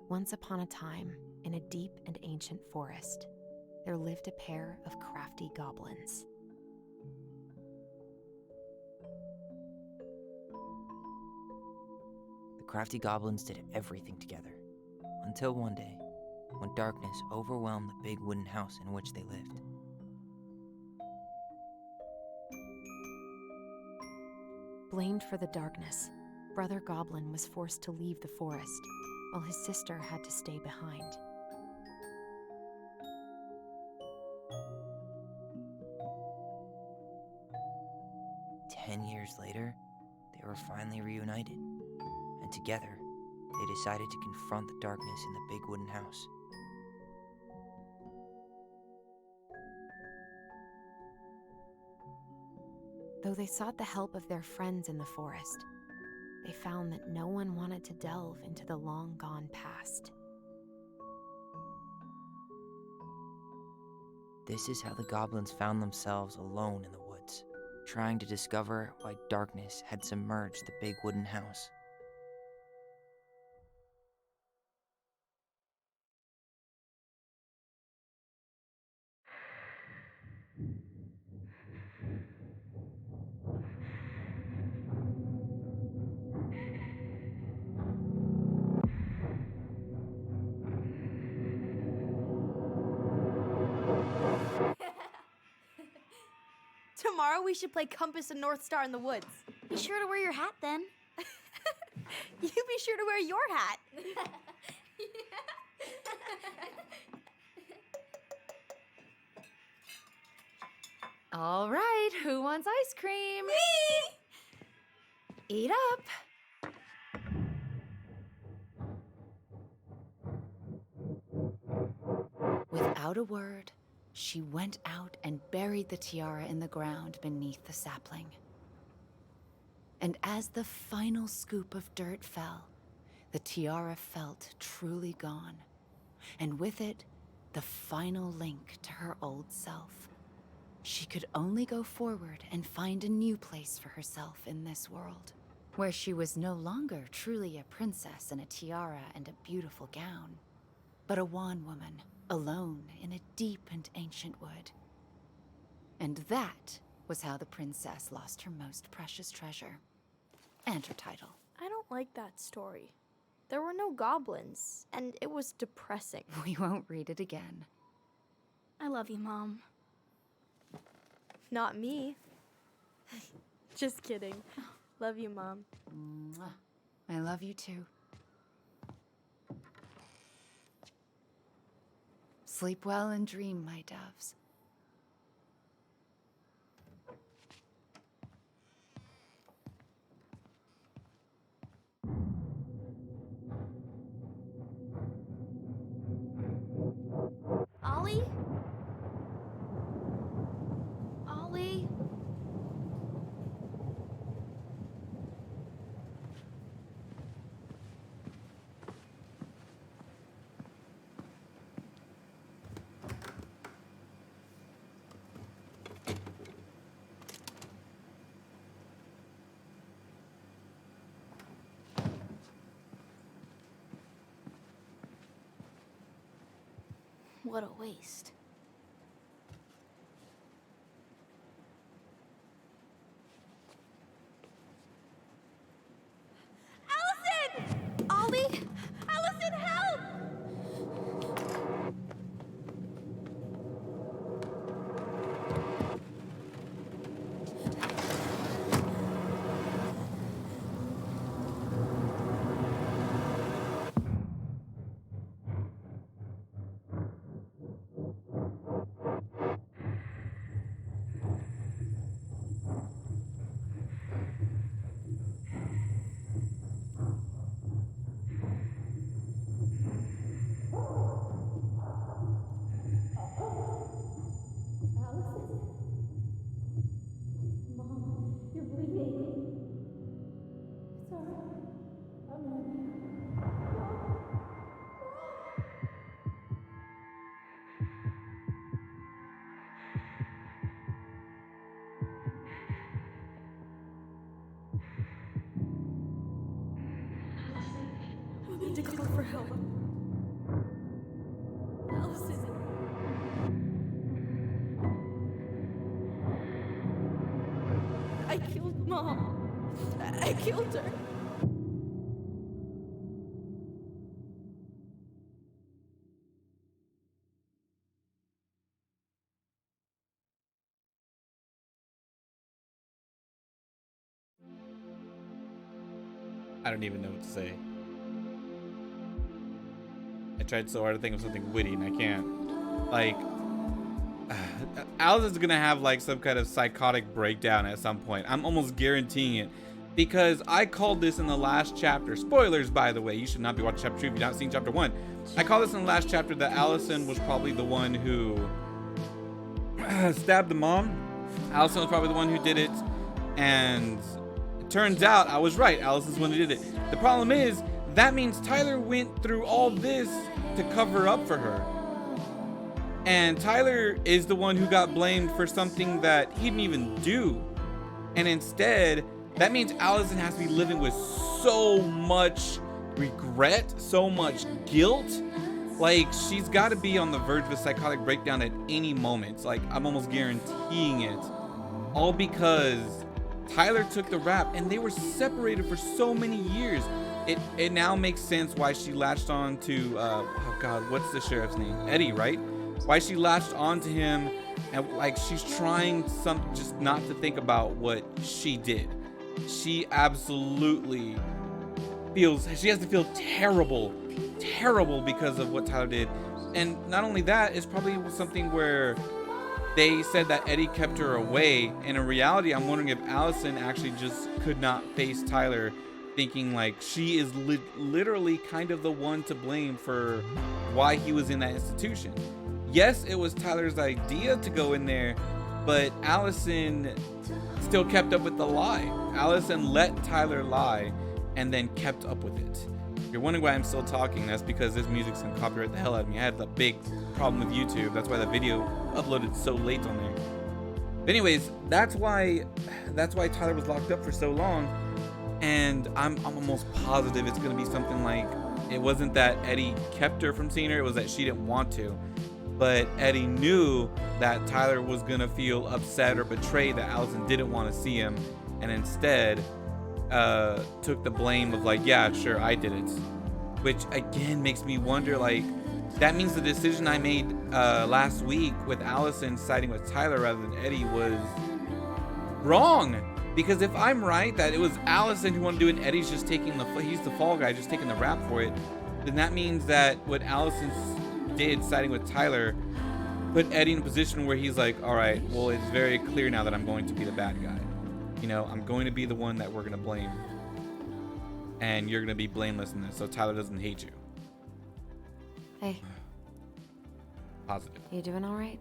Once upon a time, in a deep and ancient forest, there lived a pair of crafty goblins. The crafty goblins did everything together, until one day, when darkness overwhelmed the big wooden house in which they lived. Blamed for the darkness, Brother Goblin was forced to leave the forest, while his sister had to stay behind. Years later, they were finally reunited, and together, they decided to confront the darkness in the big wooden house. Though they sought the help of their friends in the forest, they found that no one wanted to delve into the long-gone past. This is how the goblins found themselves alone in the woods, trying to discover why darkness had submerged the big wooden house. Tomorrow we should play Compass and North Star in the woods. Be sure to wear your hat then. You be sure to wear your hat. All right, who wants ice cream? Me! Eat up. Without a word, she went out and buried the tiara in the ground beneath the sapling. And as the final scoop of dirt fell, the tiara felt truly gone, and with it, the final link to her old self. She could only go forward and find a new place for herself in this world, where she was no longer truly a princess in a tiara and a beautiful gown, but a wan woman, alone in a deep and ancient wood. And that was how the princess lost her most precious treasure, and her title. I don't like that story. There were no goblins, and it was depressing. We won't read it again. I love you, Mom. Not me. Just kidding. Love you, Mom. Mwah. I love you too. Sleep well and dream, my doves. Ollie? Ollie? What a waste. Allison! Ollie! Allison, help! We need to call for help. killed her. I don't even know what to say. I tried so hard to think of something witty and I can't. Like, Alice is gonna have like some kind of psychotic breakdown at some point. I'm almost guaranteeing it, because I called this in the last chapter. Spoilers, by the way. You should not be watching chapter 2 if you've not seen chapter 1. I called this in the last chapter that Allison was probably the one who stabbed the mom. Allison was probably the one who did it, and it turns out I was right. Allison's the one who did it. The problem is, that means Tyler went through all this to cover up for her. And Tyler is the one who got blamed for something that he didn't even do. And instead, that means Allison has to be living with so much regret, so much guilt. Like, she's got to be on the verge of a psychotic breakdown at any moment. Like, I'm almost guaranteeing it. All because Tyler took the rap and they were separated for so many years. It now makes sense why she latched on to, oh God, what's the sheriff's name? Eddie, right? Why she latched onto him, and like she's trying just not to think about what she did. She absolutely she has to feel terrible because of what Tyler did. And not only that, it's probably something where they said that Eddie kept her away, and in reality, I'm wondering if Allison actually just could not face Tyler, thinking like she is literally kind of the one to blame for why he was in that institution. Yes, it was Tyler's idea to go in there, but Allison still kept up with the lie. Allison let Tyler lie and then kept up with it. If you're wondering why I'm still talking, that's because this music's gonna copyright the hell out of me. I had a big problem with YouTube. That's why the video uploaded so late on there. But anyways, that's why Tyler was locked up for so long. And I'm almost positive it's gonna be something like, it wasn't that Eddie kept her from seeing her, it was that she didn't want to. But Eddie knew that Tyler was gonna feel upset or betrayed that Allison didn't want to see him, and instead took the blame of like, yeah, sure, I did it. Which again makes me wonder, like, that means the decision I made last week with Allison siding with Tyler rather than Eddie was wrong. Because if I'm right that it was Allison who wanted to do it and Eddie's just taking he's the fall guy, just taking the rap for it, then that means that what Allison did siding with Tyler put Eddie in a position where he's like, all right, well, it's very clear now that I'm going to be the bad guy. You know, I'm going to be the one that we're going to blame. And you're going to be blameless in this, so Tyler doesn't hate you. Hey. Positive. You doing all right?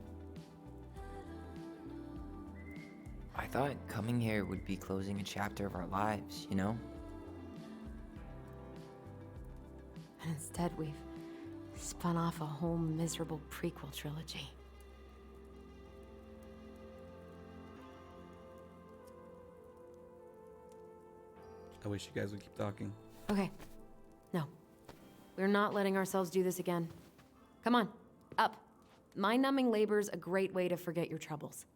I thought coming here would be closing a chapter of our lives, you know? And instead, we've spun off a whole miserable prequel trilogy. I wish you guys would keep talking. Okay. No. We're not letting ourselves do this again. Come on. Up. Mind-numbing labor's a great way to forget your troubles.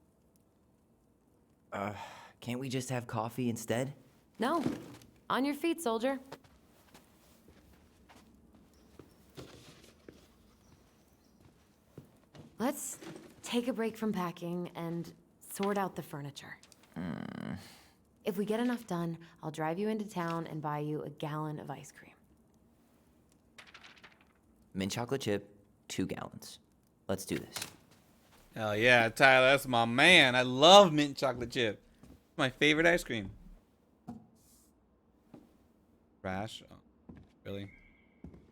Can't we just have coffee instead? No. On your feet, soldier. Let's take a break from packing and sort out the furniture. If we get enough done, I'll drive you into town and buy you a gallon of ice cream. Mint chocolate chip, 2 gallons. Let's do this. Oh yeah, Tyler, that's my man. I love mint chocolate chip. My favorite ice cream. Trash? Oh, really?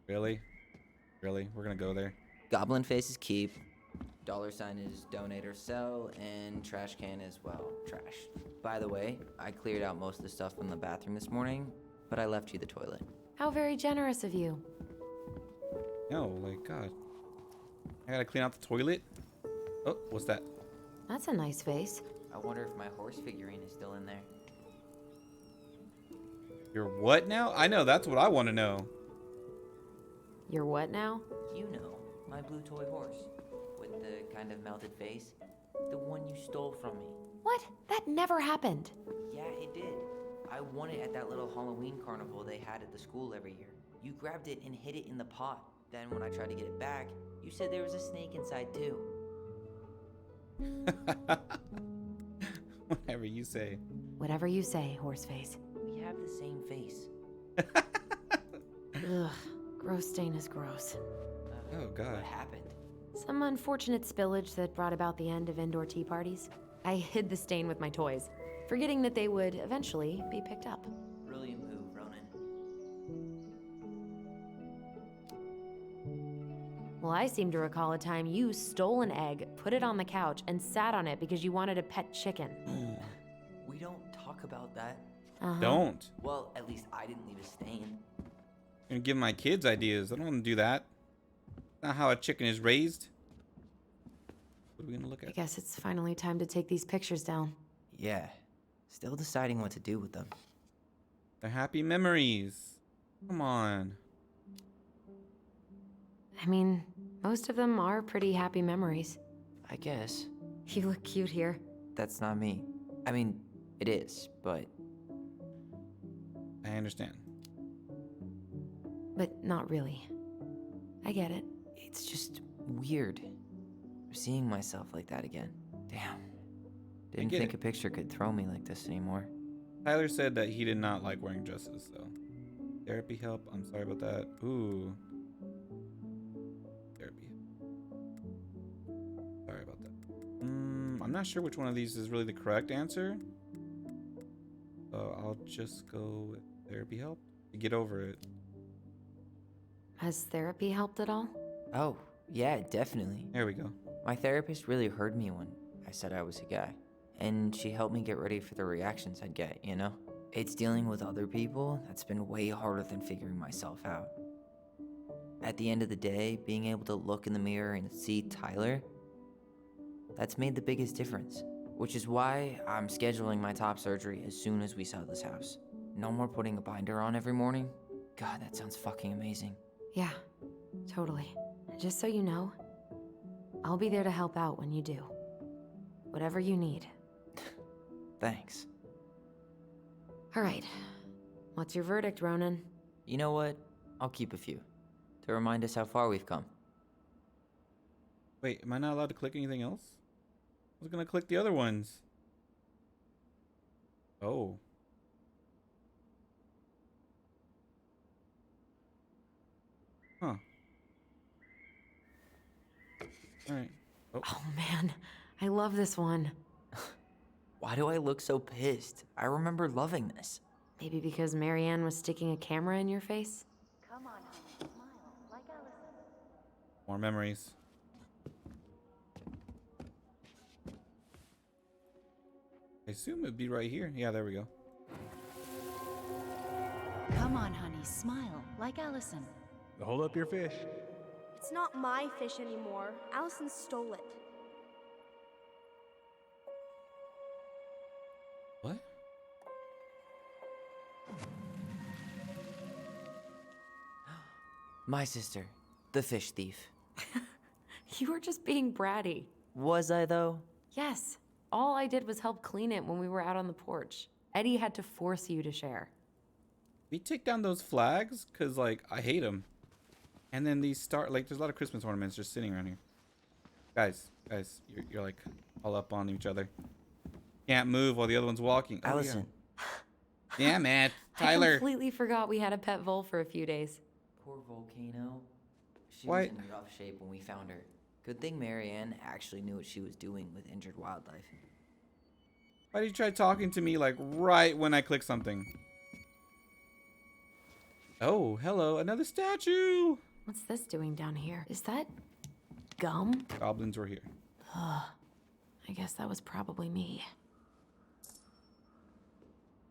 Really? Really? We're gonna go there? Goblin face is keep. $sign is donate or sell, and trash can is, well, trash. By the way, I cleared out most of the stuff from the bathroom this morning, but I left you the toilet. How very generous of you. No, like, God. I gotta clean out the toilet? Oh, what's that? That's a nice face. I wonder if my horse figurine is still in there. You're what now? I know, that's what I want to know. You're what now? You know, my blue toy horse. With the kind of melted face. The one you stole from me. What? That never happened. Yeah, it did. I won it at that little Halloween carnival they had at the school every year. You grabbed it and hid it in the pot. Then when I tried to get it back, you said there was a snake inside too. Whatever you say. Whatever you say, Horseface. We have the same face. Ugh, gross stain is gross. Oh, God. What happened? Some unfortunate spillage that brought about the end of indoor tea parties. I hid the stain with my toys, forgetting that they would eventually be picked up. Brilliant move, Ronan. Well, I seem to recall a time you stole an egg, put it on the couch, and sat on it because you wanted a pet chicken. We don't talk about that. Don't. Well, at least I didn't leave a stain. I'm gonna give my kids ideas. I don't want to do that. Not how a chicken is raised. What are we gonna look I at? guess it's finally time to take these pictures down. Yeah. Still deciding what to do with them. They're happy memories. Come on. I mean, most of them are pretty happy memories. I guess. You look cute here. That's not me. I mean, it is, but I understand. But not really. I get it. it's just weird. Seeing myself like that again. Damn. Didn't get think it. a picture could throw me like this anymore. Tyler said that he did not like wearing dresses, so. Therapy help. I'm sorry about that. Ooh. Therapy. Sorry about that. I'm not sure which one of these is really the correct answer. So I'll just go with therapy help to get over it. Has therapy helped at all? Oh, yeah, definitely. There we go. My therapist really heard me when I said I was a guy. And she helped me get ready for the reactions I'd get, you know? It's dealing with other people that's been way harder than figuring myself out. At the end of the day, being able to look in the mirror and see Tyler, that's made the biggest difference. Which is why I'm scheduling my top surgery as soon as we sell this house. No more putting a binder on every morning. God, that sounds fucking amazing. Yeah, totally. Just so you know, I'll be there to help out when you do. Whatever you need. Thanks. All right. What's your verdict, Ronan? You know what? I'll keep a few. To remind us how far we've come. Wait, am I not allowed to click anything else? I was gonna click the other ones. Oh. Huh. Alright. Oh. Oh man, I love this one. Why do I look so pissed? I remember loving this. Maybe because Marianne was sticking a camera in your face? Come on, honey, smile like Allison. More memories. I assume it'd be right here. Yeah, there we go. Come on, honey, smile like Allison. Hold up your fish. It's not my fish anymore. Allison stole it. What? My sister, the fish thief. You were just being bratty. Was I though? Yes. All I did was help clean it when we were out on the porch. Eddie had to force you to share. We take down those flags because, like, I hate them. And then these start, like, there's a lot of Christmas ornaments just sitting around here. Guys, you're like all up on each other. Can't move while the other one's walking. Oh, Allison. Yeah. Damn it, I Tyler. completely forgot we had a pet vole for a few days. Poor Volcano. She Why- was in rough shape when we found her. Good thing Marianne actually knew what she was doing with injured wildlife. Why did you try talking to me, like, right when I click something? Oh, hello, another statue. What's this doing down here? Is that gum? Goblins were here. I guess that was probably me.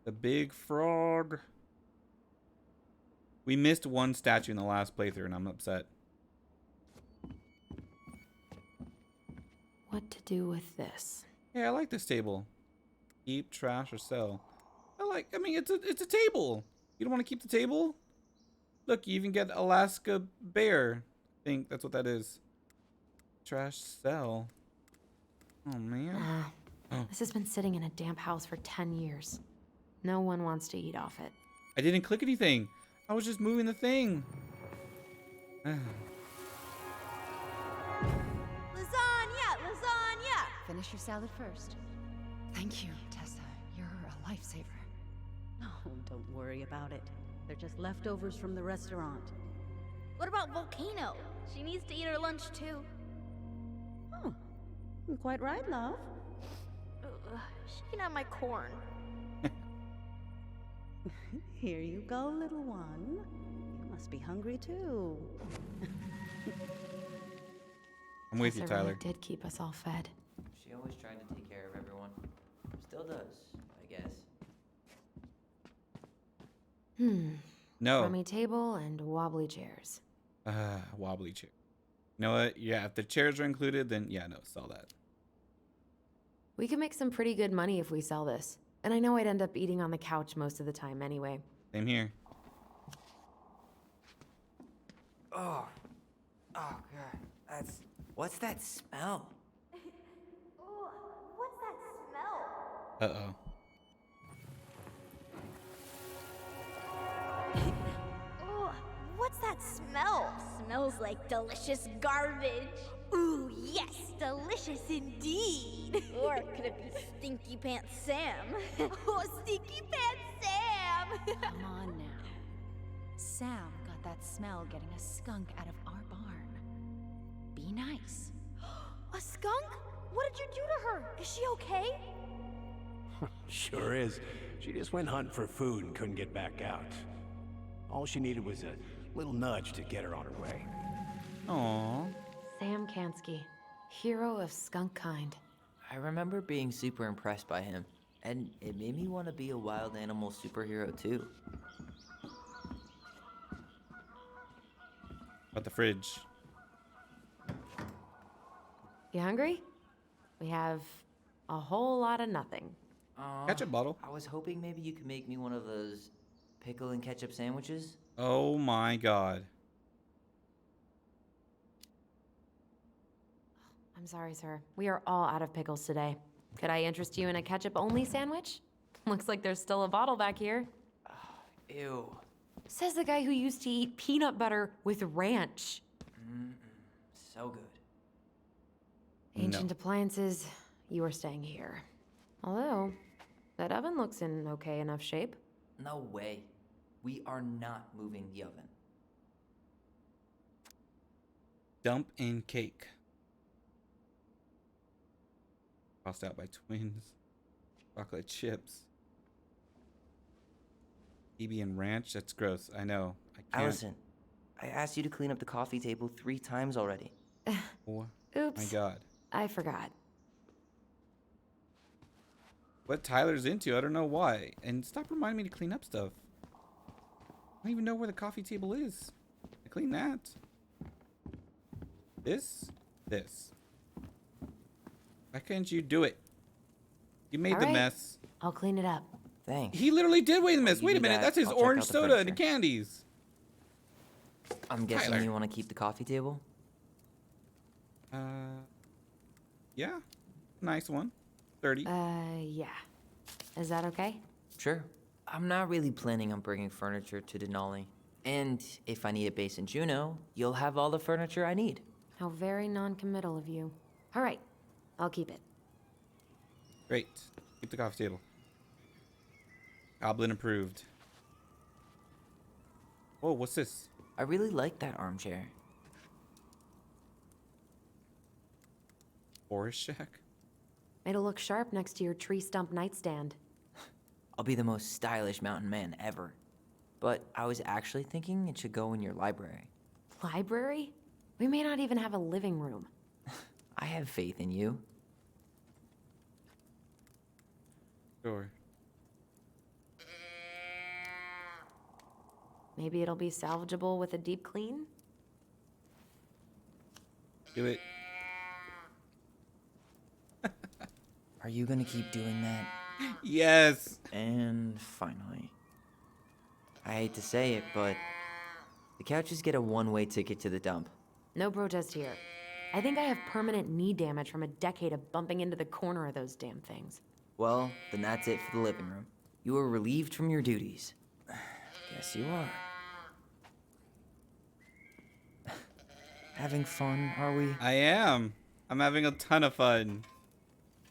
The big frog. We missed one statue in the last playthrough, and I'm upset. What to do with this? Yeah, I like this table. Keep, trash, or sell. I mean, it's a table. You don't want to keep the table? Look, you even get Alaska bear. I think that's what that is. Trash, sell. Oh, man. Oh. This has been sitting in a damp house for 10 years. No one wants to eat off it. I didn't click anything. I was just moving the thing. Lasagna! Finish your salad first. Thank you, Tessa. You're a lifesaver. Oh, don't worry about it. They're just leftovers from the restaurant. What about Volcano? She needs to eat her lunch too. Oh, quite right, love. She can have my corn. Here you go, little one. You must be hungry too. I'm with you, Tessa really Tyler. did keep us all fed. She always tried to take care of everyone. Still does, I guess. No. Crummy table and wobbly chairs. Wobbly chair. You know what? Yeah, if the chairs are included, then yeah, no, sell that. We could make some pretty good money if we sell this. And I know I'd end up eating on the couch most of the time anyway. Same here. Oh God. What's that smell? Ooh, what's that smell? Uh-oh. Ooh, what's that smell? Smells like delicious garbage. Ooh, yes, delicious indeed. Or could it be Stinky Pants Sam? Oh, Stinky Pants Sam! Come on now. Sam got that smell getting a skunk out of our barn. Be nice. A skunk? What did you do to her? Is she okay? Sure is. She just went hunting for food and couldn't get back out. All she needed was a little nudge to get her on her way. Aww. Sam Kansky, hero of skunk kind. I remember being super impressed by him, and it made me want to be a wild animal superhero too. About the fridge. You hungry? We have a whole lot of nothing. Ketchup bottle. I was hoping maybe you could make me one of those pickle and ketchup sandwiches. Oh my God. I'm sorry, sir. We are all out of pickles today. Could I interest you in a ketchup-only sandwich? Looks like there's still a bottle back here. Ew. Says the guy who used to eat peanut butter with ranch. So good. Ancient appliances, you are staying here. Although, that oven looks in okay enough shape. No way. We are not moving the oven. Dump in cake. Crossed out by twins. Chocolate chips. PB and ranch. That's gross. I know. I can't. Allison, I asked you to clean up the coffee table 3 times already. Oh Oops. my God. I forgot. What Tyler's into, I don't know why. And stop reminding me to clean up stuff. I don't even know where the coffee table is. I clean that. This. Why can't you do it? You made All the right. mess. I'll clean it up. Thanks. He literally did weigh the mess. you Wait do a minute. that, That's his I'll check orange out the soda and the furniture. candies. I'm guessing Tyler. you want to keep the coffee table? Yeah. Nice one. 30. Yeah. Is that okay? Sure. I'm not really planning on bringing furniture to Denali. And if I need a base in Juneau, you'll have all the furniture I need. How very non-committal of you. All right. I'll keep it. Great. Keep the coffee table. Goblin approved. Oh, what's this? I really like that armchair. Forest shack? It'll look sharp next to your tree stump nightstand. I'll be the most stylish mountain man ever. But I was actually thinking it should go in your library. Library? We may not even have a living room. I have faith in you. Sure. Maybe it'll be salvageable with a deep clean? Do it. Are you gonna keep doing that? Yes. And finally. I hate to say it, but the couches get a one-way ticket to the dump. No protest here. I think I have permanent knee damage from a decade of bumping into the corner of those damn things. Well, then that's it for the living room. You are relieved from your duties. Guess you are. Having fun, are we? I am. I'm having a ton of fun.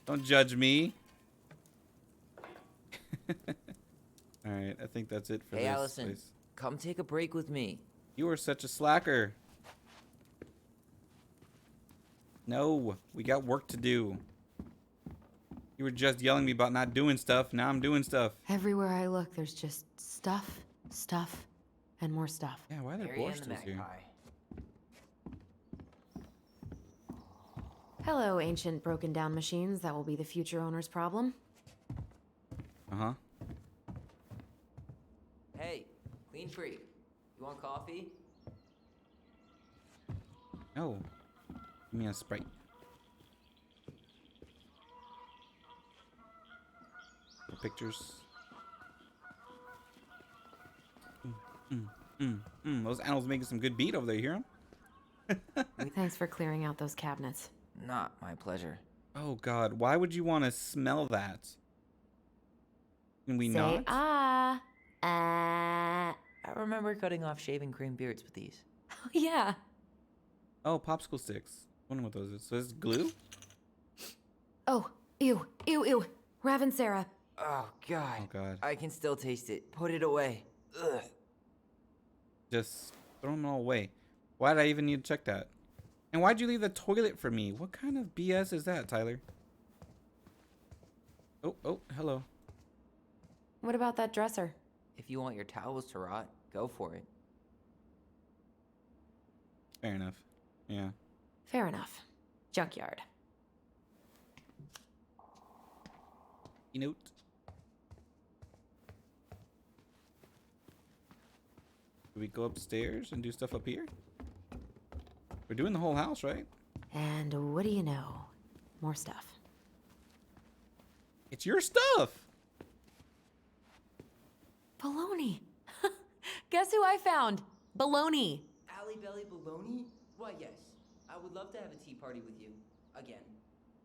Don't judge me. Alright, I think that's it for Hey, this Allison, place. come take a break with me. You are such a slacker. No, we got work to do. You were just yelling at me about not doing stuff. Now I'm doing stuff. Everywhere I look, there's just stuff, stuff, and more stuff. Yeah, why are there Mary and the borstas here? magpie. Hello, ancient broken down machines that will be the future owner's problem. Uh-huh. Hey, Clean Freak. You want coffee? No. Give me a Sprite. No pictures. Those animals making some good beat over there, you hear them? Thanks for clearing out those cabinets. Not my pleasure. Oh God, why would you want to smell that? Can we Say not? ah. I remember cutting off shaving cream beards with these. Yeah. Oh, popsicle sticks. Wondering what those is. So this is glue? Oh, ew, ew, ew. Raven Sarah. Oh God. Oh God. I can still taste it. Put it away. Ugh. Just throw them all away. Why did I even need to check that? And why'd you leave the toilet for me? What kind of BS is that, Tyler? Oh, hello. What about that dresser? If you want your towels to rot, go for it. Fair enough. Yeah. Fair enough. Junkyard. Note. Do we go upstairs and do stuff up here? We're doing the whole house, right? And what do you know? More stuff. It's your stuff. Baloney. Guess who I found? Baloney. Alley Belly Baloney? Why, yes. I would love to have a tea party with you. Again.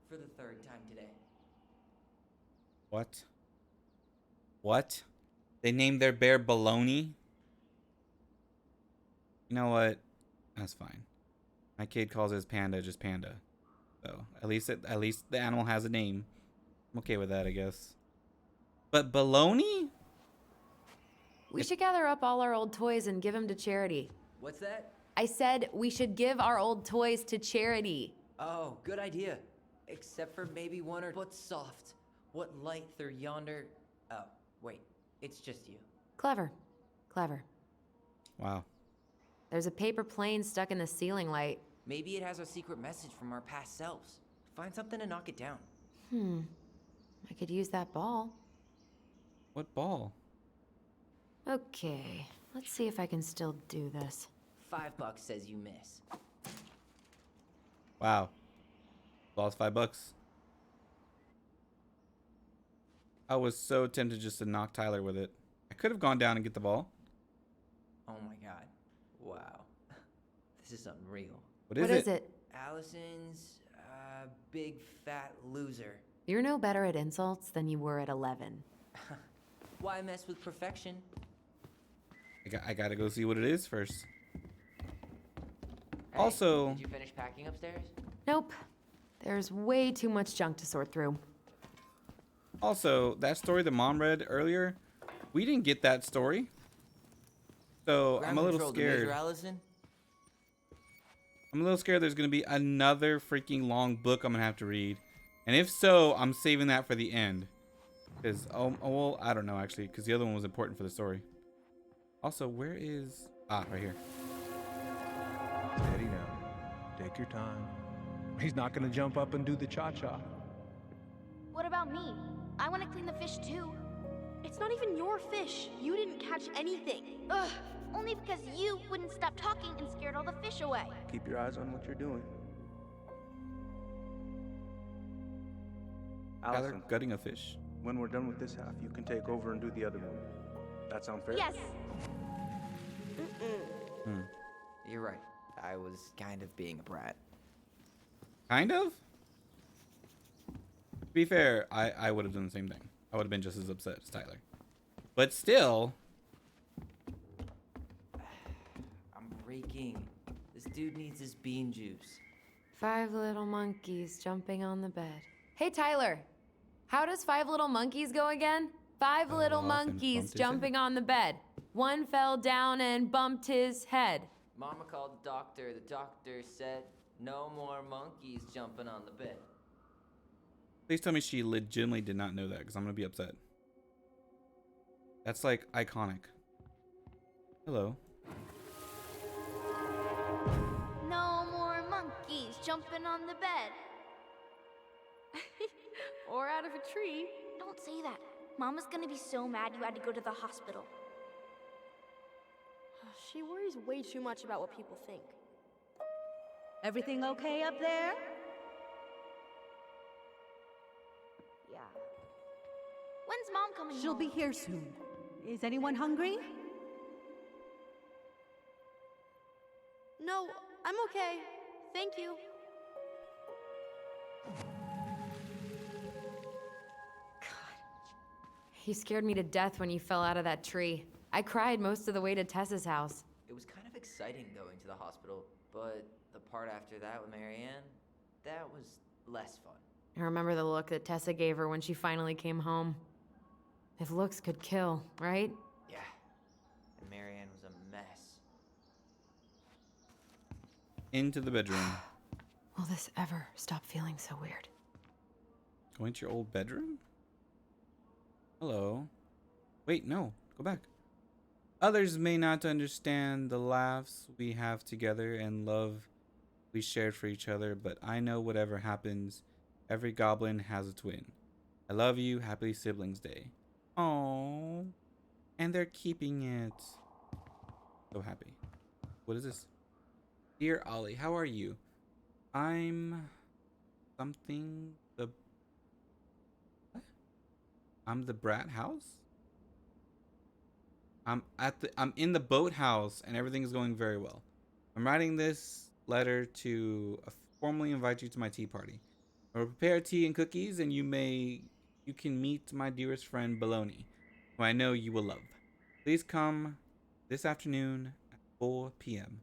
For the third time today. What? What? They named their bear Baloney? You know what? That's fine. My kid calls his panda just Panda. So at least the animal has a name. I'm okay with that, I guess. But Baloney? We should gather up all our old toys and give them to charity. What's that? I said we should give our old toys to charity. Oh, good idea. Except for maybe one or... But soft. What light through yonder... Oh, wait. It's just you. Clever. Clever. Wow. There's a paper plane stuck in the ceiling light. Maybe it has a secret message from our past selves. Find something to knock it down. I could use that ball. What ball? Okay, let's see if I can still do this. $5 says you miss. Wow. Lost $5. I was so tempted just to knock Tyler with it. I could have gone down and get the ball. Oh my God. Wow. This is unreal. What is it? Allison's, big fat loser. You're no better at insults than you were at 11. Why mess with perfection? I gotta go see what it is first. Hey, Also... Did you finish packing upstairs? Nope. There's way too much junk to sort through. Also, that story that Mom read earlier, we didn't get that story. So I'm a little scared. Allison? I'm a little scared there's going to be another freaking long book I'm going to have to read. And if so, I'm saving that for the end. Because, well, I don't know actually, because the other one was important for the story. Also, where is... Ah, right here. Steady now. Take your time. He's not gonna jump up and do the cha-cha. What about me? I want to clean the fish too. It's not even your fish. You didn't catch anything. Ugh, only because you wouldn't stop talking and scared all the fish away. Keep your eyes on what you're doing. Tyler Allison, gutting a fish. when we're done with this half, you can take over and do the other one. That sound fair? Yes. You're right. I was kind of being a brat. Kind of? To be fair, I would have done the same thing. I would have been just as upset as Tyler. But still. I'm breaking. This dude needs his bean juice. 5 little monkeys jumping on the bed. Hey, Tyler. How does 5 little monkeys go again? 5 little off and monkeys bumped his jumping on the bed. One fell down and bumped his head. Mama called the doctor. The doctor said, no more monkeys jumping on the bed. Please tell me she legitimately did not know that, because I'm going to be upset. That's like iconic. Hello. No more monkeys jumping on the bed. Or out of a tree. Don't say that. Mama's gonna be so mad you had to go to the hospital. She worries way too much about what people think. Everything okay up there? Yeah. When's Mom coming She'll home? be here soon. Is anyone hungry? No, I'm okay. Thank you. You scared me to death when you fell out of that tree. I cried most of the way to Tessa's house. It was kind of exciting going to the hospital, but the part after that with Marianne, that was less fun. I remember the look that Tessa gave her when she finally came home. If looks could kill, right? Yeah. And Marianne was a mess. Into the bedroom. Will this ever stop feeling so weird? Going to your old bedroom? Hello. Wait, no. Go back. Others may not understand the laughs we have together and love we shared for each other, but I know whatever happens, every goblin has a twin. I love you. Happy Siblings Day. Oh, and they're keeping it. So happy. What is this? Dear Ollie, how are you? I'm something the... What? I'm the brat house? I'm in the boathouse and everything is going very well. I'm writing this letter to formally invite you to my tea party. I will prepare tea and cookies, and you can meet my dearest friend Baloney, who I know you will love. Please come this afternoon at 4 p.m.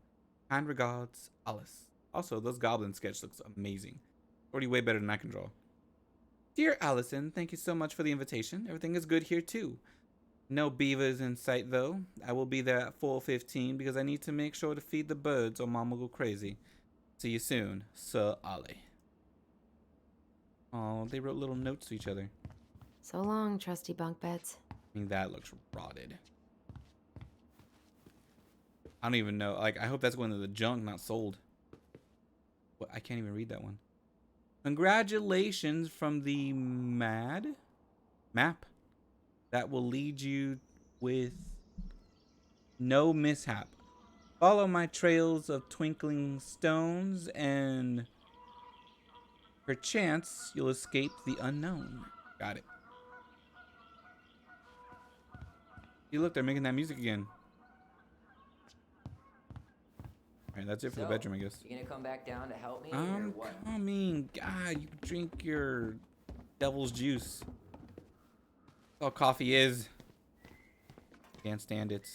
Kind regards, Alice. Also, those goblin sketch looks amazing. Already way better than I can draw. Dear Allison, thank you so much for the invitation. Everything is good here too. No beavers in sight though. I will be there at 4:15 because I need to make sure to feed the birds or Mom will go crazy. See you soon, Sir Ollie. Oh, they wrote little notes to each other. So long, trusty bunk beds. I mean, that looks rotted. I don't even know. Like, I hope that's going to the junk, not sold. What? I can't even read that one. Congratulations from the map that will lead you with no mishap. Follow my trails of twinkling stones and perchance you'll escape the unknown. Got it. You look, they're making that music again. Alright, that's it for the bedroom, I guess. You gonna come back down to help me or I'm what? coming. God, you drink your devil's juice. That's all coffee is. Can't stand it.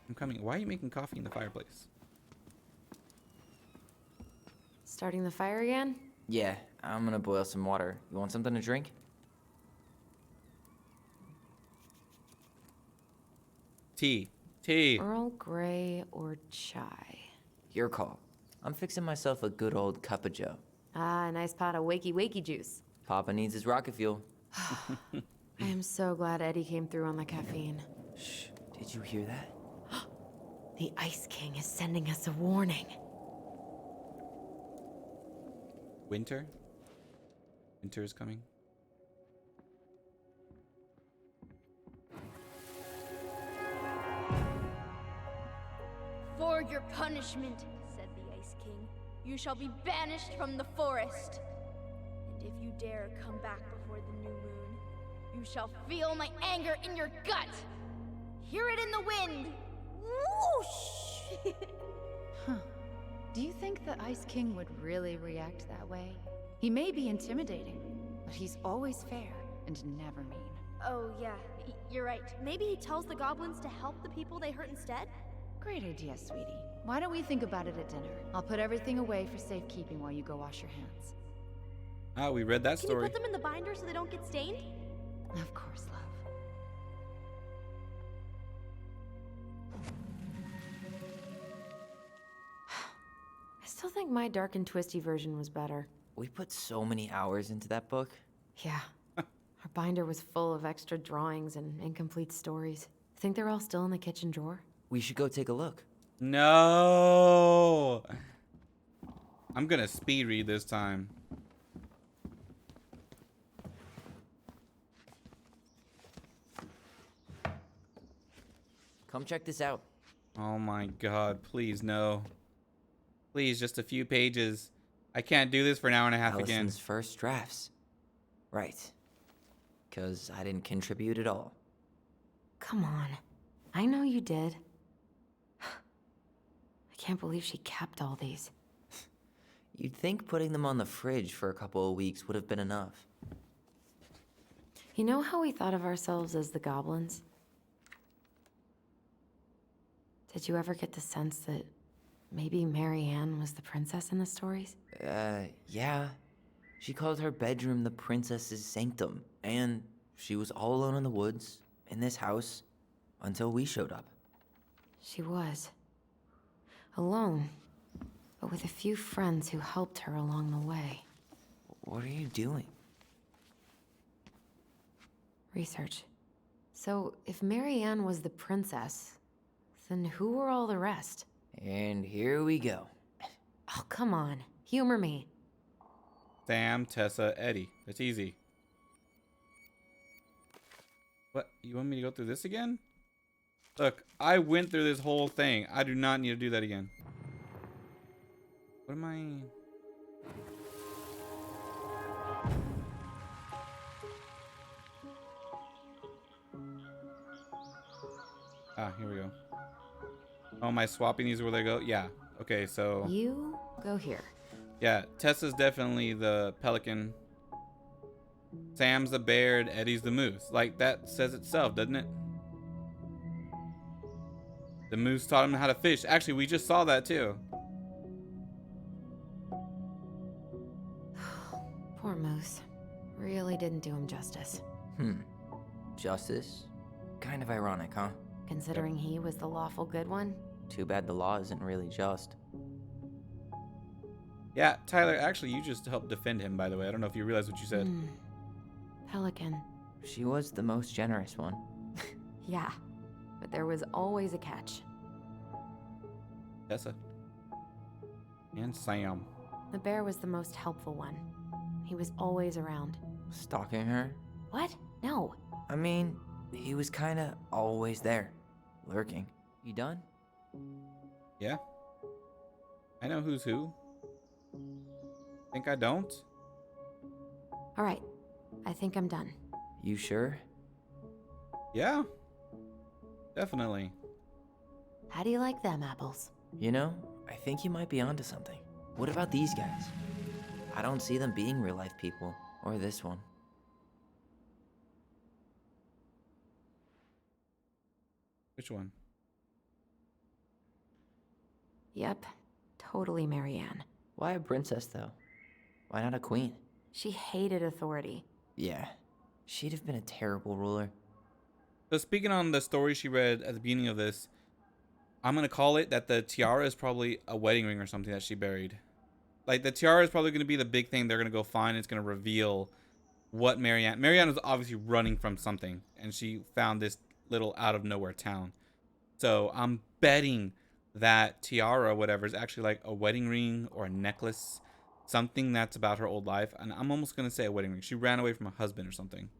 I'm coming. Why are you making coffee in the fireplace? Starting the fire again? Yeah, I'm gonna boil some water. You want something to drink? Tea. Tea. Earl Grey or chai? Your call. I'm fixing myself a good old cup of joe. Ah, a nice pot of wakey juice. Papa needs his rocket fuel. I am so glad Eddie came through on the caffeine. Shh, did you hear that? The Ice King is sending us a warning. Winter? Winter is coming. For your punishment, said the Ice King, you shall be banished from the forest. And if you dare come back before the new moon, you shall feel my anger in your gut. Hear it in the wind. Whoosh! Huh. Do you think the Ice King would really react that way? He may be intimidating, but he's always fair and never mean. Oh, yeah, you're right. Maybe he tells the goblins to help the people they hurt instead? Great idea, sweetie. Why don't we think about it at dinner? I'll put everything away for safekeeping while you go wash your hands. Ah, we read that Can you story. put them in the binder so they don't get stained? Of course, love. I still think my dark and twisty version was better. We put so many hours into that book. Yeah. Our binder was full of extra drawings and incomplete stories. Think they're all still in the kitchen drawer? We should go take a look. No. I'm gonna speed read this time. Come check this out. Oh my god, please no. Please, just a few pages. I can't do this for an hour and a half again. Allison's first drafts. Right. Because I didn't contribute at all. Come on. I know you did. I can't believe she kept all these. You'd think putting them on the fridge for a couple of weeks would have been enough. You know how we thought of ourselves as the goblins? Did you ever get the sense that maybe Marianne was the princess in the stories? Yeah. She called her bedroom the princess's sanctum, and she was all alone in the woods, in this house, until we showed up. She was. Alone, but with a few friends who helped her along the way. What are you doing? Research. So, if Marianne was the princess, then who were all the rest? And here we go. Oh, come on. Humor me. Sam, Tessa, Eddie. It's easy. What? You want me to go through this again? Look, I went through this whole thing. I do not need to do that again. What am I... Ah, here we go. Oh, am I swapping these where they go? Yeah. Okay, so... You go here. Yeah, Tessa's definitely the pelican. Sam's the bear and Eddie's the moose. Like, that says itself, doesn't it? The moose taught him how to fish. Actually, we just saw that too. Poor Moose. Really didn't do him justice. Justice? Kind of ironic, huh? Considering he was the lawful good one. Too bad the law isn't really just. Yeah, Tyler, actually, you just helped defend him, by the way. I don't know if you realize what you said. Pelican. She was the most generous one. Yeah, but there was always a catch. Tessa. And Sam. The bear was the most helpful one. He was always around. Stalking her? What? No. I mean, he was kinda always there. Lurking. You done? Yeah. I know who's who. Think I don't? All right. I think I'm done. You sure? Yeah. Definitely. How do you like them apples? You know, I think you might be onto something. What about these guys? I don't see them being real life people. Or this one. Which one? Yep. Totally Marianne. Why a princess, though? Why not a queen? She hated authority. Yeah. She'd have been a terrible ruler. So speaking on the story she read at the beginning of this, I'm going to call it that the tiara is probably a wedding ring or something that she buried. Like, the tiara is probably going to be the big thing they're going to go find. It's going to reveal what Marianne was obviously running from something, and she found this little out of nowhere town. So I'm betting that tiara, whatever, is actually like a wedding ring or a necklace, something that's about her old life. And I'm almost going to say a wedding ring. She ran away from a husband or something.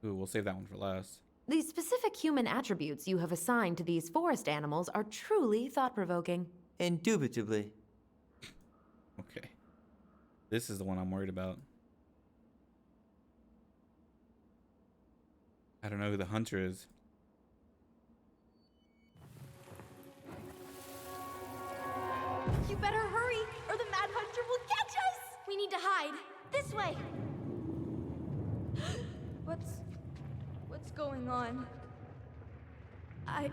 Ooh, we'll save that one for last. The specific human attributes you have assigned to these forest animals are truly thought-provoking. Indubitably. Okay. This is the one I'm worried about. I don't know who the hunter is. You better hurry, or the Mad Hunter will catch us! We need to hide. This way. What's going on? I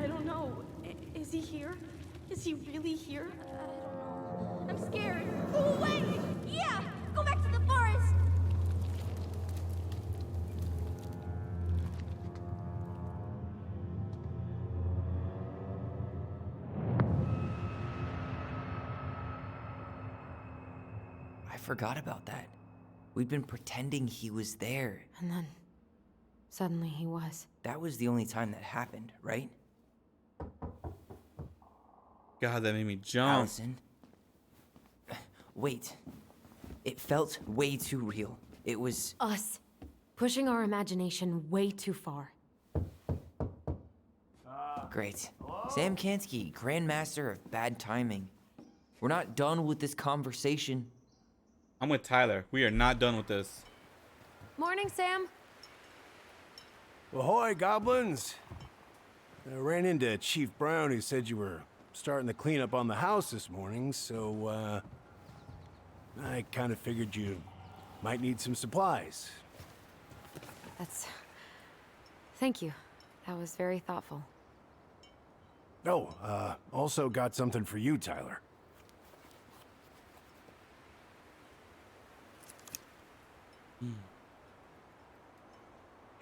don't know. Is he here? Is he really here? I don't know. I'm scared. Go away! Yeah! Go back to the forest! I forgot about that. We'd been pretending he was there. And then, suddenly he was. That was the only time that happened, right? God, that made me jump. Allison. Wait. It felt way too real. It was... Us. Pushing our imagination way too far. Great. Sam Kansky, Grandmaster of Bad Timing. We're not done with this conversation. I'm with Tyler. We are not done with this. Morning, Sam. Ahoy, goblins! I ran into Chief Brown, who said you were starting the cleanup on the house this morning, so, I kind of figured you might need some supplies. Thank you. That was very thoughtful. Oh, also got something for you, Tyler.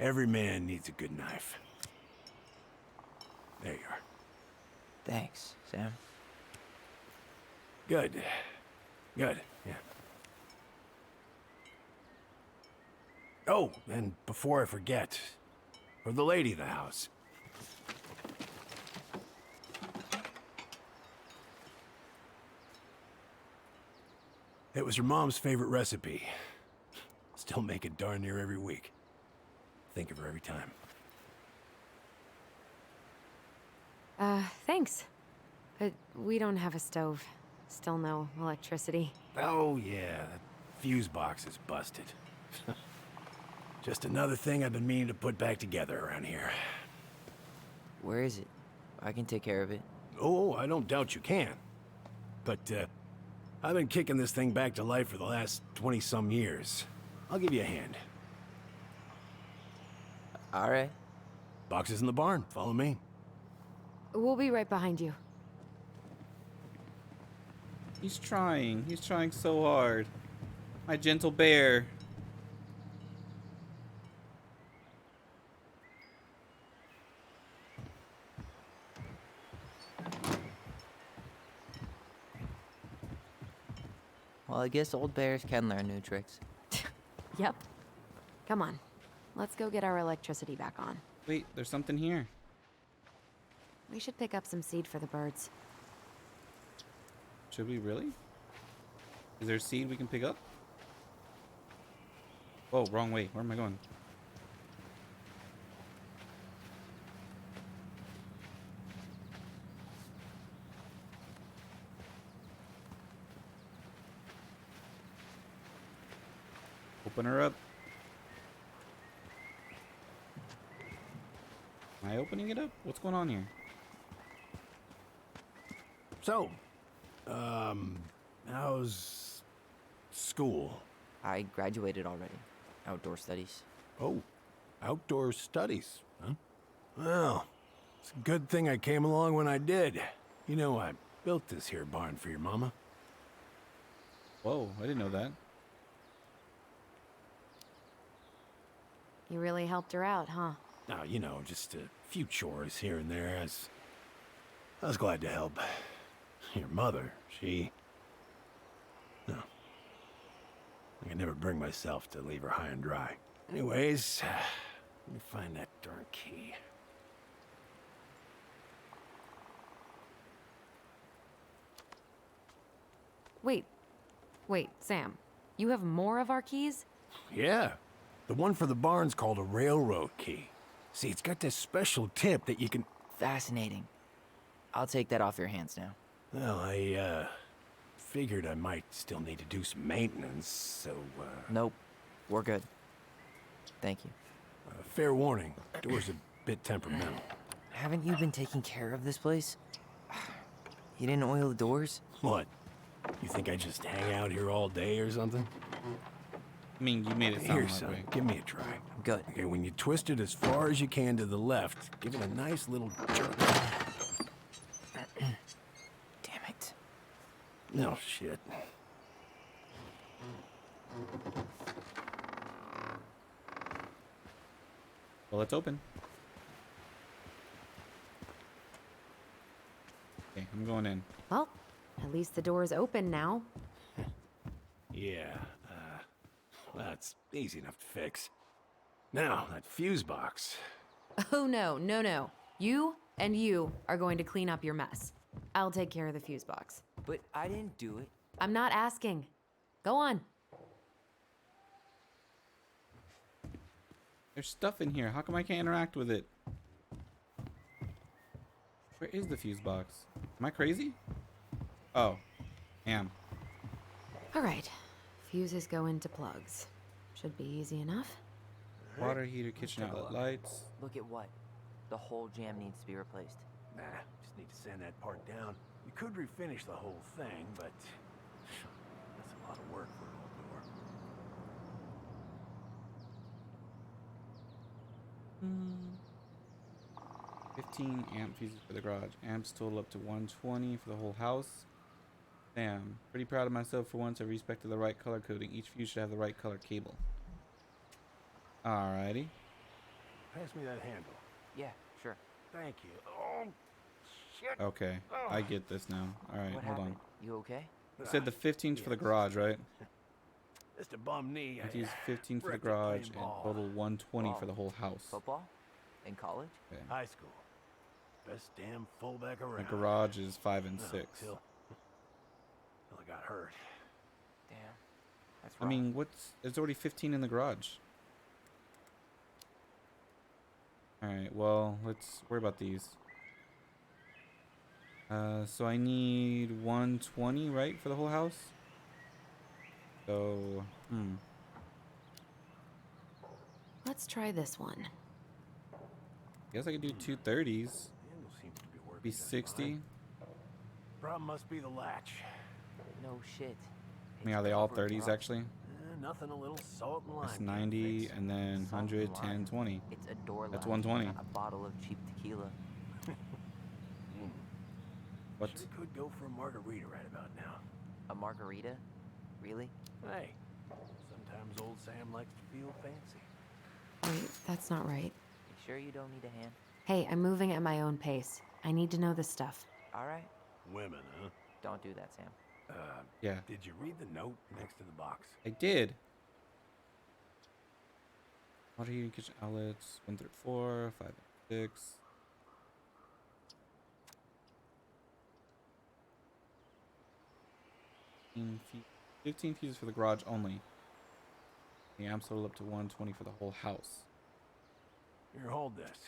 Every man needs a good knife. There you are. Thanks, Sam. Good. Good, yeah. Oh, and before I forget, for the lady of the house. It was her mom's favorite recipe. Still make it darn near every week. Think of her every time. Thanks. But we don't have a stove. Still no electricity. Oh, yeah, that fuse box is busted. Just another thing I've been meaning to put back together around here. Where is it? I can take care of it. Oh, I don't doubt you can. But, I've been kicking this thing back to life for the last 20-some years. I'll give you a hand. All right. Box is in the barn. Follow me. We'll be right behind you. He's trying. He's trying so hard. My gentle bear. Well, I guess old bears can learn new tricks. Yep. Come on. Let's go get our electricity back on. Wait, there's something here. We should pick up some seed for the birds. Should we really? Is there seed we can pick up? Oh, wrong way. Where am I going? Open her up. Am I opening it up? What's going on here? So, how's school? I graduated already. Outdoor studies. Oh, outdoor studies, huh? Well, it's a good thing I came along when I did. You know, I built this here barn for your mama. Whoa, I didn't know that. You really helped her out, huh? Now, you know, just a few chores here and there. I was glad to help. Your mother, no. I could never bring myself to leave her high and dry. Anyways, let me find that darn key. Wait, Sam. You have more of our keys? Yeah. The one for the barn's called a railroad key. See, it's got this special tip that you can... Fascinating. I'll take that off your hands now. Well, I, figured I might still need to do some maintenance, so, Nope. We're good. Thank you. Fair warning, door's a bit temperamental. Haven't you been taking care of this place? You didn't oil the doors? What? You think I just hang out here all day or something? I mean, you made it sound Here, that son, way. give me a try. Good. Okay, when you twist it as far as you can to the left, give it a nice little jerk. Damn it. No shit. Well, it's open. Okay, I'm going in. Well, at least the door is open now. Yeah, that's easy enough to fix. Now, that fuse box. Oh, no, no, no. You and you are going to clean up your mess. I'll take care of the fuse box. But I didn't do it. I'm not asking. Go on. There's stuff in here. How come I can't interact with it? Where is the fuse box? Am I crazy? Oh, am. All right. Fuses go into plugs. Should be easy enough. Water heater, kitchen outlet lights. Look at what? The whole jam needs to be replaced. Nah, just need to sand that part down. You could refinish the whole thing, but that's a lot of work for an old door. 15 amp fuses for the garage. Amps total up to 120 for the whole house. Damn, pretty proud of myself for once. I respected the right color coding. Each fuse should have the right color cable. Alrighty. Pass me that handle. Yeah, sure. Thank you. Oh, shit. Okay, I get this now. Alright, What hold happened? on. You okay? You said the 15's for the garage, right? Just a bum knee. I used 15 for the wrecked it playing garage and ball. total 120 for Ball. the whole house. Football? In college? Okay. High school. Best damn fullback The around. garage is 5 and No, 6. Till I got hurt. Damn. That's I rough. mean, there's already 15 in the garage. Alright, well, let's worry about these. So I need 120, right, for the whole house? So, Let's try this one. guess I could do 230s. Handle seems to be working Be just 60. fine. Problem must be the latch. No shit. I mean, are they all It's covered in 30s rust. actually? Nothing a little salt and lime. That's can't 90, fix. and then Salt and 100, lime. 10, 20. It's a door That's latch, 120. not a bottle of cheap tequila. What? Sure could go for a margarita right about now. A margarita? Really? Hey, sometimes old Sam likes to feel fancy. Wait, that's not right. You sure you don't need a hand? Hey, I'm moving at my own pace. I need to know this stuff. Alright. Women, huh? Don't do that, Sam. Yeah, Did you read the note next to the box? I did. Water heating, kitchen outlets, 1 through 4, 5 and 6. 15 fuses for the garage only. The amps total up to 120 for the whole house. Here, hold this.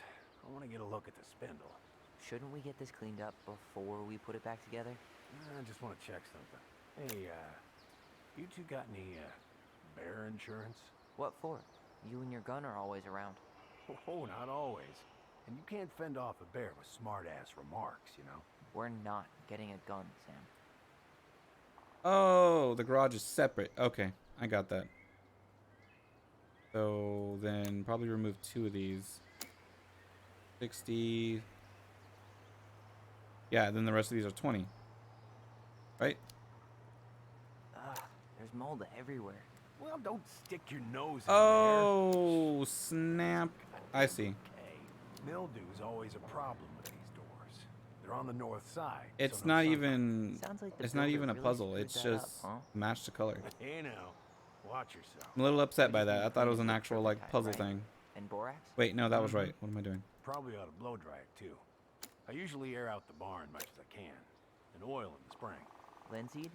I want to get a look at the spindle. Shouldn't we get this cleaned up before we put it back together? I just want to check something. Hey, you two got any, bear insurance? What for? You and your gun are always around. Oh, not always. And you can't fend off a bear with smart-ass remarks, you know? We're not getting a gun, Sam. Oh, the garage is separate. Okay, I got that. So then probably remove 2 of these. 60. Yeah, then the rest of these are 20. Right? Ugh, there's mold everywhere. Well, don't stick your nose in Oh, snap. I see. there. Hey, mildew's always a problem with these doors. They're on the north side. It's so no not sunlight. even Sounds like the it's not builder even a really puzzle. screwed It's that up, just huh? match the color. Hey, now. Watch yourself. I'm a little upset by But you that. I can thought it clean was it an with actual like turpentine, puzzle right? thing. And borax? Wait, no, that was right. What am I doing? Probably ought to blow dry it, too. I usually air out the barn much as I can. And oil in the spring. Linseed?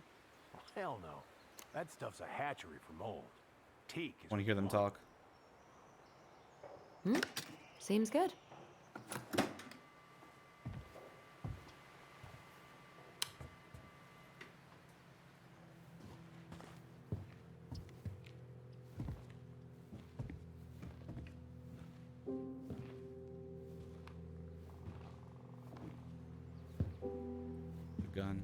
Well, hell no. That stuff's a hatchery for mold. Teak is Want to hear them what we want. talk? Seems good. The gun.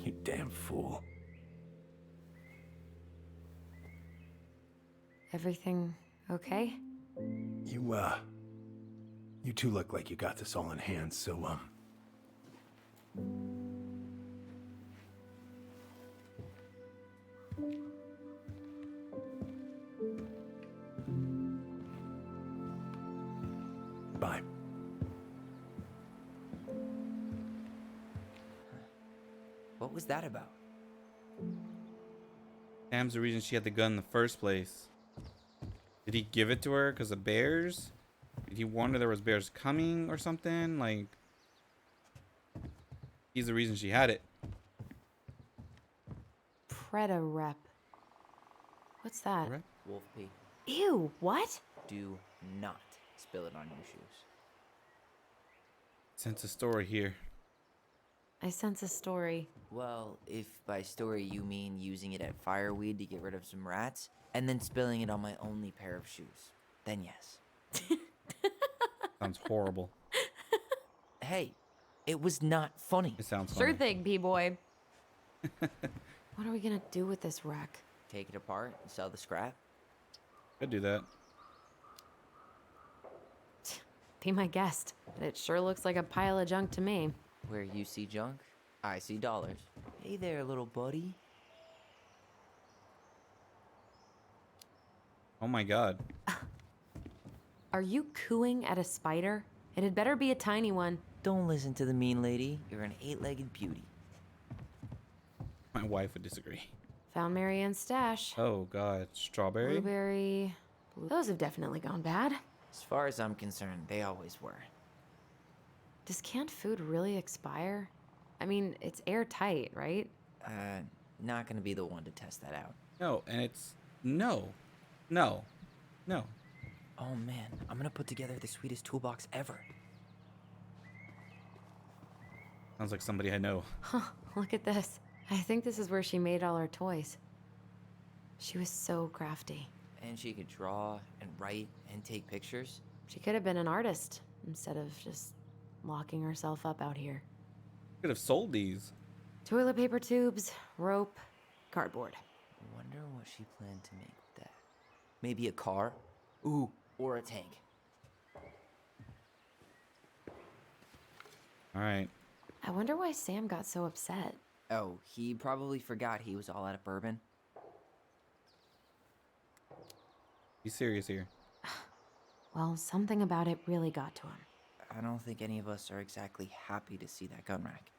You damn fool. Everything okay? You two look like you got this all in hand, so, bye. What was that about? Sam's the reason she had the gun in the first place. Did he give it to her because of bears? Did he warn her there was bears coming or something? Like, he's the reason she had it. Preda rep. What's that? Right? Wolf pee. Ew, what? Do not spill it on your shoes. Sense a story here. I sense a story. Well, if by story you mean using it at fireweed to get rid of some rats, and then spilling it on my only pair of shoes, then yes. Sounds horrible. Hey, it was not funny. It sounds funny. Sure thing, B-boy. What are we gonna do with this wreck? Take it apart and sell the scrap. Could do that. Be my guest. But it sure looks like a pile of junk to me. Where you see junk, I see dollars. Hey there, little buddy. Oh my god. Are you cooing at a spider? It had better be a tiny one. Don't listen to the mean lady. You're an 8-legged beauty. My wife would disagree. Found Marianne's stash. Oh god. Strawberry? Blueberry. Those have definitely gone bad. As far as I'm concerned, they always were. Does canned food really expire? I mean, it's airtight, right? Not gonna be the one to test that out. No, and it's... No. Oh man, I'm gonna put together the sweetest toolbox ever. Sounds like somebody I know. Huh, look at this. I think this is where she made all her toys. She was so crafty. And she could draw and write and take pictures. She could have been an artist instead of just locking herself up out here. Could have sold these. Toilet paper tubes, rope, cardboard. Wonder what she planned to make with that. Maybe a car? Ooh, or a tank. Alright. I wonder why Sam got so upset. Oh, he probably forgot he was all out of bourbon. Be serious here. Well, something about it really got to him. I don't think any of us are exactly happy to see that gun rack.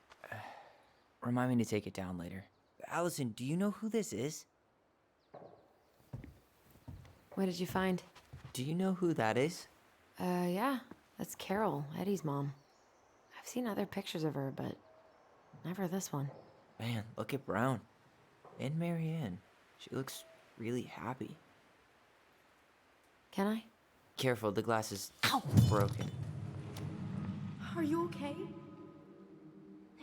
Remind me to take it down later. Allison, do you know who this is? What did you find? Do you know who that is? Yeah. That's Carol, Eddie's mom. I've seen other pictures of her, but never this one. Man, look at Brown. And Marianne. She looks really happy. Can I? Careful, the glass is broken. Are you okay?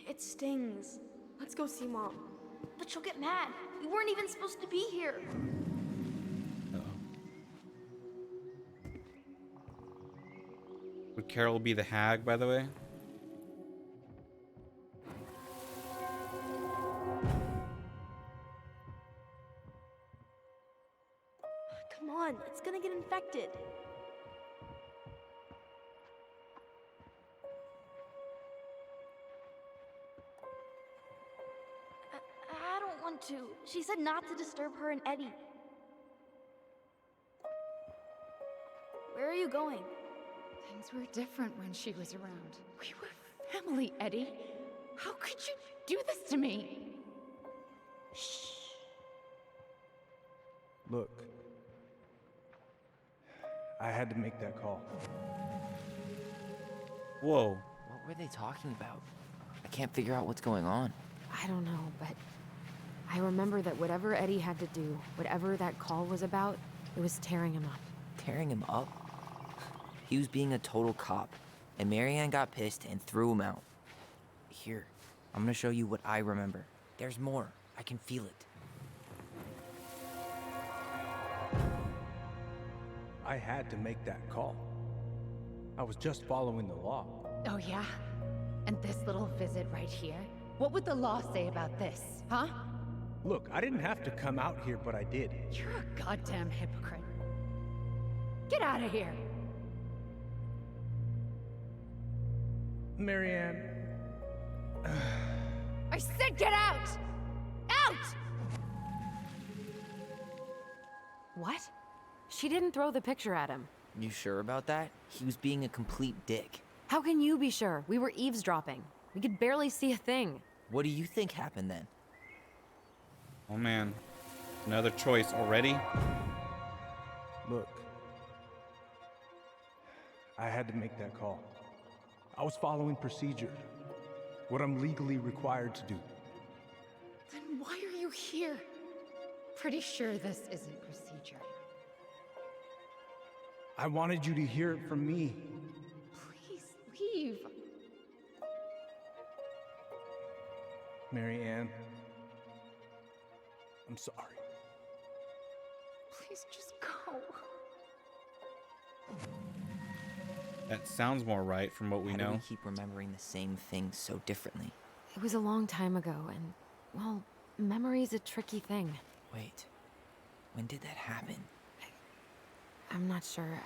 It stings. Let's go see Mom. But she'll get mad. We weren't even supposed to be here. Uh-oh. Would Carol be the hag, by the way? Come on, it's gonna get infected. I don't want to. She said not to disturb her and Eddie. Where are you going? Things were different when she was around. We were family, Eddie. How could you do this to me? Shh. Look, I had to make that call. Whoa. What were they talking about? I can't figure out what's going on. I don't know, but I remember that whatever Eddie had to do, whatever that call was about, it was tearing him up. Tearing him up? He was being a total cop, and Marianne got pissed and threw him out. Here, I'm gonna show you what I remember. There's more. I can feel it. I had to make that call. I was just following the law. Oh, yeah? And this little visit right here? What would the law say about this, huh? Look, I didn't have to come out here, but I did. You're a goddamn hypocrite. Get out of here! Marianne. I said get out! Out! What? She didn't throw the picture at him. You sure about that? He was being a complete dick. How can you be sure? We were eavesdropping. We could barely see a thing. What do you think happened then? Oh man, another choice already? Look, I had to make that call. I was following procedure, what I'm legally required to do. Then why are you here? Pretty sure this isn't procedure. I wanted you to hear it from me. Please leave. Marianne, I'm sorry. Please just go. That sounds more right from what we How do know. we keep remembering the same things so differently? It was a long time ago, and, well, memory's a tricky thing. Wait, when did that happen? I'm not sure.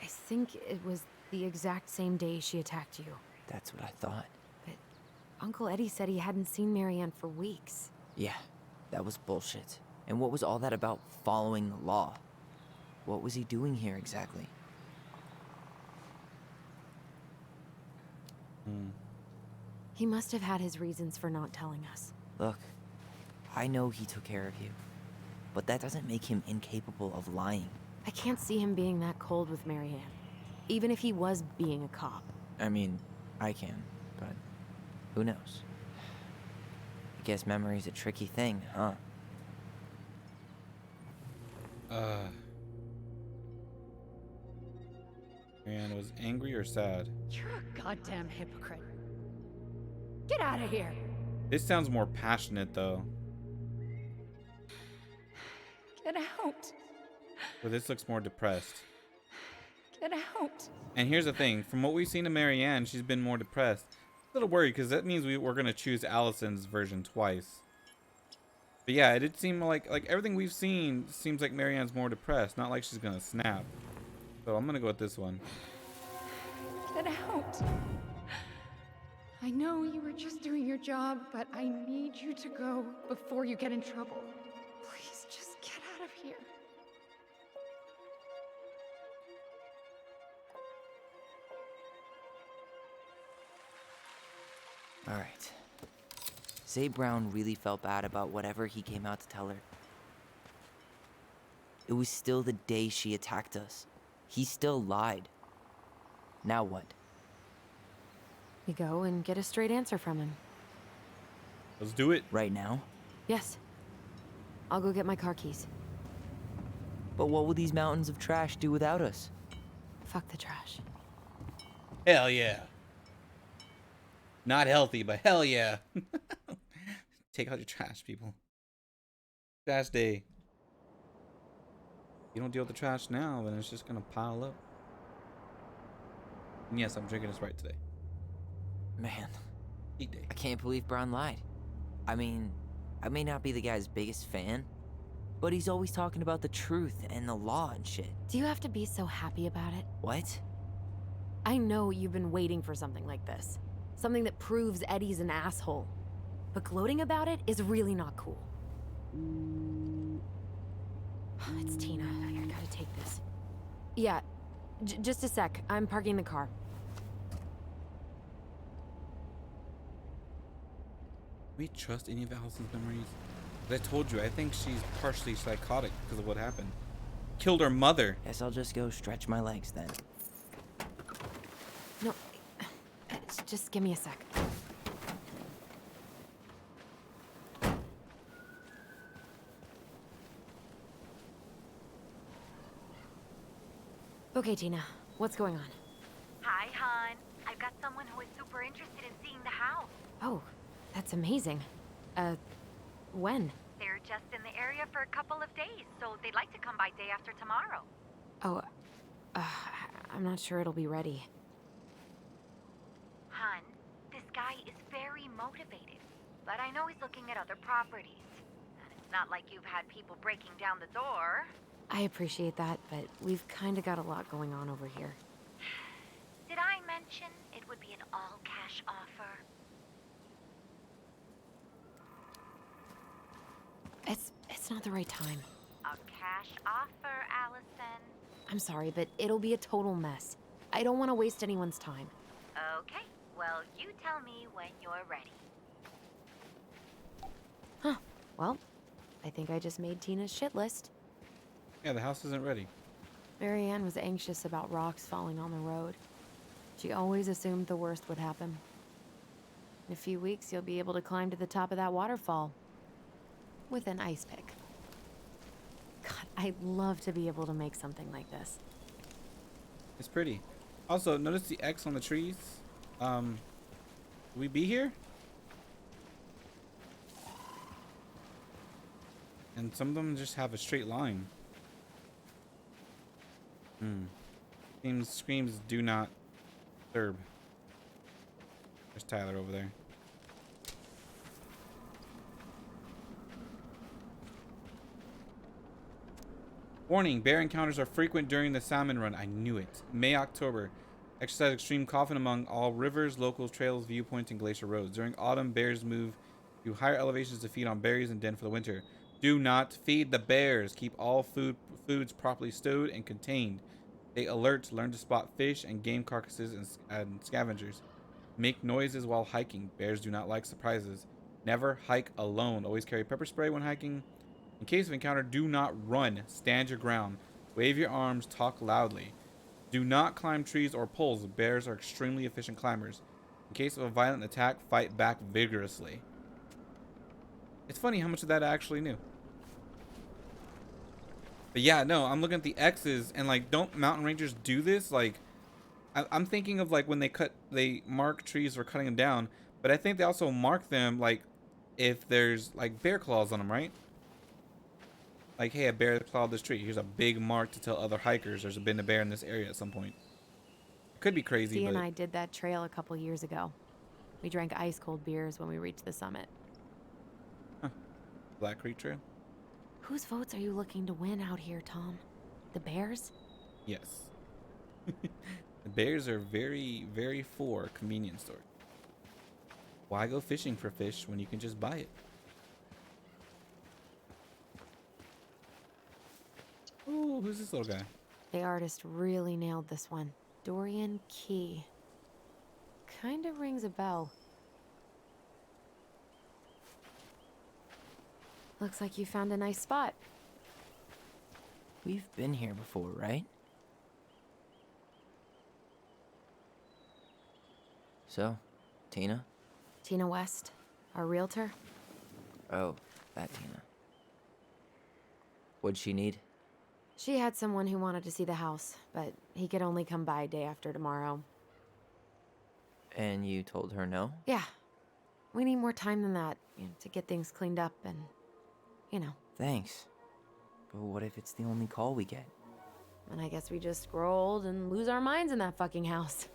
I think it was the exact same day she attacked you. That's what I thought. But Uncle Eddie said he hadn't seen Marianne for weeks. Yeah, that was bullshit. And what was all that about following the law? What was he doing here exactly? He must have had his reasons for not telling us. Look, I know he took care of you, but that doesn't make him incapable of lying. I can't see him being that cold with Marianne, even if he was being a cop. I mean, I can, but who knows? I guess memory's a tricky thing, huh? Marianne was angry or sad? You're a goddamn hypocrite. Get out of here. This sounds more passionate though. Get out. But this looks more depressed. Get out. And here's the thing, from what we've seen of Marianne, she's been more depressed. A little worried because that means we're gonna choose Allison's version twice. But yeah, it did seem like everything we've seen seems like Marianne's more depressed, not like she's gonna snap. So I'm gonna go with this one. Get out. I know you were just doing your job, but I need you to go before you get in trouble. Please just get out of here. All right. Say Brown really felt bad about whatever he came out to tell her. It was still the day she attacked us. He still lied. Now what? We go and get a straight answer from him. Let's do it. Right now? Yes. I'll go get my car keys. But what will these mountains of trash do without us? Fuck the trash. Hell yeah. Not healthy, but hell yeah. Take out your trash, people. Trash day. You don't deal with the trash now, then it's just gonna pile up. And yes, I'm drinking this right today. Man, Eat day. I can't believe Brown lied. I mean, I may not be the guy's biggest fan, but he's always talking about the truth and the law and shit. Do you have to be so happy about it? What? I know you've been waiting for something like this. Something that proves Eddie's an asshole. But gloating about it is really not cool. It's Tina. I gotta take this. Yeah, just a sec. I'm parking the car. We trust any of Allison's memories? As I told you, I think she's partially psychotic because of what happened. Killed her mother. Guess I'll just go stretch my legs then. No, just give me a sec. Okay, Tina, what's going on? Hi, hon. I've got someone who is super interested in seeing the house. Oh, that's amazing. When? They're just in the area for a couple of days, so they'd like to come by day after tomorrow. Oh, I'm not sure it'll be ready. Hun, this guy is very motivated. but I know he's looking at other properties. And it's not like you've had people breaking down the door. I appreciate that, but we've kind of got a lot going on over here. Did I mention it would be an all-cash offer? It's not the right time. A cash offer, Allison. I'm sorry, but it'll be a total mess. I don't want to waste anyone's time. Okay, well, you tell me when you're ready. Huh. Well, I think I just made Tina's shit list. Yeah, the house isn't ready. Marianne was anxious about rocks falling on the road. She always assumed the worst would happen. In a few weeks, you'll be able to climb to the top of that waterfall. With an ice pick. God, I'd love to be able to make something like this. It's pretty. Also, notice the X on the trees. We be here? And some of them just have a straight line. Screams do not disturb. There's Tyler over there. Warning, bear encounters are frequent during the salmon run. I knew it. May, October. Exercise extreme caution among all rivers, locals, trails, viewpoints, and glacier roads. During autumn, bears move to higher elevations to feed on berries and den for the winter. Do not feed the bears. Keep all foods properly stowed and contained. Stay alert. Learn to spot fish and game carcasses and scavengers. Make noises while hiking. Bears do not like surprises. Never hike alone. Always carry pepper spray when hiking. In case of encounter, do not run. Stand your ground. Wave your arms. Talk loudly. Do not climb trees or poles. Bears are extremely efficient climbers. In case of a violent attack, fight back vigorously. It's funny how much of that I actually knew. But yeah, no, I'm looking at the X's and like, don't mountain rangers do this? Like, I'm thinking of like when they mark trees for cutting them down, but I think they also mark them like if there's like bear claws on them, right? Like, hey, a bear clawed this tree. Here's a big mark to tell other hikers there's been a bear in this area at some point. It could be crazy, Dee but... and I did that trail a couple years ago. We drank ice-cold beers when we reached the summit. Huh. Black Creek Trail? Whose votes are you looking to win out here, Tom? The bears? Yes. The bears are very, very for convenience store. Why go fishing for fish when you can just buy it? Oh, who's this little guy? The artist really nailed this one. Dorian Key. Kinda rings a bell. Looks like you found a nice spot. We've been here before, right? So, Tina? Tina West, our realtor. Oh, that Tina. What'd she need? She had someone who wanted to see the house, but he could only come by day after tomorrow. And you told her no? Yeah. We need more time than that, to get things cleaned up and, Thanks. But what if it's the only call we get? And I guess we just grow old and lose our minds in that fucking house.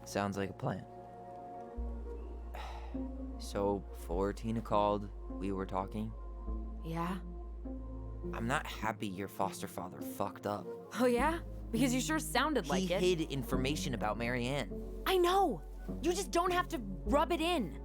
Sounds like a plan. So, before Tina called, we were talking? Yeah? I'm not happy your foster father fucked up. Oh yeah? Because you sure sounded like it. He hid information about Marianne. I know! You just don't have to rub it in.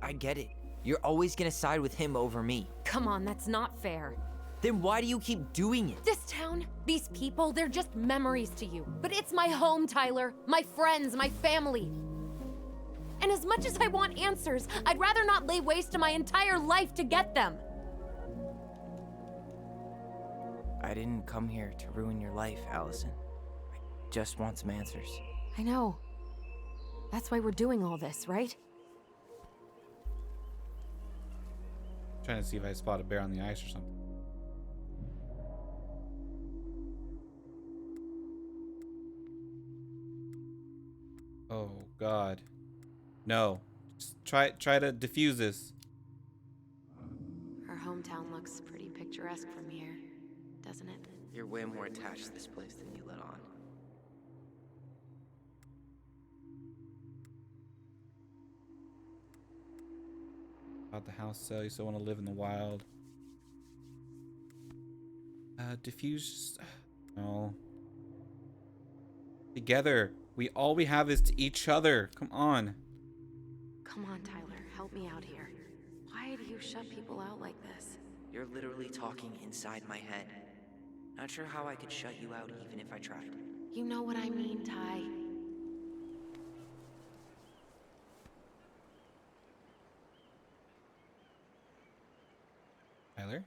I get it. You're always gonna side with him over me. Come on, that's not fair. Then why do you keep doing it? This town, these people, they're just memories to you. But it's my home, Tyler. My friends, my family. And as much as I want answers, I'd rather not lay waste to my entire life to get them. I didn't come here to ruin your life, Allison. I just want some answers. I know. That's why we're doing all this, right? Trying to see if I spot a bear on the ice or something. Oh God. No. Just try to defuse this. Our hometown looks pretty picturesque from here, doesn't it? You're way more attached to this place than you let on. About the house sale, you still want to live in the wild. Diffuse. No. Together. All we have is to each other. Come on. Come on, Tyler, help me out here. Why do you shut people out like this? You're literally talking inside my head. Not sure how I could shut you out even if I tried. You know what I mean, Ty. Tyler?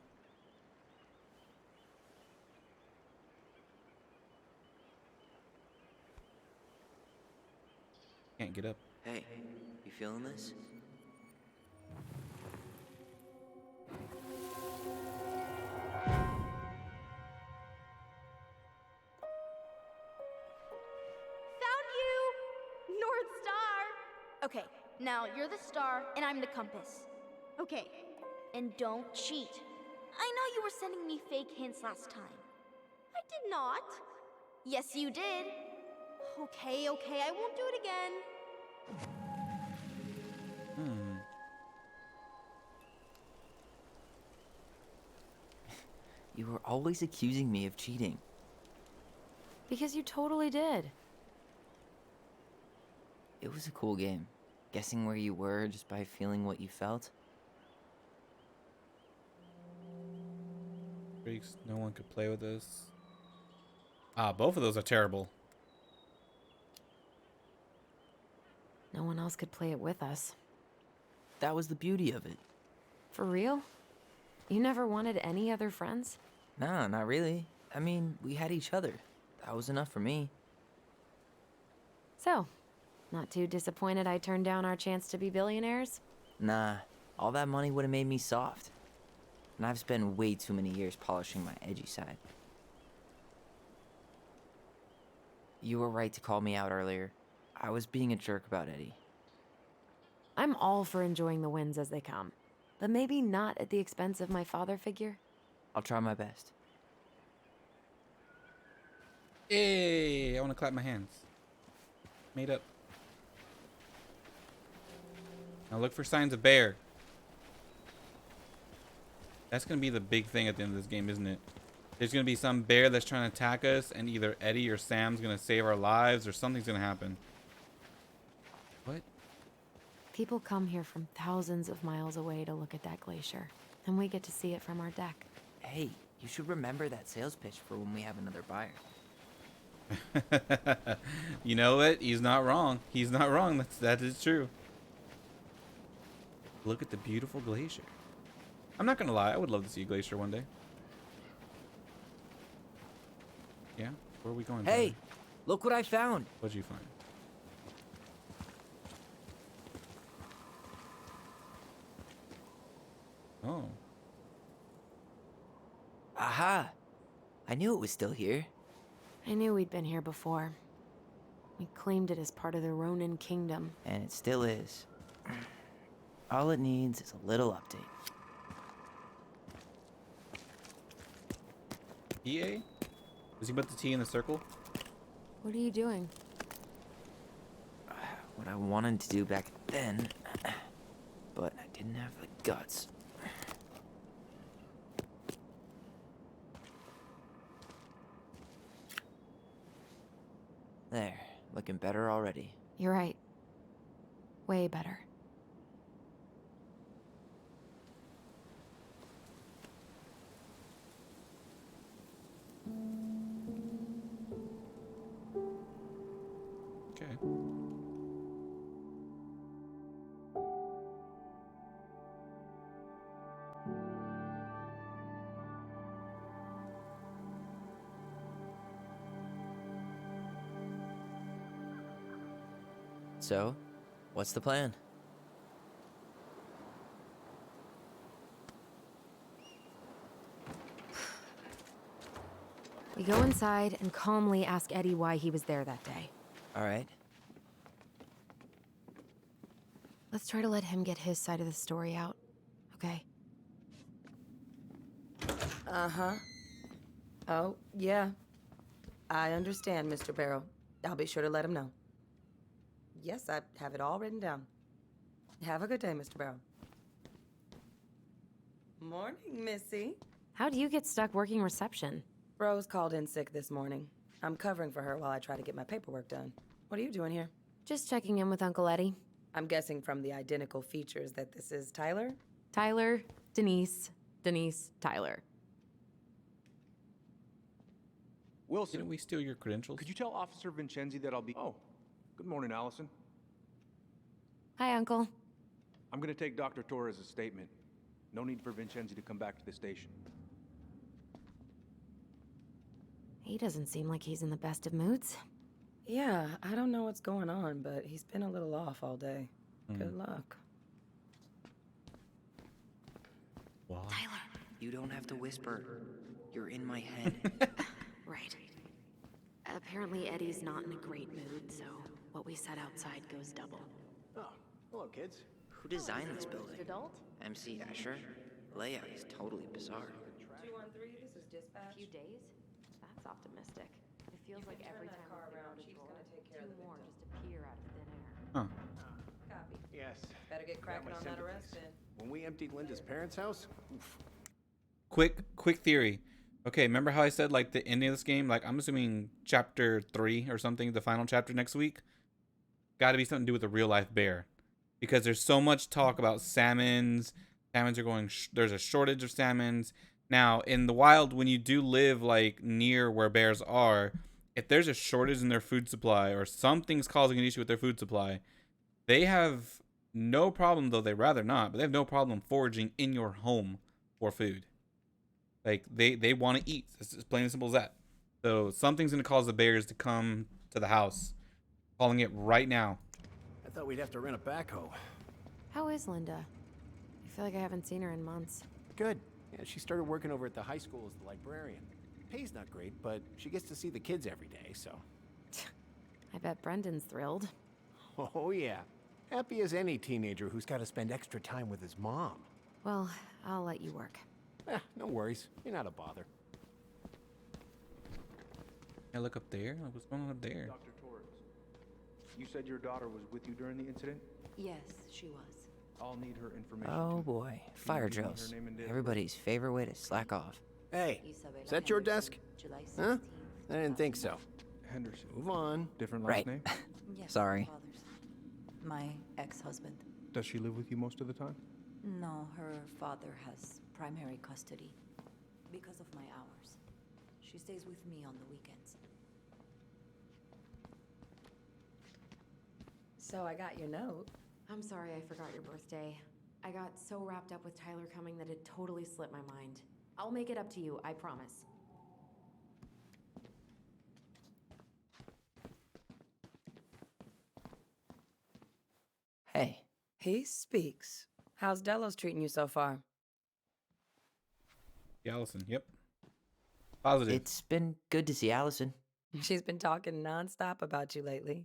Can't get up. Hey, you feeling this? Found you! North Star! Okay, now you're the star and I'm the compass. Okay, and don't cheat. I know you were sending me fake hints last time. I did not. Yes, you did. Okay, I won't do it again. You were always accusing me of cheating. Because you totally did. It was a cool game. Guessing where you were just by feeling what you felt. Freaks, no one could play with us. Ah, both of those are terrible. No one else could play it with us. That was the beauty of it. For real? You never wanted any other friends? Nah, not really. I mean, we had each other. That was enough for me. So, not too disappointed I turned down our chance to be billionaires? Nah, all that money would have made me soft. And I've spent way too many years polishing my edgy side. You were right to call me out earlier. I was being a jerk about Eddie. I'm all for enjoying the wins as they come, but maybe not at the expense of my father figure. I'll try my best. Hey, I want to clap my hands. Made up. Now look for signs of bear. That's going to be the big thing at the end of this game, isn't it? There's going to be some bear that's trying to attack us, and either Eddie or Sam's going to save our lives, or something's going to happen. What? People come here from thousands of miles away to look at that glacier, and we get to see it from our deck. Hey, you should remember that sales pitch for when we have another buyer. You know what? He's not wrong. He's not wrong. That is true. Look at the beautiful glacier. I'm not gonna lie. I would love to see a glacier one day. Yeah? Where are we going? Hey, Tyler? look what I found. What'd you find? Oh. Aha! I knew it was still here. I knew we'd been here before. We claimed it as part of the Ronin kingdom. And it still is. All it needs is a little update. EA? Does he put the T in the circle? What are you doing? What I wanted to do back then, but I didn't have the guts. There, looking better already. You're right. Way better. Okay. So, what's the plan? We go inside and calmly ask Eddie why he was there that day. All right. Let's try to let him get his side of the story out, okay? Uh-huh. Oh, yeah. I understand, Mr. Barrow. I'll be sure to let him know. Yes, I have it all written down. Have a good day, Mr. Barrow. Morning, Missy. How do you get stuck working reception? Rose called in sick this morning. I'm covering for her while I try to get my paperwork done. What are you doing here? Just checking in with Uncle Eddie. I'm guessing from the identical features that this is Tyler? Tyler, Denise, Tyler. Wilson, Didn't we steal your credentials? could you tell Officer Vincenzi that I'll be... Oh, good morning, Allison. Hi, Uncle. I'm gonna take Dr. Torres' statement. No need for Vincenzi to come back to the station. He doesn't seem like he's in the best of moods. Yeah, I don't know what's going on, but he's been a little off all day. Good luck. Wow. Tyler. You don't have to whisper. You're in my head. Right. Apparently Eddie's not in a great mood, so what we said outside goes double. Oh, hello, kids. Who designed this building? Adult? MC Escher? Layout is totally bizarre. 213, this is dispatch. A few days? That's optimistic. It feels like every time car we around, open Chief's a door, gonna take care of two the more victim. just appear out of thin air. Huh. Copy. Yes. Better get cracking my on that sympathies. arrest then. When we emptied Linda's parents' house, oof. Quick theory. Okay, remember how I said like the ending of this game? Like I'm assuming chapter 3 or something, the final chapter next week. Got to be something to do with a real life bear, because there's so much talk about salmons. Salmons are going. There's a shortage of salmons now in the wild. When you do live like near where bears are, if there's a shortage in their food supply or something's causing an issue with their food supply, they have no problem, though they rather not, but they have no problem foraging in your home for food. Like they want to eat. It's as plain and simple as that. So something's gonna cause the bears to come to the house. Calling it right now. I thought we'd have to rent a backhoe. How is Linda? I feel like I haven't seen her in months. Good. Yeah, she started working over at the high school as the librarian. Pay's not great, but she gets to see the kids every day, so. I bet Brendan's thrilled. Oh, yeah. Happy as any teenager who's got to spend extra time with his mom. Well, I'll let you work. No worries. You're not a bother. I look up there. Like, what's going on up there? Dr. Torres, you said your daughter was with you during the incident? Yes, she was. I'll need her information. Oh too. boy, fire Can you give me drills. her name and date of Everybody's favorite way to slack off. Hey, is that your desk? Huh? I didn't think so. Henderson. Move on. Different last Right. name? Yes, Sorry. My ex-husband. Does she live with you most of the time? No, her father has primary custody because of my hours. She stays with me on the weekends. So I got your note. I'm sorry I forgot your birthday. I got so wrapped up with Tyler coming that it totally slipped my mind. I'll make it up to you, I promise. Hey, He speaks. How's Delos treating you so far? Yeah, Allison. Yep. Positive. it's been good to see Allison. She's been talking nonstop about you lately.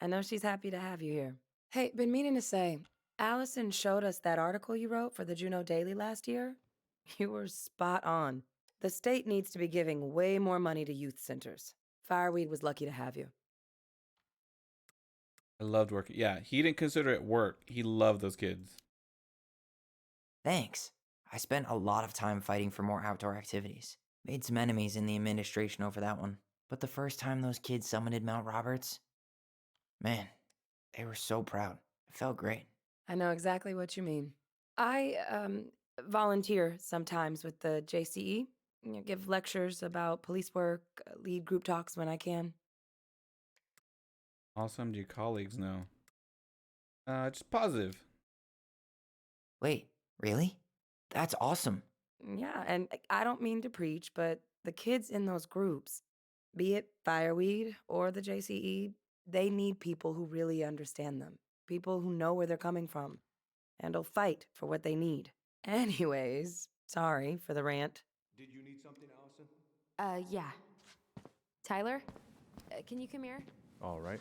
I know she's happy to have you here. Hey, been meaning to say, Allison showed us that article you wrote for the Juneau Daily last year. You were spot on. The state needs to be giving way more money to youth centers. Fireweed was lucky to have you. I loved working. Yeah, he didn't consider it work. He loved those kids. Thanks. I spent a lot of time fighting for more outdoor activities. Made some enemies in the administration over that one. But the first time those kids summited Mount Roberts, man, they were so proud. It felt great. I know exactly what you mean. I volunteer sometimes with the JCE. Give lectures about police work, lead group talks when I can. Awesome. Do your colleagues know? Just positive. Wait, really? That's awesome. Yeah, and I don't mean to preach, but the kids in those groups, be it Fireweed or the JCE, they need people who really understand them. People who know where they're coming from and will fight for what they need. Anyways, sorry for the rant. Did you need something, Allison? Yeah. Tyler, can you come here? All right.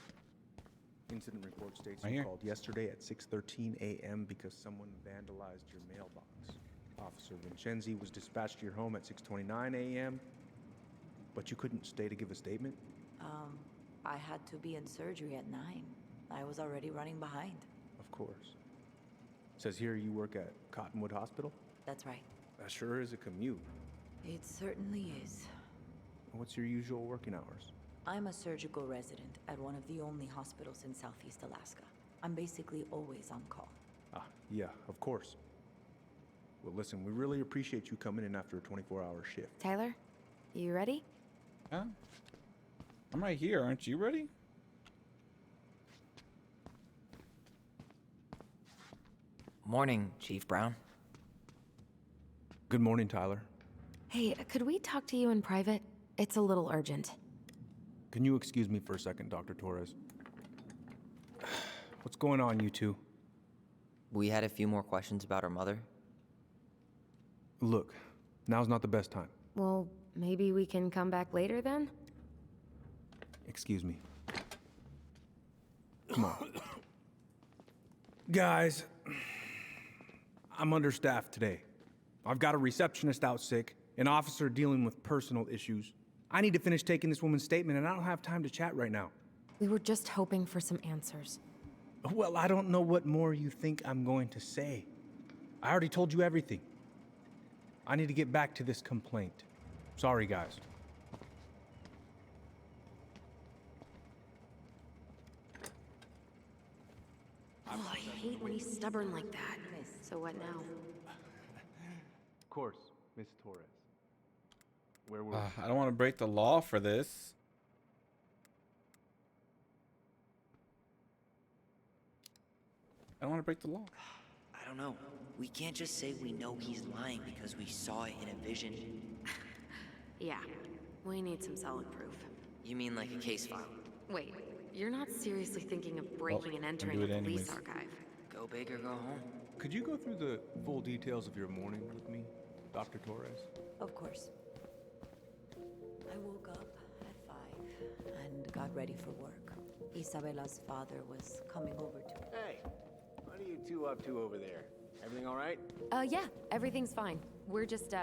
Incident report states Right you here. called yesterday at 6:13 a.m. because someone vandalized your mailbox. Officer Vincenzi was dispatched to your home at 6:29 a.m., but you couldn't stay to give a statement? I had to be in surgery at 9. I was already running behind. Of course. Says here you work at Cottonwood Hospital? That's right. That sure is a commute. It certainly is. What's your usual working hours? I'm a surgical resident at one of the only hospitals in Southeast Alaska. I'm basically always on call. Ah, yeah, of course. Well, listen, we really appreciate you coming in after a 24-hour shift. Tyler, you ready? Yeah. I'm right here. Aren't you ready? Morning, Chief Brown. Good morning, Tyler. Hey, could we talk to you in private? It's a little urgent. Can you excuse me for a second, Dr. Torres? What's going on, you two? We had a few more questions about our mother. Look, now's not the best time. Well, maybe we can come back later then? Excuse me. Come on. Guys, I'm understaffed today. I've got a receptionist out sick, an officer dealing with personal issues. I need to finish taking this woman's statement, and I don't have time to chat right now. We were just hoping for some answers. Well, I don't know what more you think I'm going to say. I already told you everything. I need to get back to this complaint. Sorry, guys. Oh, I hate when he's stubborn like that. So what now? Of course, Miss Torres. Where were I don't want to break the law for this. I don't want to break the law. I don't know. We can't just say we know he's lying because we saw it in a vision. Yeah, we need some solid proof. You mean like a case file? Wait, you're not seriously thinking of breaking and entering do a it police anyways. archive? Go big or go home. Could you go through the full details of your morning with me, Dr. Torres? Of course. I woke up at 5 and got ready for work. Isabella's father was coming over to me. Hey, what are you two up to over there? Everything all right? Yeah, everything's fine. We're just,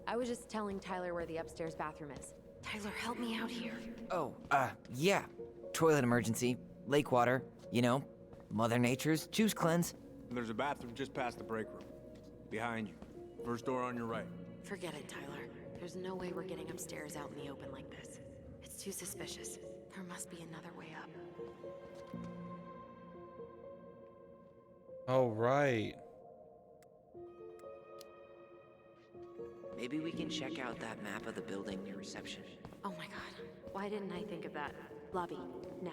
I was just telling Tyler where the upstairs bathroom is. Tyler, help me out here. Oh, yeah. Toilet emergency, lake water, you know, Mother Nature's juice cleanse. There's a bathroom just past the break room. Behind you. First door on your right. Forget it, Tyler. There's no way we're getting upstairs out in the open like this. It's too suspicious. There must be another way up. Oh, right. Maybe we can check out that map of the building near reception. Oh my god. Why didn't I think of that? Lobby, now.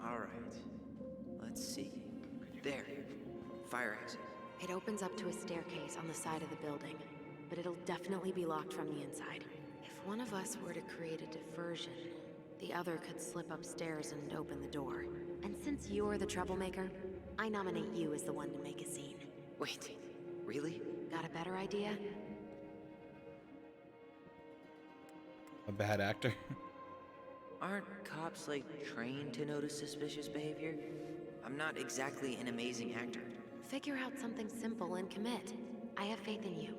All right. Let's see. There. Fire exit. It opens up to a staircase on the side of the building, but it'll definitely be locked from the inside. If one of us were to create a diversion, the other could slip upstairs and open the door. And since you're the troublemaker, I nominate you as the one to make a scene. Wait, really? Got a better idea? A bad actor. Aren't cops, like, trained to notice suspicious behavior? I'm not exactly an amazing actor. Figure out something simple and commit. I have faith in you.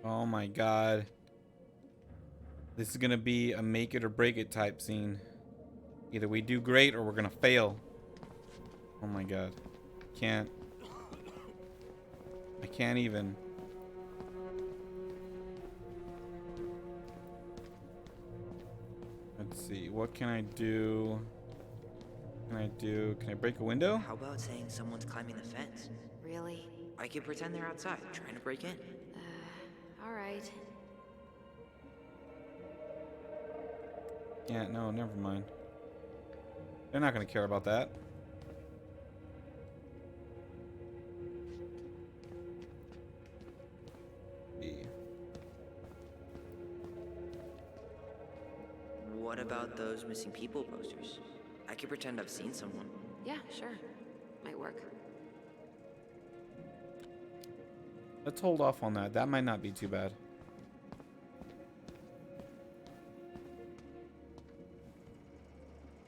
Oh my god. This is gonna be a make it or break it type scene. Either we do great or we're gonna fail. Oh my god. Can't. I can't even. Let's see. What can I do? Can I break a window? How about saying someone's climbing the fence? Really? I could pretend they're outside, trying to break in. Alright. Yeah, no, never mind. They're not gonna care about that. What about those missing people posters? I could pretend I've seen someone. Yeah, sure. Might work. Let's hold off on that. That might not be too bad.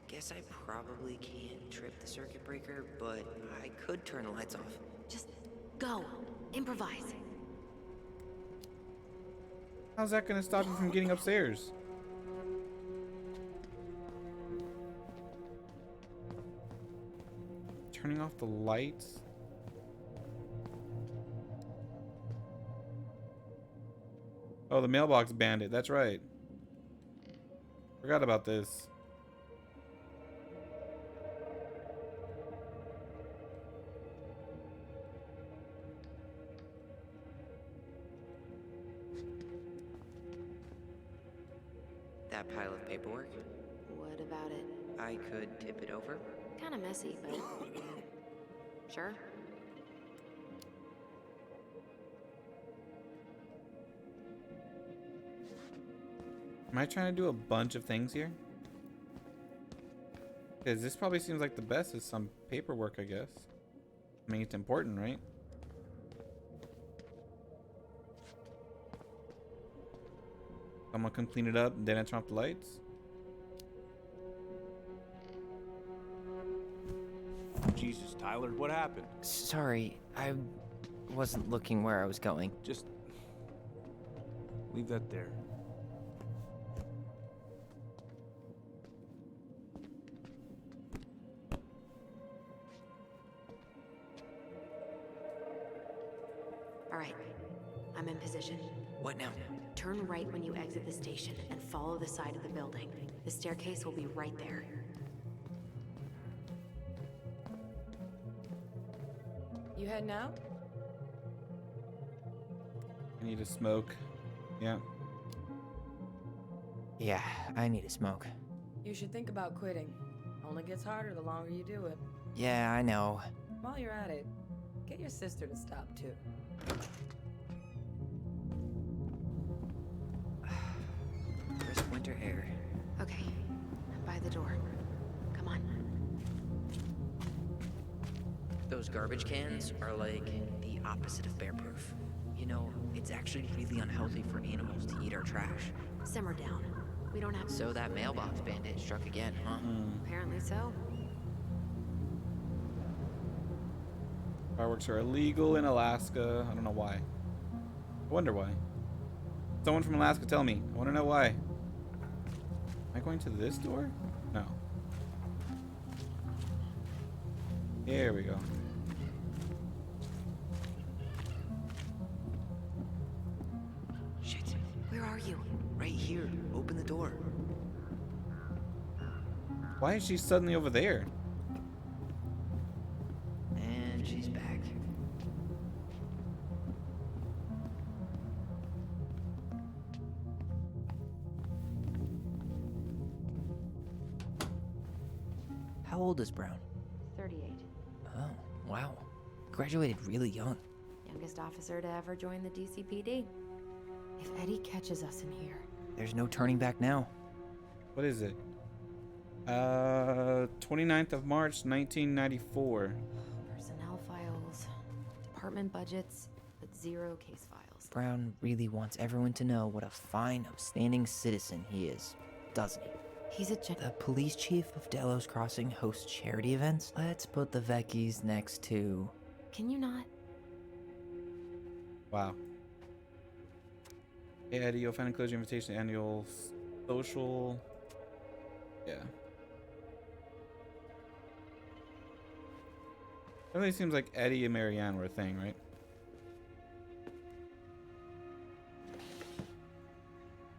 Guess I probably can't trip the circuit breaker, but I could turn the lights off. Just go. Improvise. How's that gonna stop you from getting upstairs? Turning off the lights? Oh, the mailbox bandit. That's right. Forgot about this. That pile of paperwork, What about it? I could tip it over. Kind of messy, but sure. Am I trying to do a bunch of things here? Because this probably seems like the best is some paperwork, I guess. I mean, it's important, right? Someone can clean it up and then I turn off the lights. Jesus, Tyler, what happened? Sorry, I wasn't looking where I was going. Just leave that there. All right, I'm in position. What now? Turn right when you exit the station and follow the side of the building. The staircase will be right there. You heading out? I need to smoke. Yeah. Yeah, I need a smoke. You should think about quitting. Only gets harder the longer you do it. Yeah, I know. While you're at it, get your sister to stop too. Crisp winter air. Okay, I'm by the door. Come on. Those garbage cans are like the opposite of bear-proof. You know, it's actually really unhealthy for animals to eat our trash. Simmer down. We don't have. So that mailbox bandit struck again, huh? Apparently so. Fireworks are illegal in Alaska. I don't know why. I wonder why. Someone from Alaska tell me. I want to know why. Am I going to this door? No. Here we go. Shit. Where are you? Right here. Open the door. Why is she suddenly over there? And she's back. How old is Brown? 38. Oh, wow. Graduated really young. Youngest officer to ever join the DCPD. If Eddie catches us in here. There's no turning back now. What is it? 29th of March, 1994. Personnel files, department budgets, but zero case files. Brown really wants everyone to know what a fine, upstanding citizen he is, doesn't he? He's a The police chief of Delos Crossing hosts charity events. Let's put the Vecchies next to... Can you not? Wow. Hey Eddie, you'll find enclosed your invitation to annual social. Yeah. It really seems like Eddie and Marianne were a thing, right?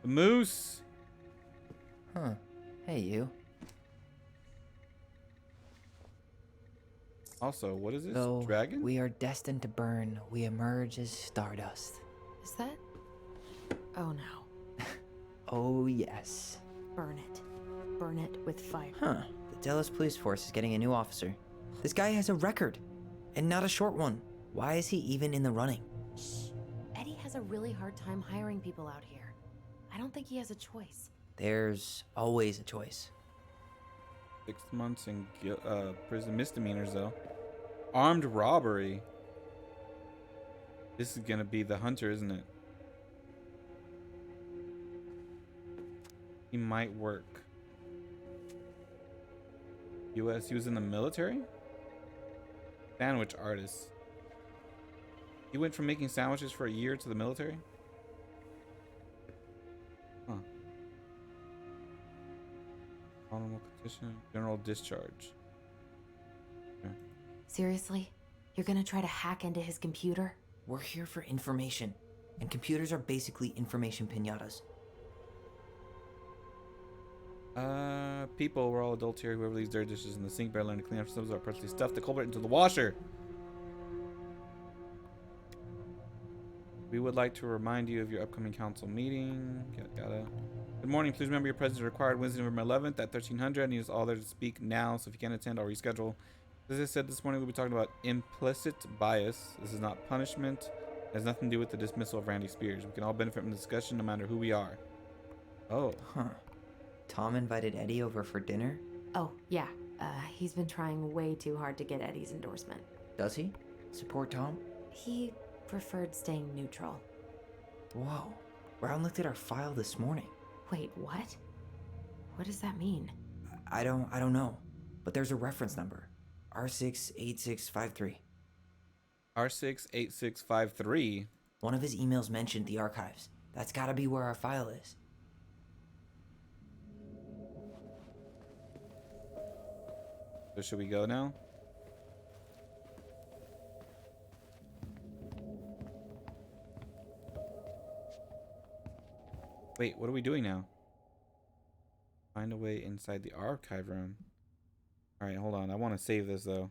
The moose. Huh. Hey, you. Also, what is this? Though Dragon? we are destined to burn, we emerge as stardust. Is that? Oh no. Oh, yes. Burn it. Burn it with fire. Huh. The Delos Police Force is getting a new officer. This guy has a record, and not a short one. Why is he even in the running? Shh. Eddie has a really hard time hiring people out here. I don't think he has a choice. There's always a choice. 6 months in prison misdemeanors, though. Armed robbery. This is gonna be the hunter, isn't it? He might work. U.S. He was in the military? Sandwich artist. He went from making sandwiches for a year to the military? Huh. Honorable petition, general discharge. Okay. Seriously? You're gonna try to hack into his computer? We're here for information. And computers are basically information pinatas. People, we're all adults here. Whoever leaves their dishes in the sink better learn to clean up themselves or personally stuff the culprit into the washer. We would like to remind you of your upcoming council meeting. Good morning. Please remember your presence is required Wednesday, November 11th at 1300. I need us all there to speak now, so if you can't attend, I'll reschedule. As I said this morning, we'll be talking about implicit bias. This is not punishment. It has nothing to do with the dismissal of Randy Spears. We can all benefit from the discussion no matter who we are. Oh. Huh. Tom invited Eddie over for dinner? Oh, yeah. He's been trying way too hard to get Eddie's endorsement. Does he? Support Tom? He preferred staying neutral. Whoa. Brown looked at our file this morning. Wait, what? What does that mean? I don't know. But there's a reference number. R68653. R68653? One of his emails mentioned the archives. That's gotta be where our file is. So should we go now? Wait, what are we doing now? Find a way inside the archive room. Alright, hold on. I want to save this though.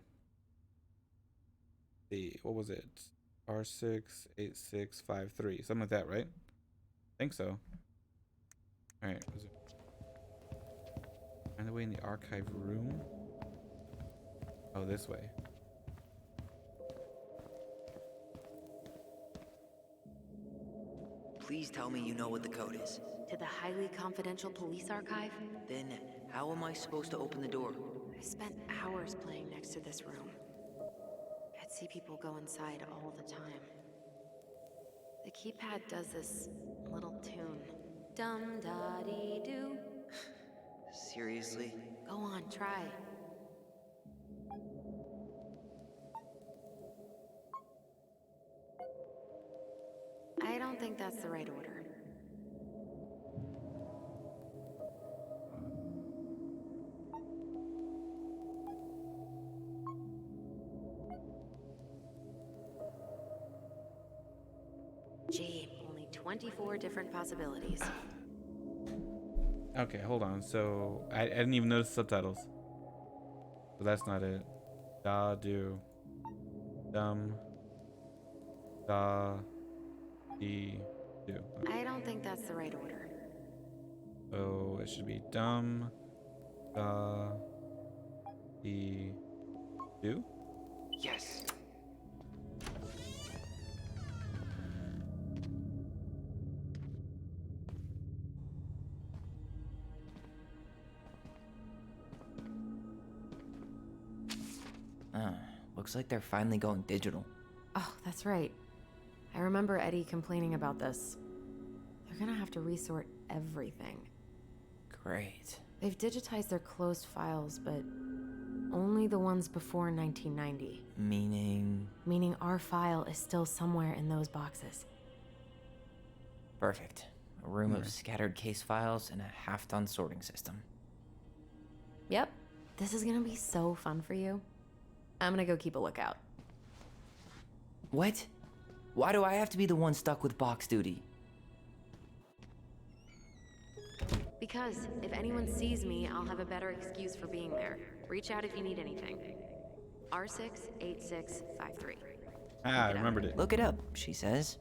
See, what was it? R68653. Something like that, right? I think so. Alright, was it? Find a way in the archive room. Oh, this way. Please tell me you know what the code is. To the highly confidential police archive? Then, how am I supposed to open the door? I spent hours playing next to this room. I'd see people go inside all the time. The keypad does this little tune. Dum-da-dee-doo. Seriously? Go on, try. I don't think that's the right order. Gee, only 24 different possibilities. Okay, hold on. So I didn't even notice subtitles. So that's not it. Da do. Dum. Da. Dee. Do. Okay. I don't think that's the right order. So it should be dum. Da. Dee. Do. Yes. Looks like they're finally going digital. Oh, that's right. I remember Eddie complaining about this. They're gonna have to resort everything. Great. They've digitized their closed files, but only the ones before 1990. Meaning? Meaning our file is still somewhere in those boxes. Perfect. A room of scattered case files and a half-done sorting system. Yep. This is gonna be so fun for you. I'm gonna go keep a lookout. What? Why do I have to be the one stuck with box duty? Because if anyone sees me, I'll have a better excuse for being there. Reach out if you need anything. R68653. Ah, I remembered it. Look it up, she says.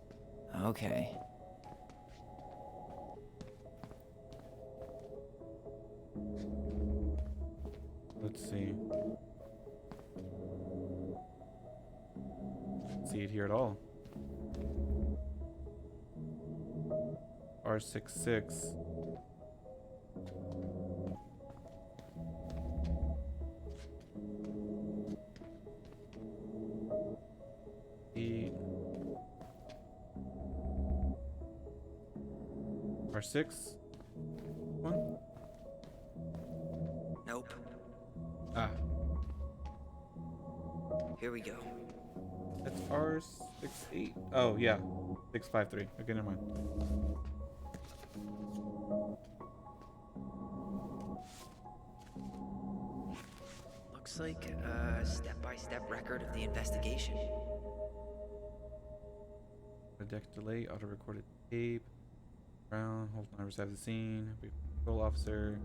Okay. Let's see. Don't see it here at all. R66. R6? One? Nope. Ah. Here we go. That's R68. Oh, yeah. 653. Okay, never mind. Looks like a step-by-step record of the investigation. Detect delay, auto recorded tape. Brown, hold on, receive the scene. Brief Control officer.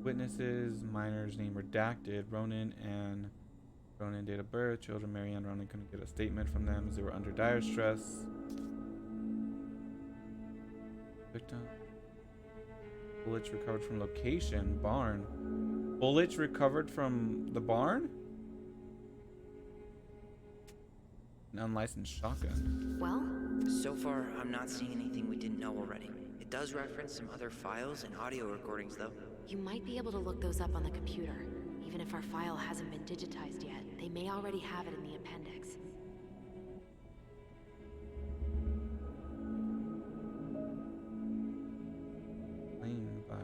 Witnesses, minors name redacted. Ronan and Ronan date of birth. Children, Mary and Ronan couldn't get a statement from them as they were under dire stress. Victim. Bullets recovered from location. Barn. Bullets recovered from the barn? An unlicensed shotgun. Well? So far, I'm not seeing anything we didn't know already. It does reference some other files and audio recordings, though. You might be able to look those up on the computer. Even if our file hasn't been digitized yet, they may already have it in the appendix. Claimed by...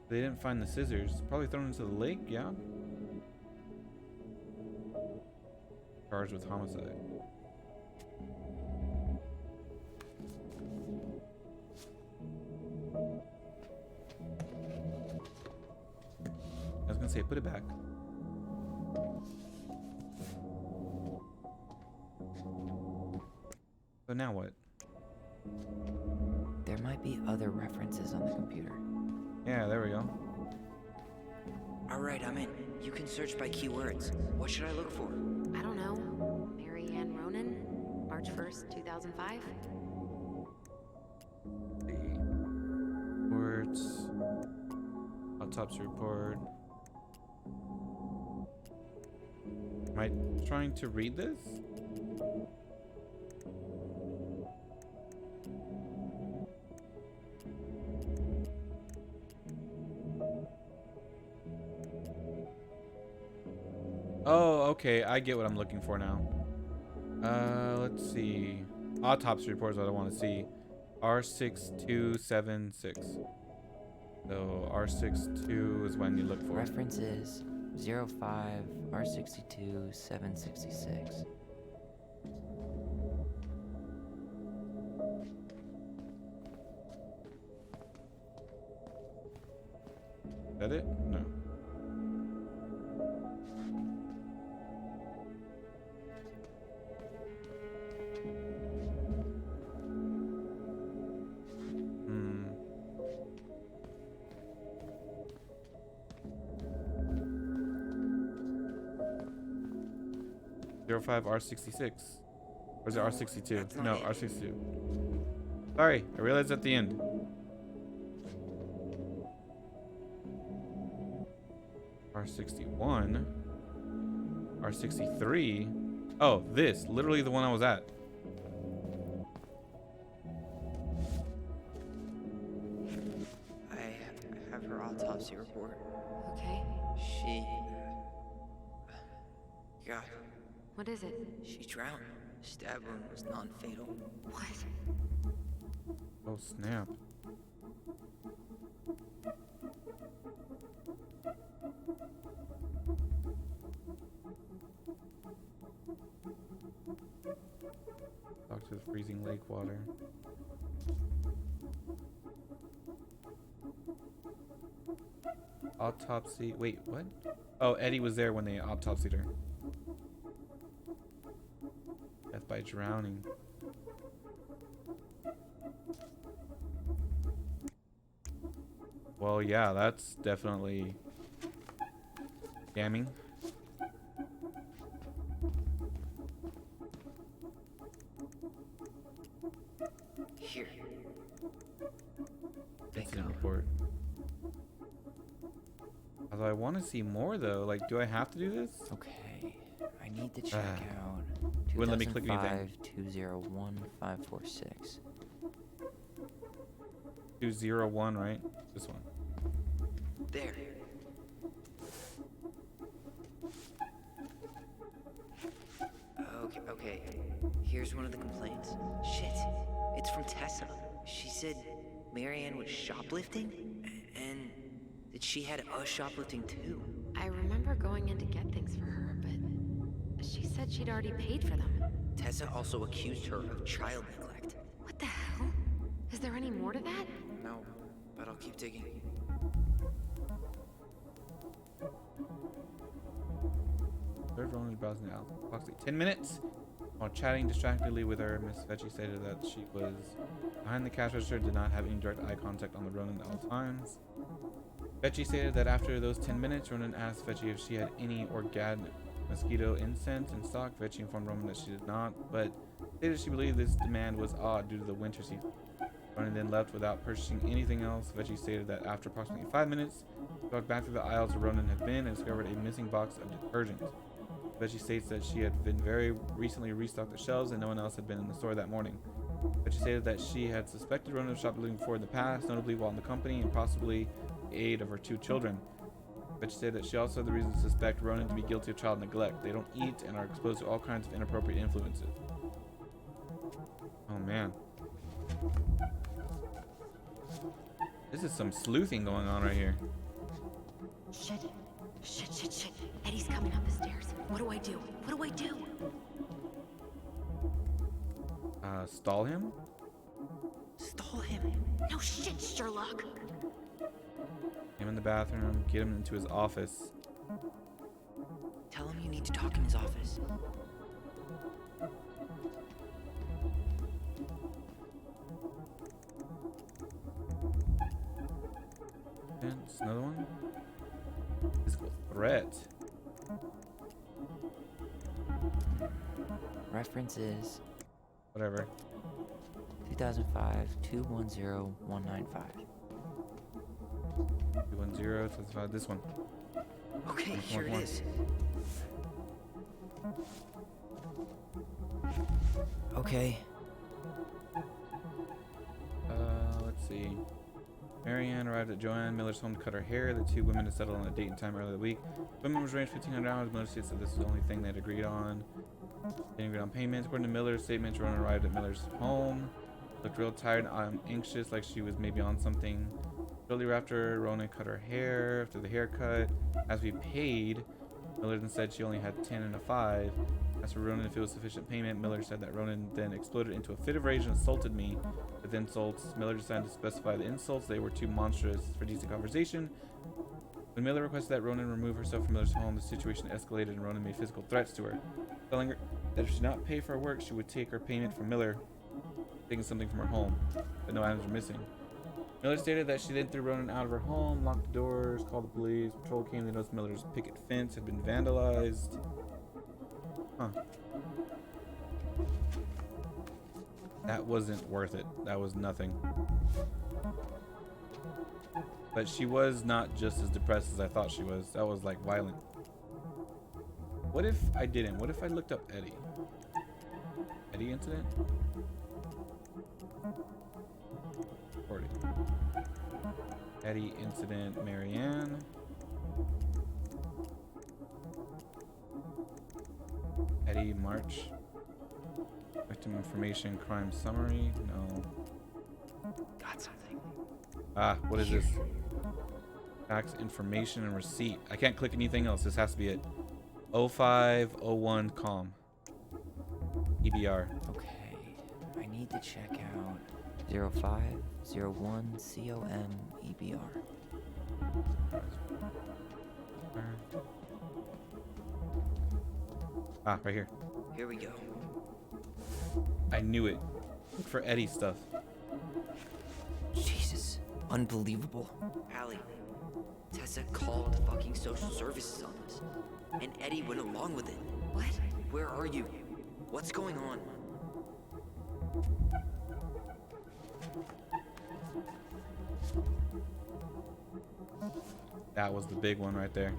They didn't find the scissors. Probably thrown into the lake, yeah? Charged with homicide. I was gonna say, put it back. So now what? There might be other references on the computer. Yeah, there we go. Alright, I'm in. You can search by keywords. What should I look for? I don't know. Mary Ann Ronan? March 1st, 2005? Reports. Autopsy report. Am I trying to read this? Oh, okay. I get what I'm looking for now. Let's see. Autopsy reports what I want to see. R6276. So R62 is when you look for references 05 R62 766. Is that it? No. R66. Or is it R62? No, R62. Sorry, I realized at the end. R61. R63. Oh, this. Literally the one I was at. I have her autopsy report. Okay. She... God. What is it? She drowned. Stab wound was non-fatal. What? Oh, snap. Talk to the freezing lake water. Autopsy. Wait, what? Oh, Eddie was there when they autopsied her. Death by drowning. Well, yeah, that's definitely scamming. Here. Incident report. Although I want to see more though. Like, do I have to do this? Okay. I need to check out. Wouldn't let me click anything. 2015 201, right? This one. There. Okay. Here's one of the complaints. Shit. It's from Tessa. She said Marianne was shoplifting, and that she had us shoplifting too. I remember going in to get things for her, but she said she'd already paid for them. Tessa also accused her of child neglect. What the hell? Is there any more to that? No, but I'll keep digging. Do Mm. Ronan browsing out approximately 10 minutes. While chatting distractedly with her, Miss Vecchi stated that she was behind the cash register, did not have any direct eye contact on the Ronan at all times. Vecchi stated that after those 10 minutes, Ronan asked Vecchi if she had any organic mosquito incense in stock. Vecchi informed Ronan that she did not, but stated she believed this demand was odd due to the winter season. Ronan then left without purchasing anything else. Vecchi stated that after approximately 5 minutes, she walked back through the aisles where Ronan had been and discovered a missing box of detergent. Vecchi states that she had been very recently restocked the shelves and no one else had been in the store that morning. Vecchi stated that she had suspected Ronan of shoplifting before in the past, notably while in the company and possibly the aid of her 2 children. Vecchi stated that she also had the reason to suspect Ronan to be guilty of child neglect. They don't eat and are exposed to all kinds of inappropriate influences. Oh man. This is some sleuthing going on right here. Shit. Shit. Eddie's coming up the stairs. What do I do? What do I do? Stall him? Stall him. No shit, Sherlock. Get him in the bathroom, get him into his office. Tell him you need to talk in his office. And another one. Physical threat. References. Whatever. 2005 210 195. 210, 2005, this one. Okay, here it is. Okay. Let's see. Marianne arrived at Joanne Miller's home to cut her hair. The 2 women had settled on a date and time earlier that week. Women was arranged $1,500. Miller states that this was the only thing they'd agreed on. They agreed on payments. According to Miller's statement, Joanne arrived at Miller's home. Looked real tired and anxious, like she was maybe on something. Shortly after, Ronan cut her hair. After the haircut, as we paid, Miller then said she only had 10 and a 5. As for Ronan if it was sufficient payment, Miller said that Ronan then exploded into a fit of rage and insulted me. With insults, Miller decided to specify the insults. They were too monstrous for decent conversation. When Miller requested that Ronan remove herself from Miller's home, the situation escalated and Ronan made physical threats to her, telling her that if she did not pay for her work, she would take her payment from Miller, taking something from her home, but no items were missing. Miller stated that she then threw Ronan out of her home, locked the doors, called the police. Patrol came, they noticed Miller's picket fence had been vandalized. Huh. That wasn't worth it. That was nothing. But she was not just as depressed as I thought she was. That was like violent. What if I didn't? What if I looked up Eddie? Eddie incident? 40. Eddie incident, Marianne. Eddie March. Victim information, crime summary. No. Got something. Ah, what is this? Tax information and receipt. I can't click anything else. This has to be it. 0501 com. EBR. Okay. I need to check out 0501 COM EBR. Ah, right here. Here we go. I knew it. Look for Eddie stuff. Jesus. Unbelievable. Allie, Tessa called fucking social services on us. And Eddie went along with it. What? Where are you? What's going on? That was the big one right there.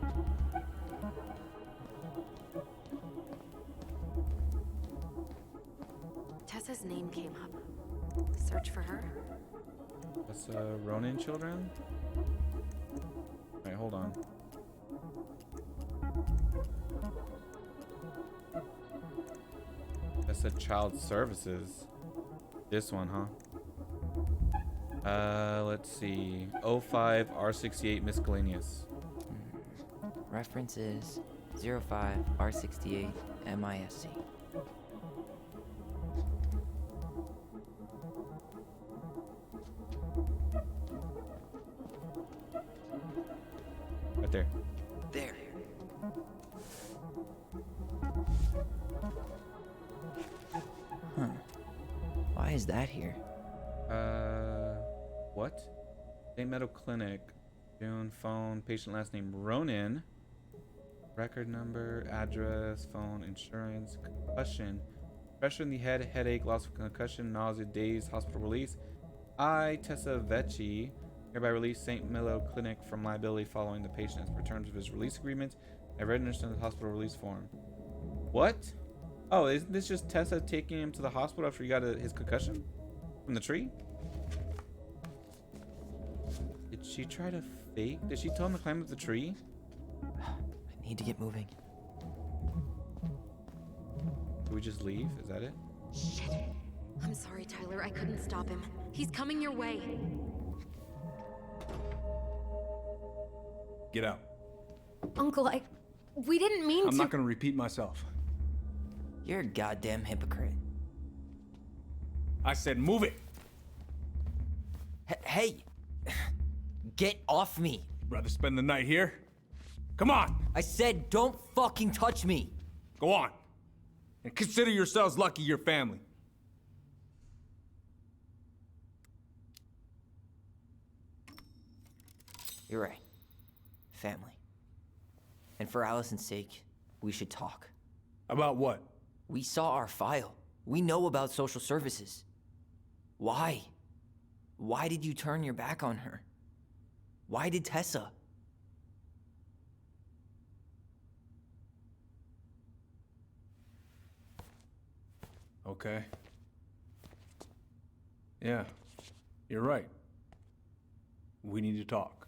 Tessa's name came up. Search for her. That's Ronin children? Alright, hold on. That said child services. This one, huh? Let's see. 05 R68 miscellaneous. Reference is 05 R68 MISC. Right there. There. Why is that here? What? St. Meadow Clinic. June, phone, patient last name Ronan. Record number, address, phone, insurance, concussion. Pressure in the head, headache, loss of concussion, nausea, days, hospital release. I, Tessa Vecchi, hereby release St. Meadow Clinic from liability following the patient's return of his release agreement. I read and understand the hospital release form. What? Oh, isn't this just Tessa taking him to the hospital after he got his concussion? From the tree? Did she try to fake? Did she tell him to climb up the tree? I need to get moving. Do we just leave? Is that it? Shit. I'm sorry, Tyler. I couldn't stop him. He's coming your way. Get out. Uncle, we didn't mean to. I'm not gonna repeat myself. You're a goddamn hypocrite. I said move it. Hey! Get off me! Rather spend the night here? Come on! I said don't fucking touch me! Go on. And consider yourselves lucky you're family. You're right. Family. And for Allison's sake, we should talk. About what? We saw our file. We know about social services. Why? Why did you turn your back on her? Why did Tessa? Okay. Yeah, you're right. We need to talk.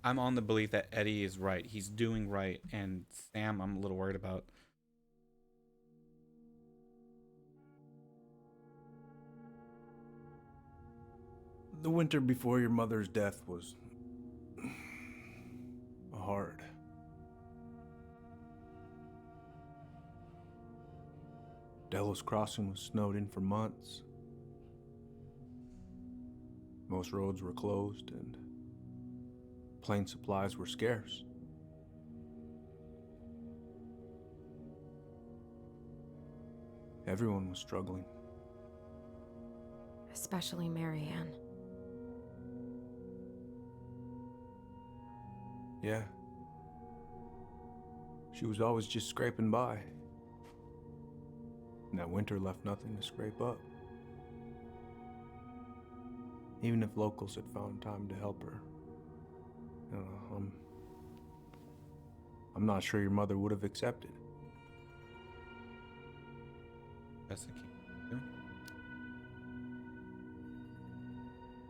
I'm on the belief that Eddie is right. He's doing right. And Sam, I'm a little worried about. The winter before your mother's death was hard. Delos Crossing was snowed in for months. Most roads were closed and plane supplies were scarce. Everyone was struggling. Especially Marianne. Yeah. She was always just scraping by. And that winter left nothing to scrape up. Even if locals had found time to help her. You know, I'm not sure your mother would have accepted. That's the key.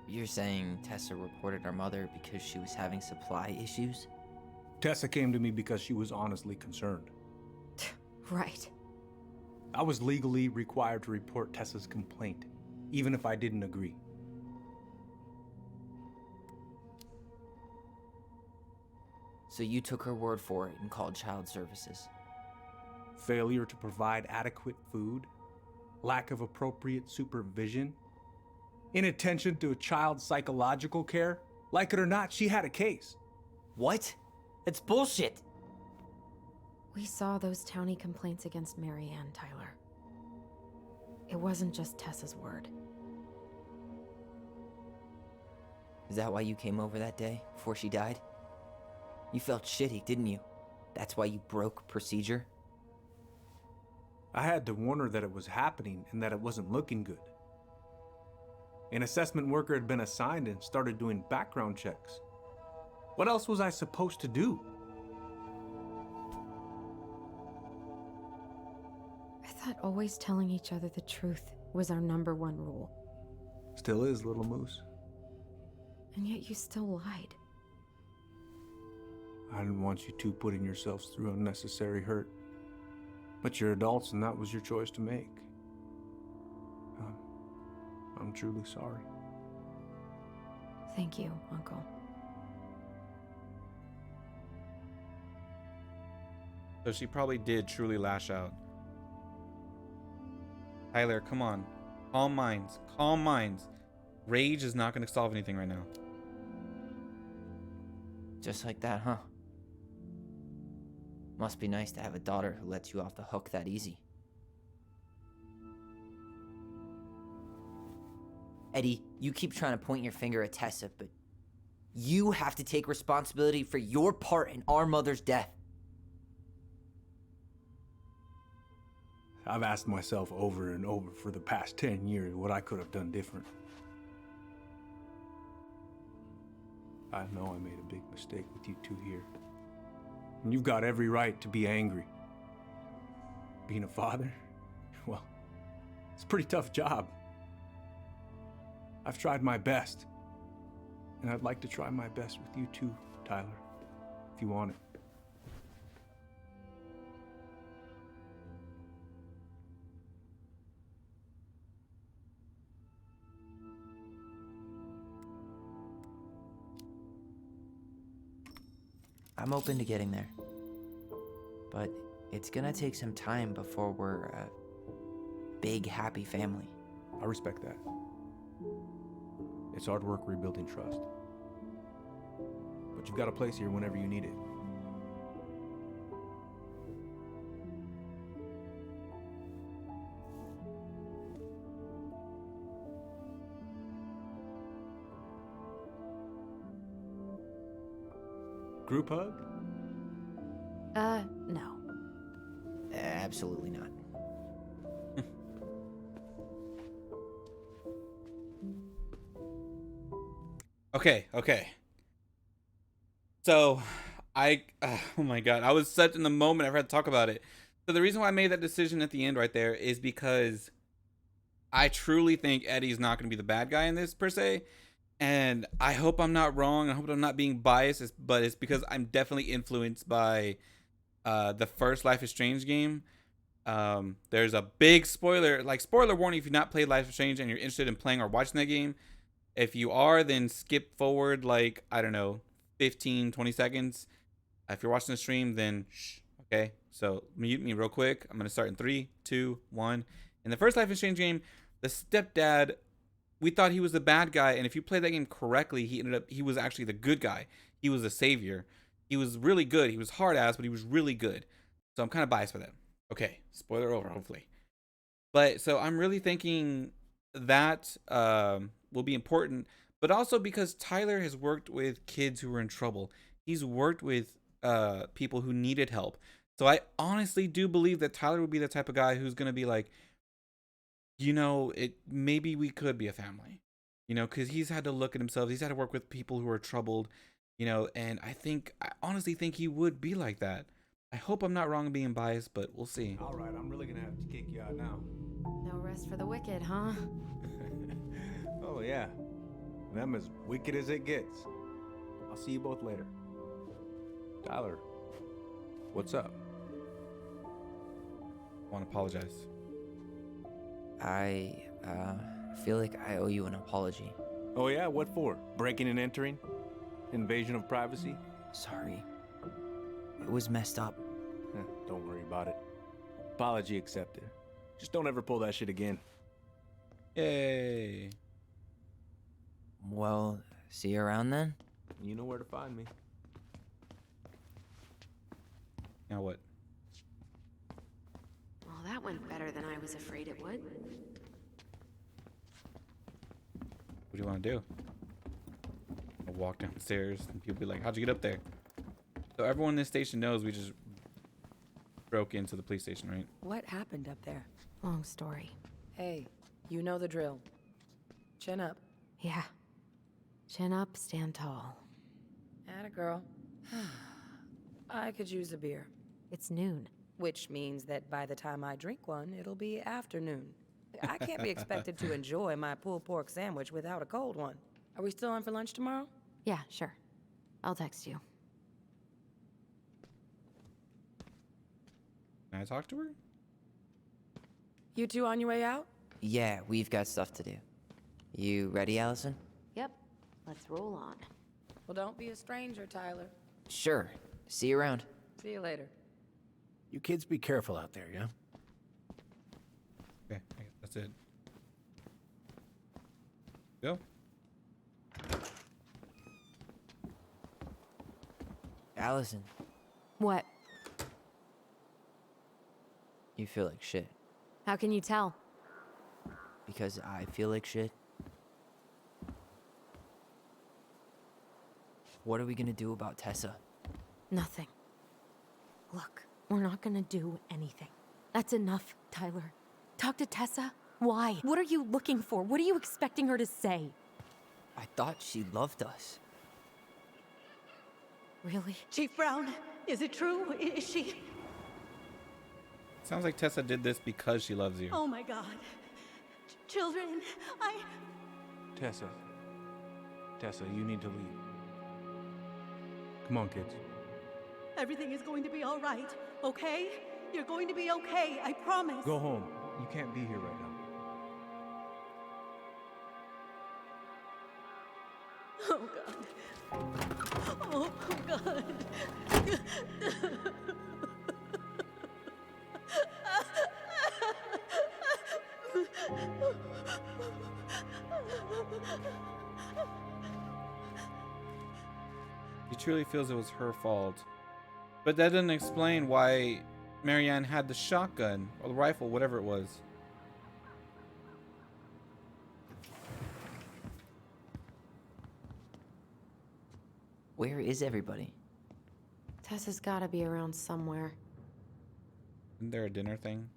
You're saying Tessa reported her mother because she was having supply issues? Tessa came to me because she was honestly concerned. Right. I was legally required to report Tessa's complaint, even if I didn't agree. So you took her word for it and called child services? Failure to provide adequate food, lack of appropriate supervision, inattention to a child's psychological care. Like it or not, she had a case. What? That's bullshit! We saw those townie complaints against Marianne, Tyler. It wasn't just Tessa's word. Is that why you came over that day, before she died? You felt shitty, didn't you? That's why you broke procedure? I had to warn her that it was happening and that it wasn't looking good. An assessment worker had been assigned and started doing background checks. What else was I supposed to do? I thought always telling each other the truth was our #1 rule. Still is, little moose. And yet you still lied. I didn't want you two putting yourselves through unnecessary hurt. But you're adults and that was your choice to make. I'm truly sorry. Thank you, Uncle. So she probably did truly lash out. Tyler, come on. Calm minds. Calm minds. Rage is not going to solve anything right now. Just like that, huh? Must be nice to have a daughter who lets you off the hook that easy. Eddie, you keep trying to point your finger at Tessa, but you have to take responsibility for your part in our mother's death. I've asked myself over and over for the past 10 years what I could have done different. I know I made a big mistake with you two here. And you've got every right to be angry. Being a father, well, it's a pretty tough job. I've tried my best. And I'd like to try my best with you too, Tyler, if you want it. I'm open to getting there. But it's gonna take some time before we're a big, happy family. I respect that. It's hard work rebuilding trust. But you've got a place here whenever you need it. Group hug? No. Absolutely not. Okay. So, oh my God, I was such in the moment. I've had to talk about it. So the reason why I made that decision at the end right there is because I truly think Eddie's not going to be the bad guy in this per se. And I hope I'm not wrong. I hope I'm not being biased, but it's because I'm definitely influenced by the first Life is Strange game. There's a big spoiler warning if you've not played Life is Strange and you're interested in playing or watching that game. If you are, then skip forward, like, I don't know, 15, 20 seconds. If you're watching the stream, then shh, okay? So mute me real quick. I'm going to start in 3, 2, 1. In the first Life is Strange game, the stepdad, we thought he was the bad guy, and if you play that game correctly, he was actually the good guy. He was the savior. He was really good. He was hard ass, but he was really good. So I'm kind of biased for that. Okay, spoiler over, hopefully. But so I'm really thinking that will be important, but also because Tyler has worked with kids who were in trouble. He's worked with people who needed help. So I honestly do believe that Tyler would be the type of guy who's going to be like, you know, maybe we could be a family, you know, because he's had to look at himself. He's had to work with people who are troubled, you know, and I honestly think he would be like that. I hope I'm not wrong in being biased, but we'll see. All right, I'm really gonna have to kick you out now. No rest for the wicked, huh? Oh, yeah. And I'm as wicked as it gets. I'll see you both later. Tyler, what's up? I want to apologize. I feel like I owe you an apology. Oh, yeah? What for? Breaking and entering? Invasion of privacy? Sorry. It was messed up. Don't worry about it. Apology accepted. Just don't ever pull that shit again. Yay. Well, see you around then? You know where to find me. Now what? Well, that went better than I was afraid it would. What do you want to do? I'll walk downstairs and people be like, how'd you get up there? So everyone in this station knows we just broke into the police station, right? What happened up there? Long story. Hey, you know the drill. Chin up. Yeah. Chin up, stand tall. Atta girl. I could use a beer. It's noon. Which means that by the time I drink one, it'll be afternoon. I can't be expected to enjoy my pulled pork sandwich without a cold one. Are we still on for lunch tomorrow? Yeah, sure. I'll text you. Can I talk to her? You two on your way out? Yeah, we've got stuff to do. You ready, Allison? Yep. Let's roll on. Well, don't be a stranger, Tyler. Sure. See you around. See you later. You kids be careful out there, yeah? Okay, I guess that's it. Go. Allison, What? you feel like shit. How can you tell? Because I feel like shit. What are we gonna do about Tessa? Nothing. Look, we're not gonna do anything. That's enough, Tyler. Talk to Tessa? Why? What are you looking for? What are you expecting her to say? I thought she loved us. Really? Chief Brown, is it true? Is she? Sounds like Tessa did this because she loves you. Oh my God. Children, Tessa. Tessa, you need to leave. Come on, kids. Everything is going to be all right, okay? You're going to be okay, I promise. Go home. You can't be here right now. Oh God. Oh God. She truly feels it was her fault. But that doesn't explain why Marianne had the shotgun or the rifle, whatever it was. Where is everybody? Tessa's gotta be around somewhere. Isn't there a dinner thing?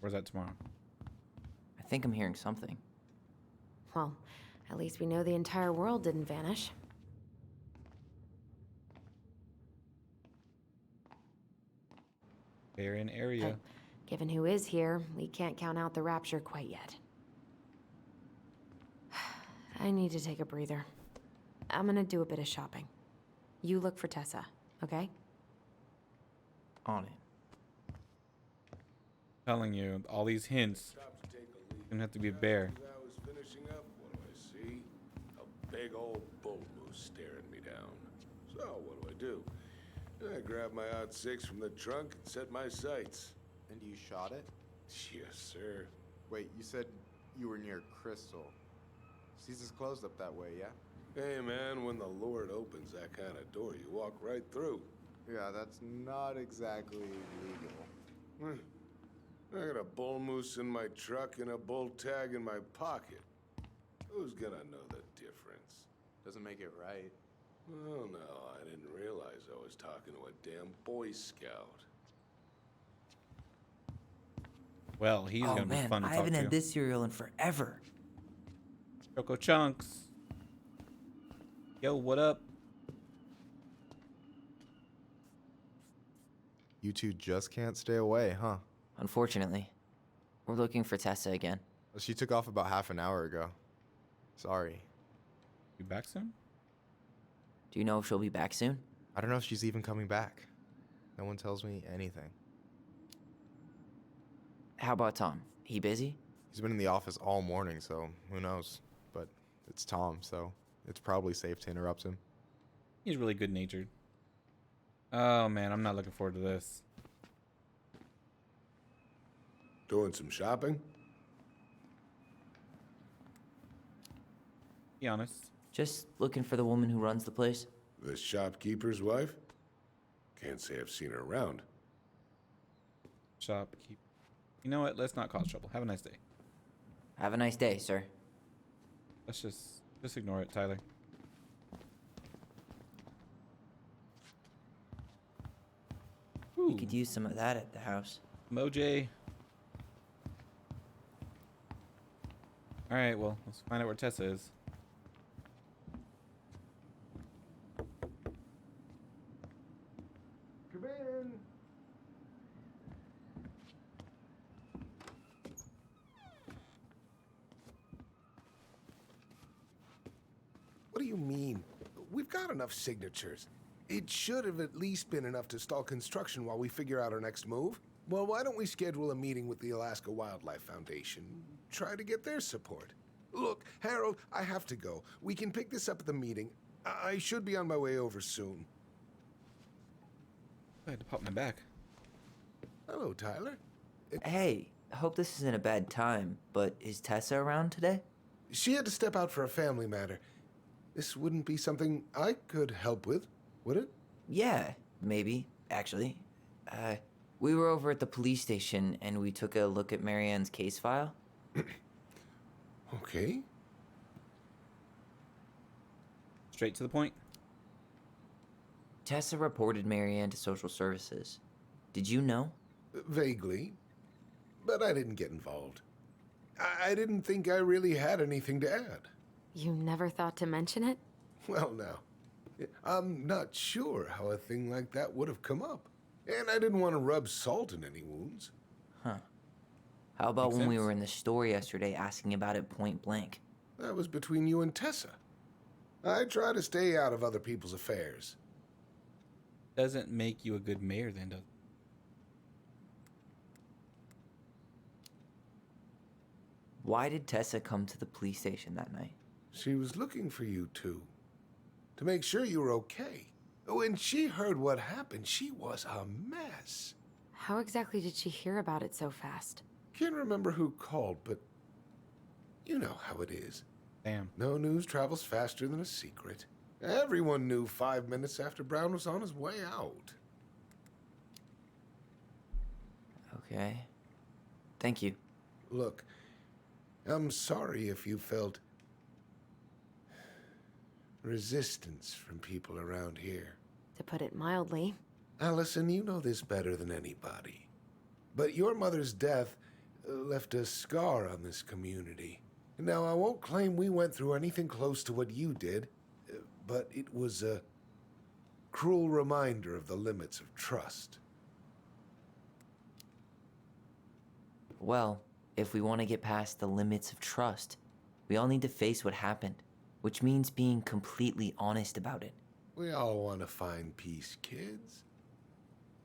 Or is that tomorrow? I think I'm hearing something. Well, at least we know the entire world didn't vanish. Barren area. But given who is here, we can't count out the rapture quite yet. I need to take a breather. I'm gonna do a bit of shopping. You look for Tessa, okay? On it. Telling you, all these hints. Gonna have to be a bear. As I was finishing up, what do I see? A big old bull moose staring me down. So what do? I grab my odd 6 from the trunk and set my sights. And you shot it? Yes, sir. Wait, you said you were near Crystal. Season's closed up that way, yeah? Hey, man, when the Lord opens that kind of door, you walk right through. Yeah, that's not exactly legal. I got a bull moose in my truck and a bull tag in my pocket. Who's gonna know the difference? Doesn't make it right. Oh, no, I didn't realize I was talking to a damn Boy Scout. Well, he's gonna be fun to I talk haven't to. had this cereal in forever. Choco Chunks. Yo, what up? You two just can't stay away, huh? Unfortunately, we're looking for Tessa again. She took off about half an hour ago. Sorry. You back soon? Do you know if she'll be back soon? I don't know if she's even coming back. No one tells me anything. How about Tom? He busy? He's been in the office all morning, so who knows? But it's Tom, so it's probably safe to interrupt him. He's really good natured. Oh man, I'm not looking forward to this. Doing some shopping? Be honest. Just looking for the woman who runs the place. The shopkeeper's wife? Can't say I've seen her around. Shopkeep. You know what? Let's not cause trouble. Have a nice day. Have a nice day, sir. Let's just ignore it, Tyler. We could use some of that at the house. Moj. Alright, well, let's find out where Tessa is. Come in. What do you mean? We've got enough signatures. It should have at least been enough to stall construction while we figure out our next move. Well, why don't we schedule a meeting with the Alaska Wildlife Foundation? Try to get their support. Look, Harold, I have to go. We can pick this up at the meeting. I should be on my way over soon. I had to pop my back. Hello, Tyler. Hey, I hope this isn't a bad time, but is Tessa around today? She had to step out for a family matter. This wouldn't be something I could help with, would it? Yeah, maybe, actually. We were over at the police station and we took a look at Marianne's case file. Okay. Straight to the point. Tessa reported Marianne to social services. Did you know? Vaguely. But I didn't get involved. I didn't think I really had anything to add. You never thought to mention it? Well, now, I'm not sure how a thing like that would have come up. And I didn't want to rub salt in any wounds. Huh. How about Makes when we sense. were in the store yesterday asking about it point blank? That was between you and Tessa. I try to stay out of other people's affairs. Doesn't make you a good mayor, then, does it? Why did Tessa come to the police station that night? She was looking for you two, to make sure you were okay. When she heard what happened, she was a mess. How exactly did she hear about it so fast? Can't remember who called, but you know how it is. Damn. No news travels faster than a secret. Everyone knew 5 minutes after Brown was on his way out. Okay. Thank you. Look, I'm sorry if you felt resistance from people around here. To put it mildly. Allison, you know this better than anybody. But your mother's death left a scar on this community. Now, I won't claim we went through anything close to what you did, but it was a cruel reminder of the limits of trust. Well, if we want to get past the limits of trust, we all need to face what happened, which means being completely honest about it. We all want to find peace, kids.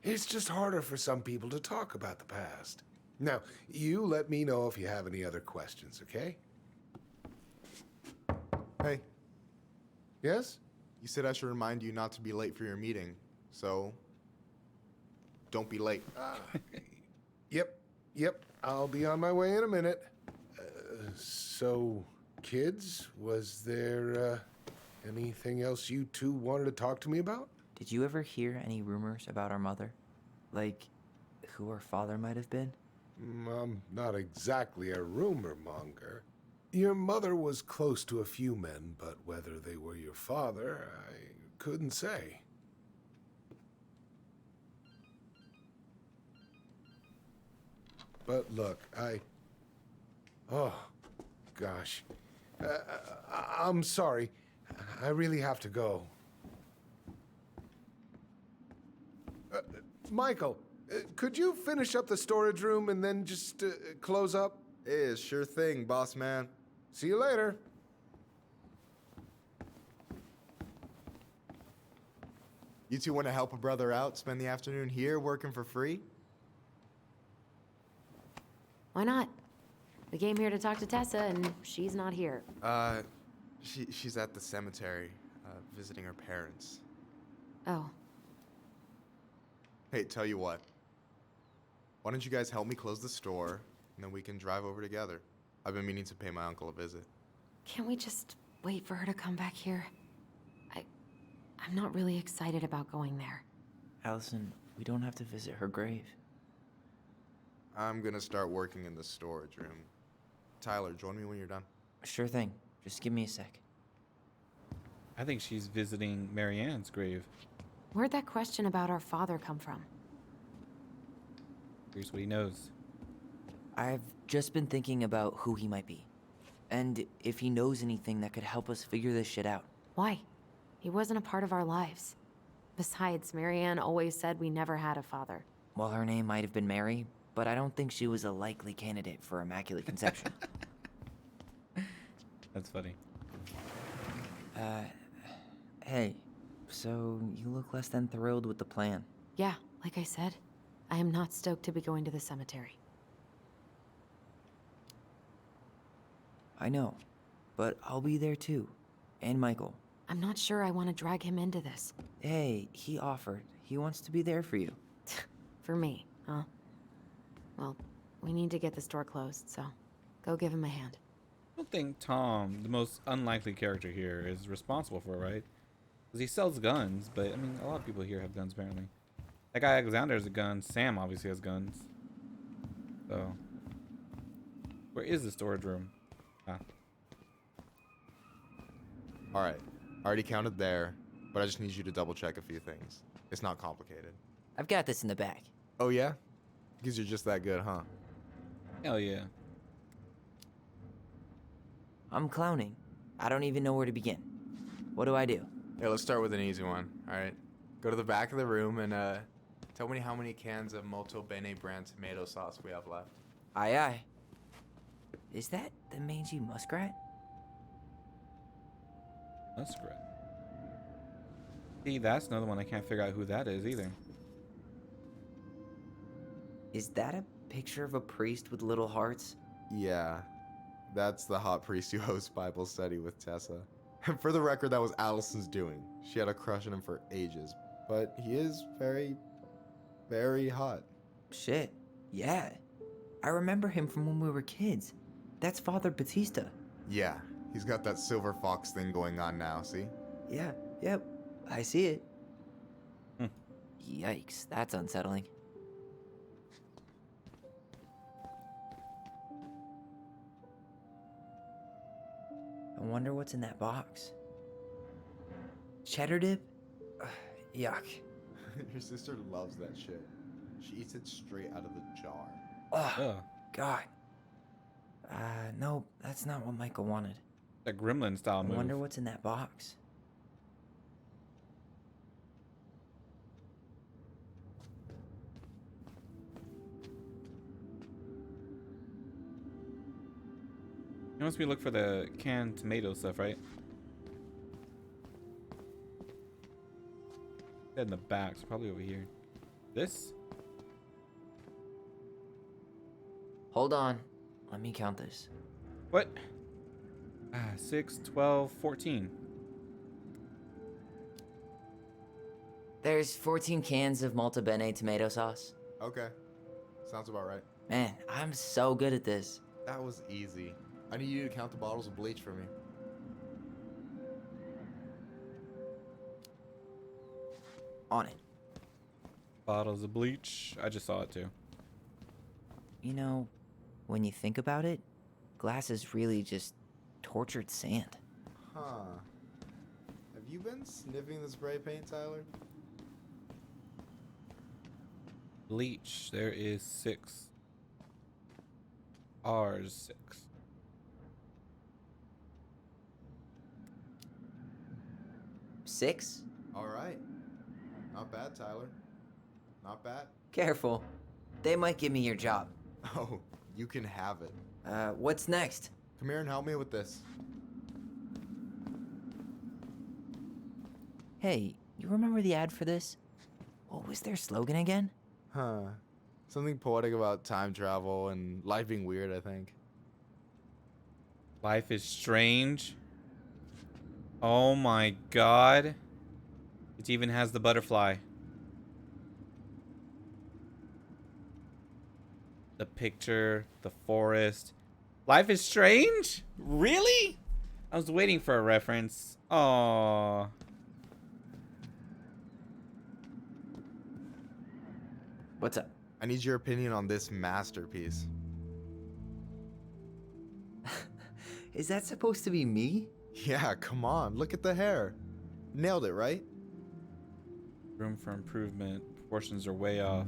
It's just harder for some people to talk about the past. Now, you let me know if you have any other questions, okay? Hey, Yes? you said I should remind you not to be late for your meeting, so don't be late. Yep. I'll be on my way in a minute. So, kids, was there anything else you two wanted to talk to me about? Did you ever hear any rumors about our mother? Like, who our father might have been? I'm not exactly a rumor monger. Your mother was close to a few men, but whether they were your father, I couldn't say. But look, oh, gosh. I'm sorry. I really have to go. Michael, could you finish up the storage room and then just close up? Sure thing, boss man. See you later. You two want to help a brother out, spend the afternoon here working for free? Why not? We came here to talk to Tessa, and she's not here. She's at the cemetery, visiting her parents. Oh. Hey, tell you what. Why don't you guys help me close the store, and then we can drive over together? I've been meaning to pay my uncle a visit. Can't we just wait for her to come back here? I'm not really excited about going there. Allison, we don't have to visit her grave. I'm gonna start working in the storage room. Tyler, join me when you're done. Sure thing. Just give me a sec. I think she's visiting Marianne's grave. Where'd that question about our father come from? Here's what he knows. I've just been thinking about who he might be. And if he knows anything that could help us figure this shit out. Why? He wasn't a part of our lives. Besides, Marianne always said we never had a father. Well, her name might have been Mary, but I don't think she was a likely candidate for Immaculate Conception. That's funny. Hey, so you look less than thrilled with the plan. Yeah, like I said, I am not stoked to be going to the cemetery. I know, but I'll be there too. And Michael. I'm not sure I want to drag him into this. Hey, he offered. He wants to be there for you. For me, huh? Well, we need to get the store closed, so go give him a hand. I don't think Tom, the most unlikely character here, is responsible for it, right? Because he sells guns, but I mean, a lot of people here have guns apparently. That guy Alexander has a gun. Sam obviously has guns. So, where is the storage room? Ah. All right, already counted there, but I just need you to double check a few things. It's not complicated. I've got this in the bag. Oh yeah? Because you're just that good, huh? Hell yeah. I'm clowning. I don't even know where to begin. What do I do? Yeah, let's start with an easy one, alright? Go to the back of the room and tell me how many cans of Molto Bene brand tomato sauce we have left. Aye aye. Is that the mangy muskrat? Muskrat. See, that's another one I can't figure out who that is either. Is that a picture of a priest with little hearts? Yeah, that's the hot priest who hosts Bible study with Tessa. For the record, that was Allison's doing. She had a crush on him for ages, but he is very, very hot. Shit, yeah. I remember him from when we were kids. That's Father Batista. Yeah, he's got that silver fox thing going on now, see? Yeah, yep, I see it. Yikes, that's unsettling. I wonder what's in that box. Cheddar dip? Ugh, yuck. Your sister loves that shit. She eats it straight out of the jar. Oh, God. No, that's not what Michael wanted. The gremlin style move. I wonder what's in that box. He wants me to look for the canned tomato stuff, right? In the back, so probably over here. This? Hold on. Let me count this. What? 6, 12, 14. There's 14 cans of Malta Bene tomato sauce. Okay, sounds about right. Man, I'm so good at this. That was easy. I need you to count the bottles of bleach for me. On it. Bottles of bleach. I just saw it too. You know, when you think about it, glass is really just tortured sand. Huh. Have you been sniffing the spray paint, Tyler? Bleach. There is 6. R's 6. Six? Alright. Not bad, Tyler. Not bad. Careful. They might give me your job. Oh, you can have it. What's next? Come here and help me with this. Hey, you remember the ad for this? What was their slogan again? Huh. Something poetic about time travel and life being weird, I think. Life is strange. Oh my god. It even has the butterfly. The picture, the forest. Life is strange? Really? I was waiting for a reference. Aww. What's up? I need your opinion on this masterpiece. Is that supposed to be me? Yeah, come on. Look at the hair. Nailed it, right? Room for improvement. Proportions are way off.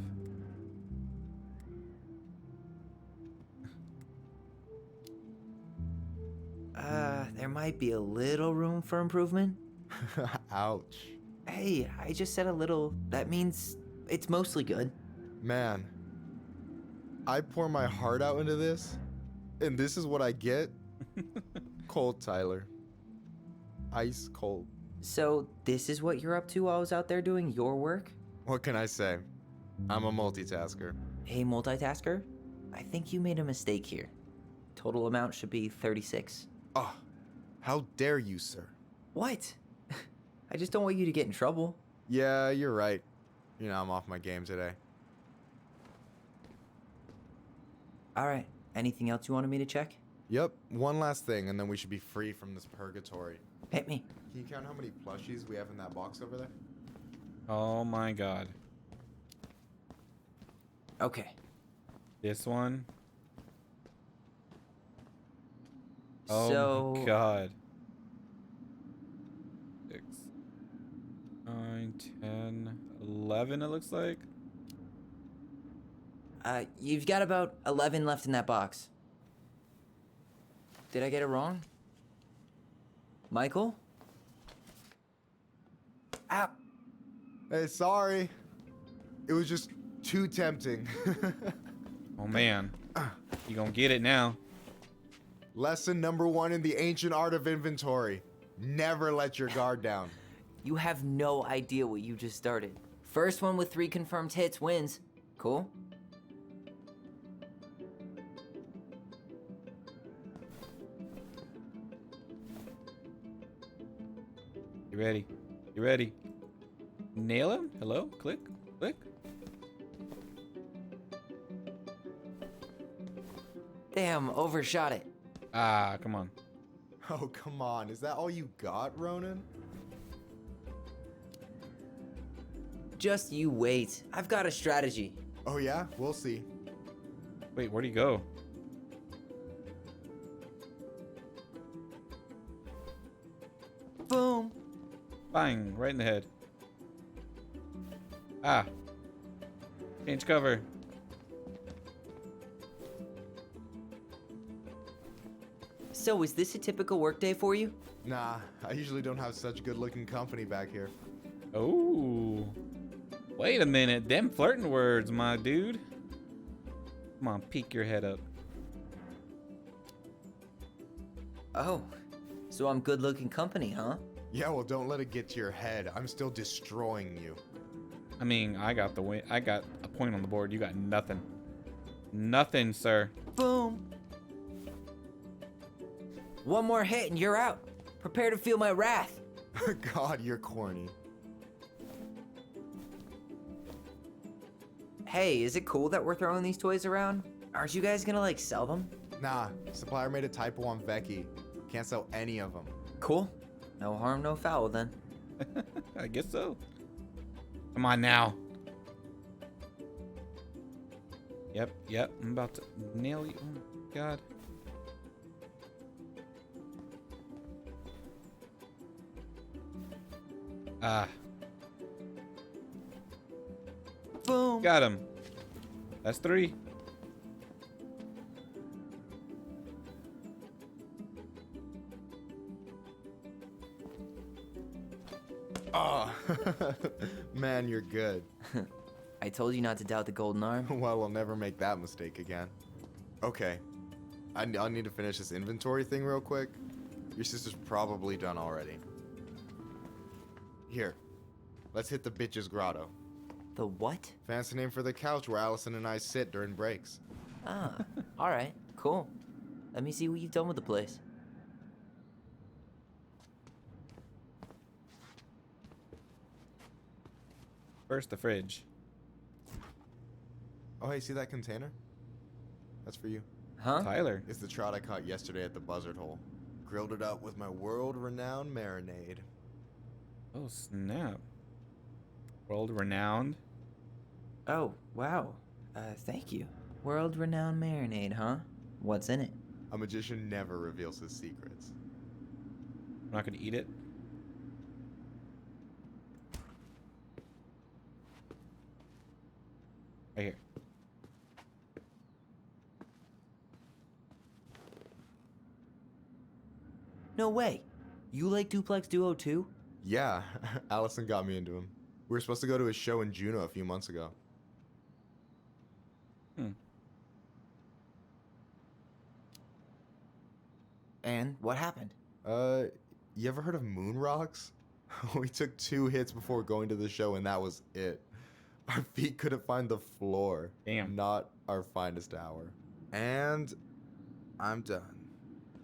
There might be a little room for improvement. Ouch. Hey, I just said a little. That means it's mostly good. Man, I pour my heart out into this, and this is what I get? Cold, Tyler. Ice cold. So, this is what you're up to while I was out there doing your work? What can I say? I'm a multitasker. Hey, multitasker. I think you made a mistake here. Total amount should be 36. Oh, how dare you, sir? What? I just don't want you to get in trouble. Yeah, you're right. You know, I'm off my game today. Alright, anything else you wanted me to check? Yep, one last thing, and then we should be free from this purgatory. Hit me. Can you count how many plushies we have in that box over there? Oh my god. Okay. This one. So, Oh my god. 6. 9, 10, 11, it looks like. You've got about 11 left in that box. Did I get it wrong? Michael? Ah. Hey, sorry. It was just too tempting. Oh man, you gonna get it now. Lesson number 1 in the ancient art of inventory. Never let your guard down. You have no idea what you just started. First one with 3 confirmed hits wins. Cool? You ready? You ready? Nail him? Hello? Click? Click? Damn, overshot it. Ah, come on. Oh, come on. Is that all you got, Ronan? Just you wait. I've got a strategy. Oh, yeah? We'll see. Wait, where'd he go? Boom. Bang, right in the head. Ah. Change cover. So, is this a typical workday for you? Nah, I usually don't have such good-looking company back here. Oh. Wait a minute. Them flirting words, my dude. Come on, peek your head up. Oh. So I'm good-looking company, huh? Yeah, well, don't let it get to your head. I'm still destroying you. I mean, I got the win. I got a point on the board. You got nothing. Nothing, sir. Boom. One more hit and you're out. Prepare to feel my wrath. God, you're corny. Hey, is it cool that we're throwing these toys around? Aren't you guys gonna, like, sell them? Nah, supplier made a typo on Veki. Can't sell any of them. Cool. No harm, no foul, then. I guess so. Come on now. Yep. I'm about to nail you. Oh, my God. Ah. Boom. Got him. That's 3. Oh, man, you're good. I told you not to doubt the golden arm. Well, I'll never make that mistake again. Okay, I need to finish this inventory thing real quick. Your sister's probably done already. Here, let's hit the bitch's grotto. The what? Fancy name for the couch where Allison and I sit during breaks. Ah, alright, cool. Let me see what you've done with the place. First, the fridge. Oh, hey, see that container? That's for you. Huh? Tyler. It's the trout I caught yesterday at the buzzard hole. Grilled it up with my world-renowned marinade. Oh, snap. World-renowned? Oh, wow. Thank you. World-renowned marinade, huh? What's in it? A magician never reveals his secrets. I'm not gonna eat it. Right here. No way. You like Duplex Duo too? Yeah, Allison got me into him. We were supposed to go to his show in Juneau a few months ago. And what happened? You ever heard of moon rocks? We took 2 hits before going to the show and that was it. Our feet couldn't find the floor. Damn. Not our finest hour. And I'm done.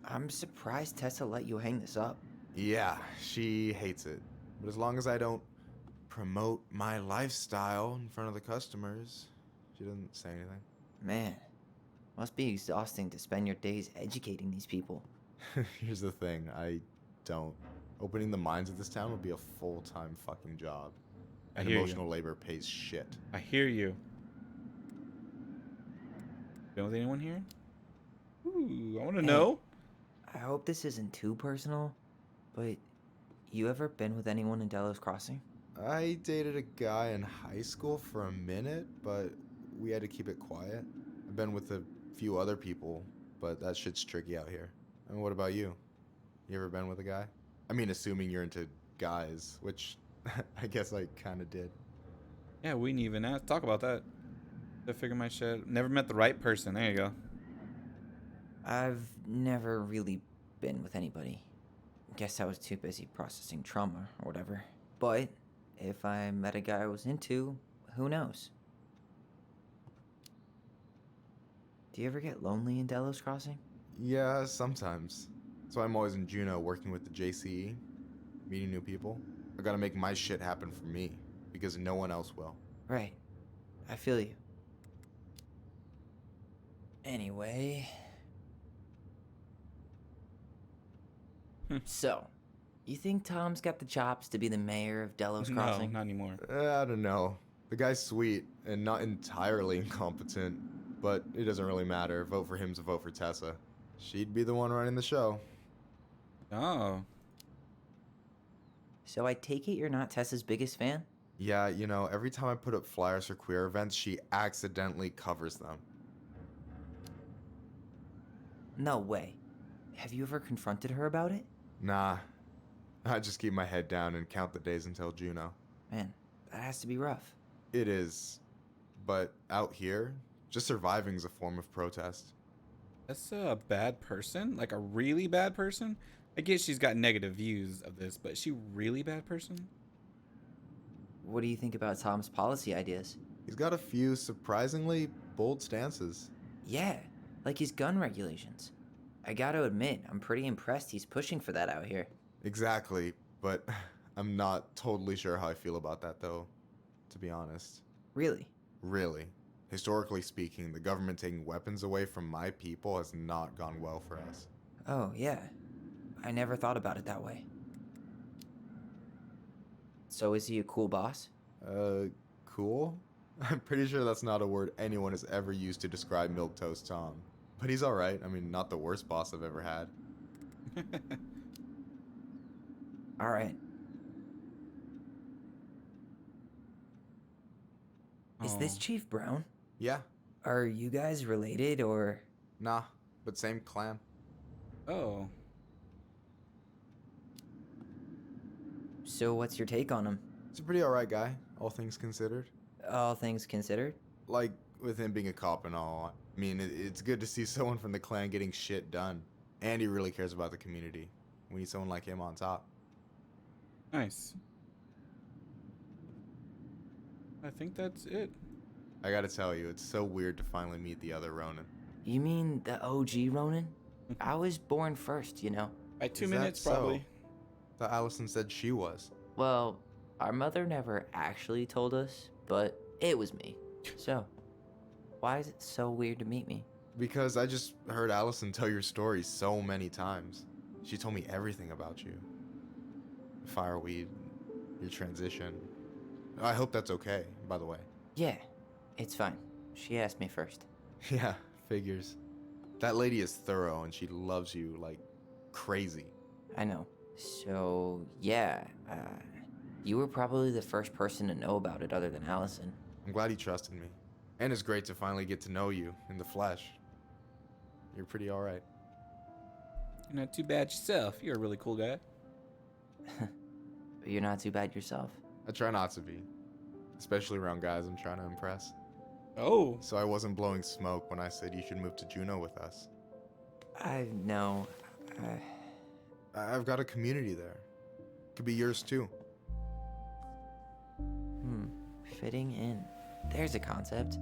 I'm surprised Tessa let you hang this up. Yeah, she hates it. But as long as I don't promote my lifestyle in front of the customers, she doesn't say anything. Man, must be exhausting to spend your days educating these people. Here's the thing, I don't. Opening the mines of this town would be a full-time fucking job. I And hear emotional you. labor pays shit. I hear you. Been with anyone here? Ooh, I want to know. I hope this isn't too personal, but you ever been with anyone in Delos Crossing? I dated a guy in high school for a minute, but we had to keep it quiet. I've been with a few other people, but that shit's tricky out here. And what about you? You ever been with a guy? I mean, assuming you're into guys, which I guess I kind of did. Yeah, we didn't even talk about that. To figure my shit. Never met the right person. There you go. I've never really been with anybody. Guess I was too busy processing trauma or whatever. But if I met a guy I was into, who knows? Do you ever get lonely in Delos Crossing? Yeah, sometimes. So I'm always in Juneau working with the JCE, meeting new people. I gotta make my shit happen for me, because no one else will. Right. I feel you. Anyway. So, you think Tom's got the chops to be the mayor of Delos Crossing? No, not anymore. I don't know. The guy's sweet and not entirely incompetent, but it doesn't really matter. Vote for him's a vote for Tessa. She'd be the one running the show. Oh. So I take it you're not Tessa's biggest fan? Yeah, you know, every time I put up flyers for queer events, she accidentally covers them. No way. Have you ever confronted her about it? Nah. I just keep my head down and count the days until Juneau. Man, that has to be rough. It is. But out here, just surviving is a form of protest. That's a bad person? Like a really bad person? I guess she's got negative views of this, but is she a really bad person? What do you think about Tom's policy ideas? He's got a few surprisingly bold stances. Yeah, like his gun regulations. I gotta admit, I'm pretty impressed he's pushing for that out here. Exactly, but I'm not totally sure how I feel about that though, to be honest. Really? Really. Historically speaking, the government taking weapons away from my people has not gone well for us. Oh, yeah. I never thought about it that way. So is he a cool boss? Cool? I'm pretty sure that's not a word anyone has ever used to describe Milquetoast Tom. But he's alright. I mean, not the worst boss I've ever had. Alright. Is this Chief Brown? Yeah. Are you guys related, or...? Nah, but same clan. Oh. So what's your take on him? He's a pretty alright guy, all things considered. All things considered? Like, with him being a cop and all. I mean, it's good to see someone from the clan getting shit done. And he really cares about the community. We need someone like him on top. Nice. I think that's it. I gotta tell you, it's so weird to finally meet the other Ronin. You mean the OG Ronin? I was born first, you know. By 2 minutes, probably. Thought Allison said she was. Well, our mother never actually told us, but it was me. So, why is it so weird to meet me? Because I just heard Allison tell your story so many times. She told me everything about you. Fireweed, your transition. I hope that's okay, by the way. Yeah, it's fine. She asked me first. Yeah, figures. That lady is thorough and she loves you like crazy. I know. So, yeah, you were probably the first person to know about it other than Allison. I'm glad he trusted me. And it's great to finally get to know you in the flesh. You're pretty alright. You're not too bad yourself. You're a really cool guy. You're not too bad yourself. I try not to be. Especially around guys I'm trying to impress. Oh. So I wasn't blowing smoke when I said you should move to Juneau with us. I know. I've got a community there. Could be yours too. Fitting in. There's a concept.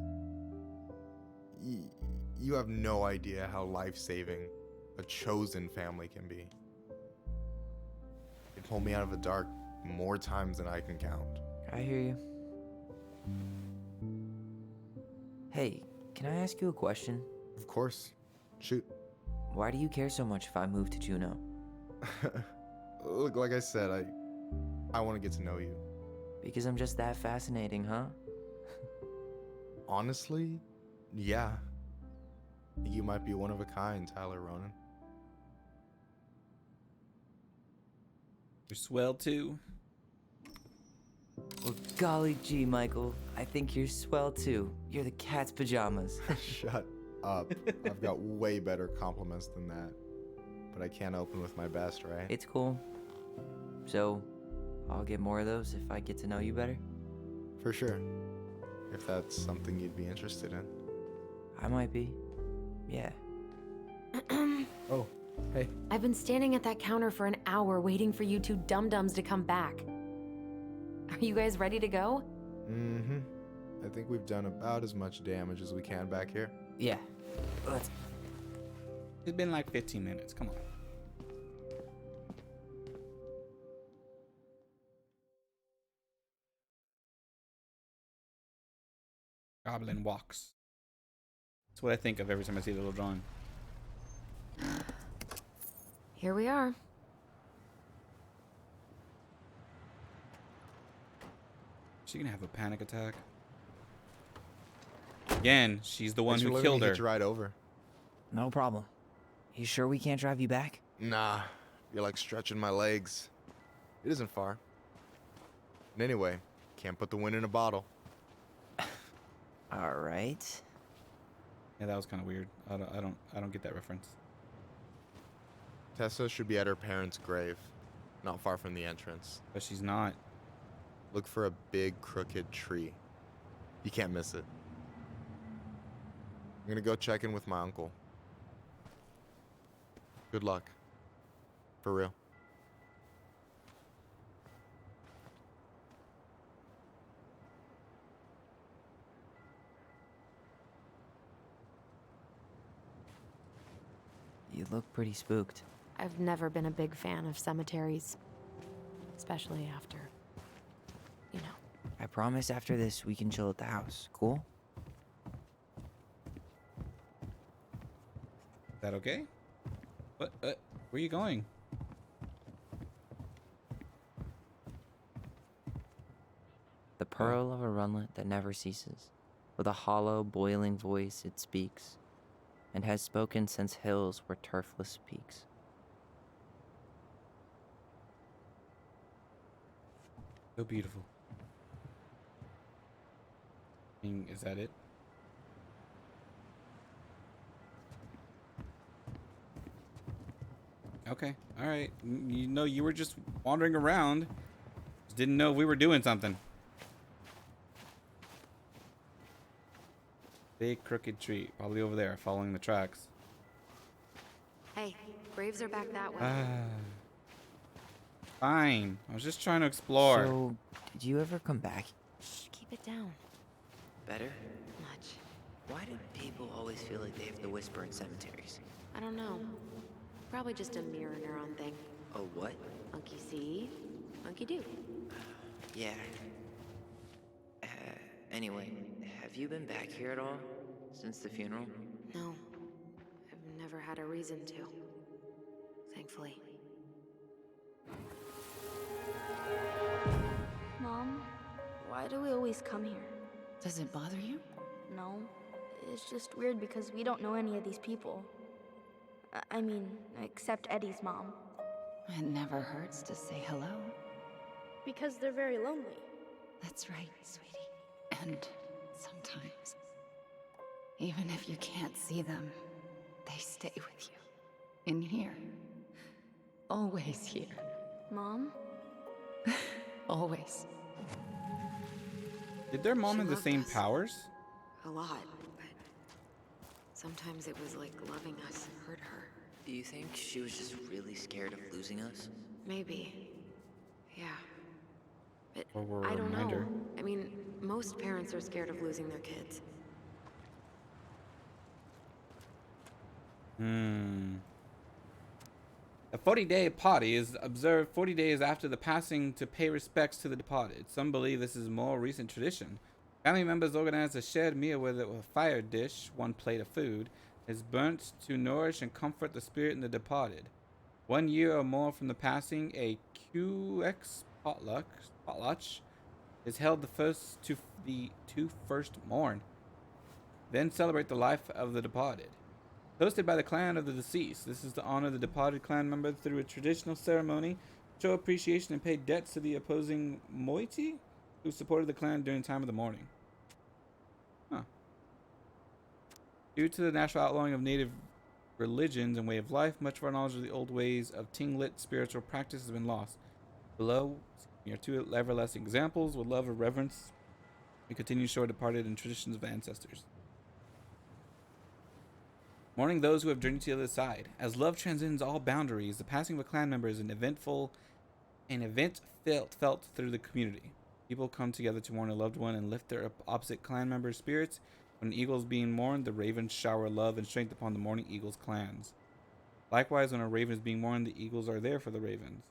You have no idea how life-saving a chosen family can be. It pulled me out of the dark more times than I can count. I hear you. Hey, can I ask you a question? Of course. Shoot. Why do you care so much if I move to Juneau? Look, like I said, I want to get to know you. Because I'm just that fascinating, huh? Honestly, yeah. You might be one of a kind, Tyler Ronin. You're swell too. Well, golly gee, Michael. I think you're swell too. You're the cat's pajamas. Shut up. I've got way better compliments than that. But I can't open with my best, right? It's cool. So, I'll get more of those if I get to know you better? For sure. If that's something you'd be interested in. I might be. Yeah. Oh, hey. I've been standing at that counter for an hour waiting for you two dum-dums to come back. Are you guys ready to go? Mm-hmm. I think we've done about as much damage as we can back here. Yeah. Let's... It's been like 15 minutes. Come on. Goblin walks. That's what I think of every time I see the little drawing. Here we are. She gonna have a panic attack. Again, she's the one Thanks for who letting me killed her. hitch a ride over. No problem. You sure we can't drive you back? Nah, you're like stretching my legs. It isn't far. And anyway, can't put the wind in a bottle. All right. Yeah, that was kind of weird. I don't get that reference. Tessa should be at her parents' grave, not far from the entrance. But she's not. Look for a big crooked tree. You can't miss it. I'm gonna go check in with my uncle. Good luck. For real. You look pretty spooked. I've never been a big fan of cemeteries. Especially after, you know. I promise after this we can chill at the house. Cool? Is that okay? What? Where are you going? The pearl of a runlet that never ceases. With a hollow, boiling voice it speaks, and has spoken since hills were turfless peaks. So beautiful. Is that it? Okay. All right. You know, you were just wandering around. Just didn't know we were doing something. Big crooked tree. Probably over there, following the tracks. Hey, graves are back that way. Fine. I was just trying to explore. So, did you ever come back? Shh, keep it down. Better? Much. Why do people always feel like they have to whisper in cemeteries? I don't know. Probably just a mirror neuron thing. Oh, what? Monkey see, monkey do. Yeah. Anyway, have you been back here at all? Since the funeral? No. I've never had a reason to. Thankfully. Mom, why do we always come here? Does it bother you? No. It's just weird because we don't know any of these people. I mean, except Eddie's mom. It never hurts to say hello. Because they're very lonely. That's right, sweetie. And sometimes, even if you can't see them, they stay with you. In here. Always here. Mom? Always. Did their mom She have the loved same us. powers? A lot, but sometimes it was like loving us hurt her. Do you think she was just really scared of losing us? Maybe. Yeah. But Or were a I don't reminder? know. I mean, most parents are scared of losing their kids. A 40-day party is observed 40 days after the passing to pay respects to the departed. Some believe this is a more recent tradition. Family members organize a shared meal where a fire dish, one plate of food, is burnt to nourish and comfort the spirit in the departed. 1 year or more from the passing, a QX potluck is held the two first morn. Then celebrate the life of the departed. Hosted by the clan of the deceased, this is to honor the departed clan member through a traditional ceremony, show appreciation and pay debts to the opposing moiety. who supported the clan during the time of the mourning. Huh. Due to the natural outlawing of native religions and way of life, much of our knowledge of the old ways of Tinglit spiritual practice has been lost. Below are two everlasting examples. With love and reverence, we continue to show our departed and traditions of ancestors. Mourning those who have journeyed to the other side. As love transcends all boundaries, the passing of a clan member is an event felt through the community. People come together to mourn a loved one and lift their opposite clan members' spirits. When an eagle is being mourned, the ravens shower love and strength upon the mourning eagle's clans. Likewise, when a raven is being mourned, the eagles are there for the ravens.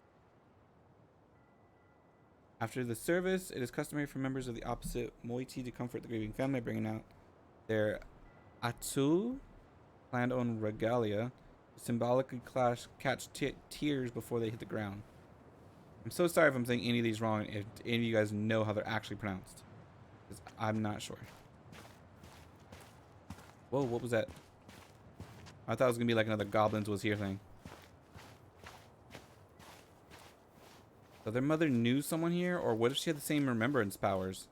After the service, it is customary for members of the opposite moiety to comfort the grieving family, bringing out their atu, clan-owned regalia, to symbolically catch tears before they hit the ground. I'm so sorry if I'm saying any of these wrong, if any of you guys know how they're actually pronounced, because I'm not sure. Whoa, what was that? I thought it was going to be like another goblins was here thing. So their mother knew someone here, or what if she had the same remembrance powers?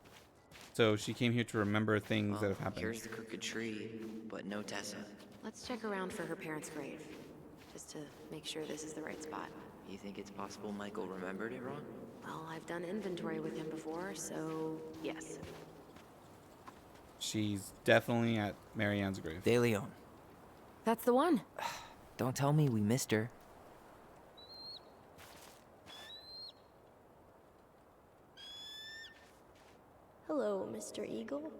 So she came here to remember things that have happened. Here's the crooked tree, but no Tessa. Let's check around for her parents' grave, just to make sure this is the right spot. You think it's possible Michael remembered it wrong? Well, I've done inventory with him before, so yes. She's definitely at Marianne's grave. De Leon. That's the one. Don't tell me we missed her. Hello, Mr. Eagle.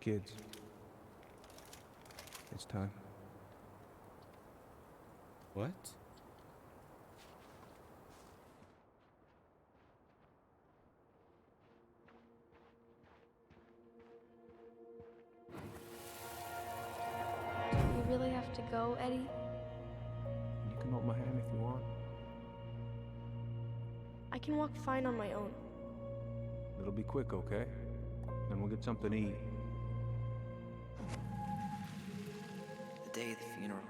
Kids. It's time. What? Do we really have to go, Eddie? You can hold my hand if you want. I can walk fine on my own. It'll be quick, okay? Then we'll get something to eat. The day of the funeral.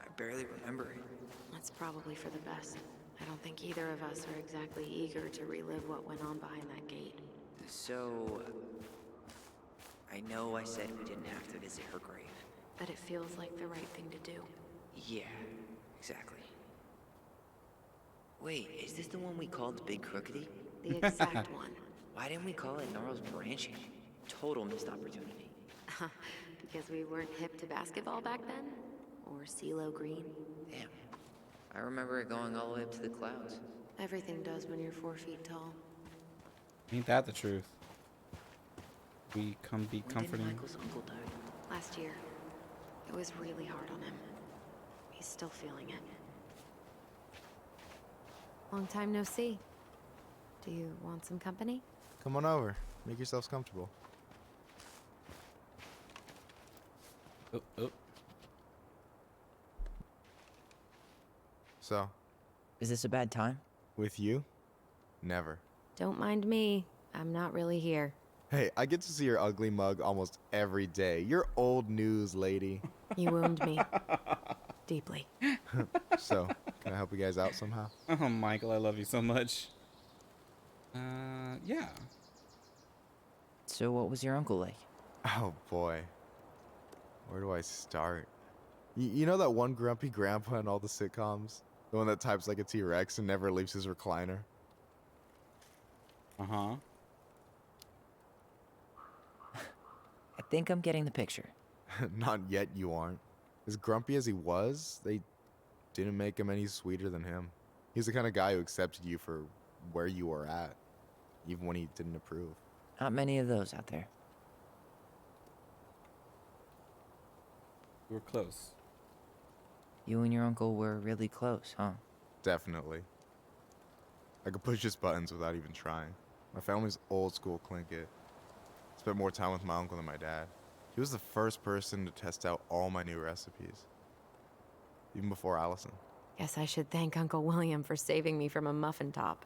I barely remember it. That's probably for the best. I don't think either of us are exactly eager to relive what went on behind that gate. So, I know I said we didn't have to visit her grave. But it feels like the right thing to do. Yeah, exactly. Wait, is this the one we called the Big Crookedy? The exact one. Why didn't we call it Gnarls Branching? Total missed opportunity. Because we weren't hip to basketball back then? Or CeeLo Green? Damn. I remember it going all the way up to the clouds. Everything does when you're 4 feet tall. Ain't that the truth? We come be comforting. When did Michael's uncle die? Last year. It was really hard on him. He's still feeling it. Long time no see. Do you want some company? Come on over. Make yourselves comfortable. Oh. So, Is this a bad time? with you? Never. Don't mind me. I'm not really here. Hey, I get to see your ugly mug almost every day. You're old news, lady. You wound me. Deeply. So, can I help you guys out somehow? Oh, Michael, I love you so much. Yeah. So what was your uncle like? Oh boy. Where do I start? You know that one grumpy grandpa in all the sitcoms? The one that types like a T-Rex and never leaves his recliner? Uh-huh. I think I'm getting the picture. Not yet, you aren't. As grumpy as he was, they didn't make him any sweeter than him. He's the kind of guy who accepted you for where you were at, even when he didn't approve. Not many of those out there. We were close. You and your uncle were really close, huh? Definitely. I could push his buttons without even trying. My family's old school Clinkit. Spent more time with my uncle than my dad. He was the first person to test out all my new recipes. Even before Allison. Guess I should thank Uncle William for saving me from a muffin top.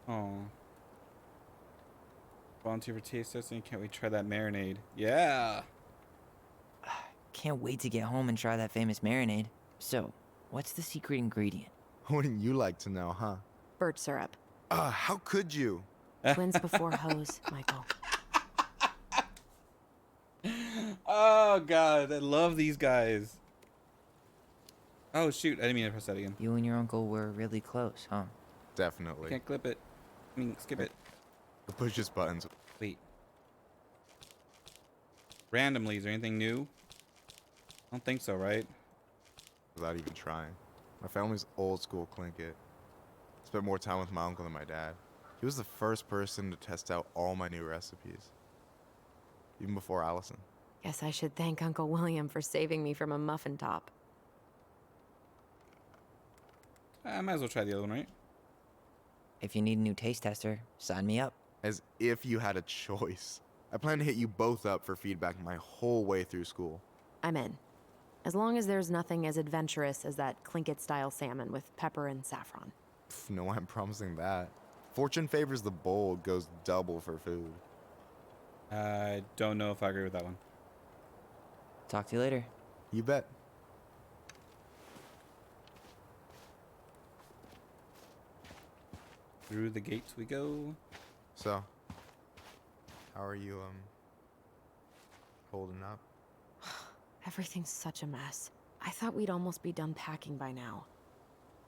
Oh. Volunteer for taste testing. Can't we try that marinade? Yeah. Can't wait to get home and try that famous marinade. So, what's the secret ingredient? Wouldn't you like to know, huh? Birch syrup. How could you? Twins before hoes, Michael. Oh god, I love these guys. Oh shoot, I didn't mean to press that again. You and your uncle were really close, huh? Definitely. Can't clip it. I mean, skip it. Push just buttons. Wait. Randomly, is there anything new? I don't think so, right? Without even trying. My family's old school Clinkit. Spent more time with my uncle than my dad. He was the first person to test out all my new recipes. Even before Allison. Guess I should thank Uncle William for saving me from a muffin top. I might as well try the other one, right? If you need a new taste tester, sign me up. As if you had a choice. I plan to hit you both up for feedback my whole way through school. I'm in. As long as there's nothing as adventurous as that Clinkit-style salmon with pepper and saffron. No, I'm promising that. Fortune favors the bold, goes double for food. I don't know if I agree with that one. Talk to you later. You bet. Through the gates we go. So, how are you, holding up? Everything's such a mess. I thought we'd almost be done packing by now.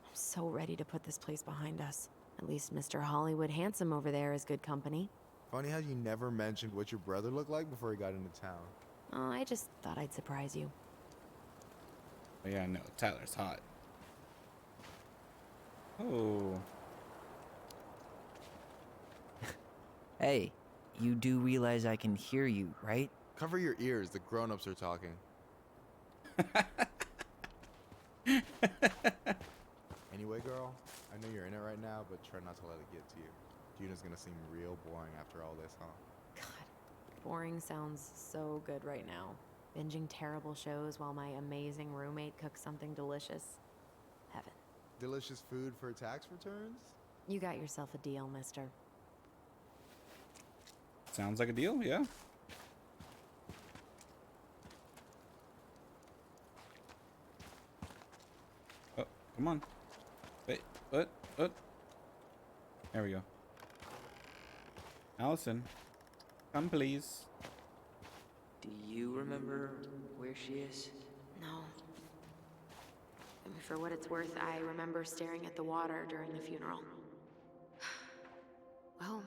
I'm so ready to put this place behind us. At least Mr. Hollywood Handsome over there is good company. Funny how you never mentioned what your brother looked like before he got into town. Oh, I just thought I'd surprise you. Oh, yeah, no, Tyler's hot. Oh. Hey, you do realize I can hear you, right? Cover your ears, the grown-ups are talking. Anyway, girl, I know you're in it right now, but try not to let it get to you. Juna's gonna seem real boring after all this, huh? God, boring sounds so good right now. Binging terrible shows while my amazing roommate cooks something delicious. Heaven. Delicious food for tax returns? You got yourself a deal, mister. Sounds like a deal, yeah. Oh, come on. Wait, what? There we go. Allison, come please. Do you remember where she is? No. I mean, for what it's worth, I remember staring at the water during the funeral. Well,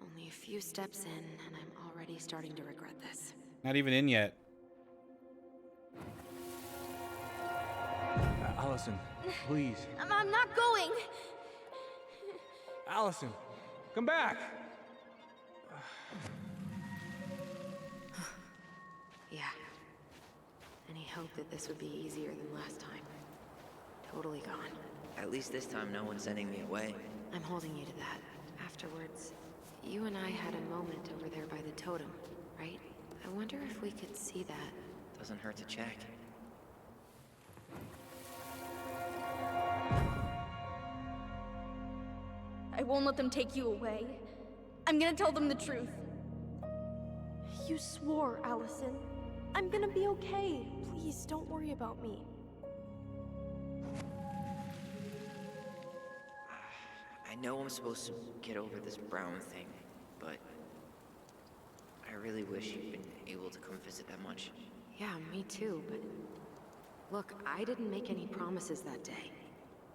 only a few steps in, and I'm already starting to regret this. Not even in yet. Allison, please. I'm not going. Allison, come back. Yeah. Any hope that this would be easier than last time? Totally gone. At least this time no one's sending me away. I'm holding you to that. Afterwards, you and I had a moment over there by the totem, right? I wonder if we could see that. Doesn't hurt to check. I won't let them take you away. I'm gonna tell them the truth. You swore, Allison. I'm gonna be okay. Please, don't worry about me. I know I'm supposed to get over this Brown thing, but I really wish you'd been able to come visit that much. Yeah, me too, but look, I didn't make any promises that day.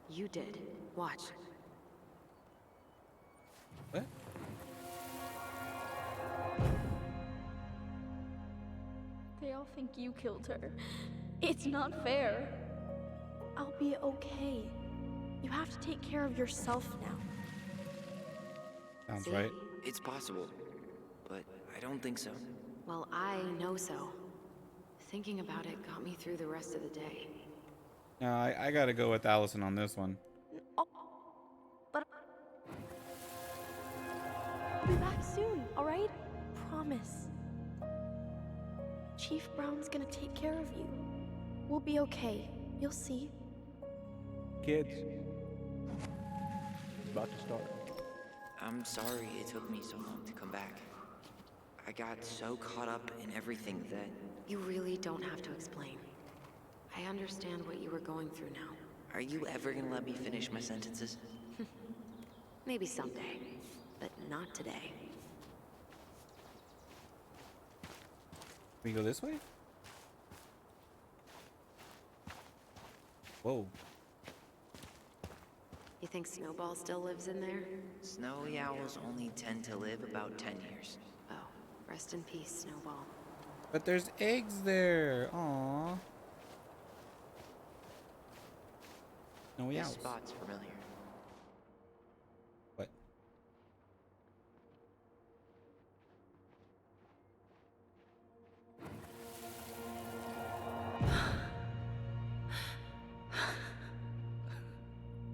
You did. Watch. What? They all think you killed her. It's not fair. I'll be okay. You have to take care of yourself now. Sounds right. It's possible, but I don't think so. Well, I know so. Thinking about it got me through the rest of the day. No, I gotta go with Allison on this one. But I'll be back soon, all right? Promise. Chief Brown's gonna take care of you. We'll be okay. You'll see. Kids, it's about to start. I'm sorry it took me so long to come back. I got so caught up in everything that... You really don't have to explain. I understand what you were going through now. Are you ever gonna let me finish my sentences? Maybe someday, but not today. We go this way? Whoa. You think Snowball still lives in there? Snowy owls only tend to live about 10 years. Oh, rest in peace, Snowball. But there's eggs there. Aww. Snowy This owls. spot's familiar. What?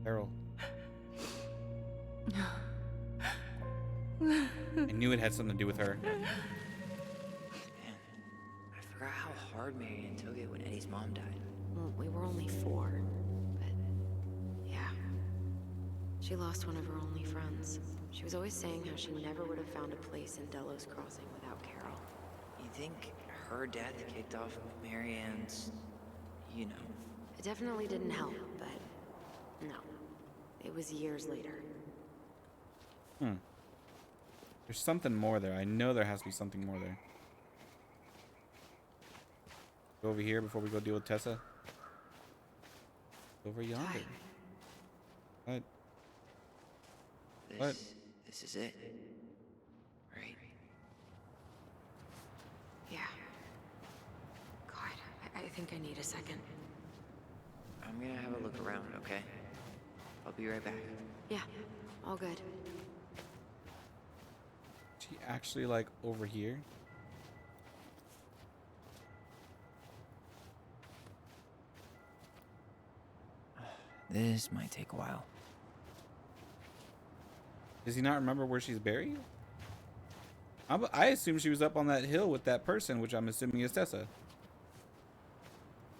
Errol. I knew it had something to do with her. Man, I forgot how hard Marion took it when Eddie's mom died. Well, we were only 4, but yeah. She lost one of her only friends. She was always saying how she never would have found a place in Delos Crossing without Carol. You think her death kicked off Marianne's, you know? It definitely didn't help, but no. It was years later. There's something more there. I know there has to be something more there. Go over here before we go deal with Tessa. Over yonder. What? What? This is it. Right? Yeah. God, I think I need a second. I'm gonna have a look around, okay? I'll be right back. Yeah, all good. She actually like over here? This might take a while. Does he not remember where she's buried? I assume she was up on that hill with that person, which I'm assuming is Tessa.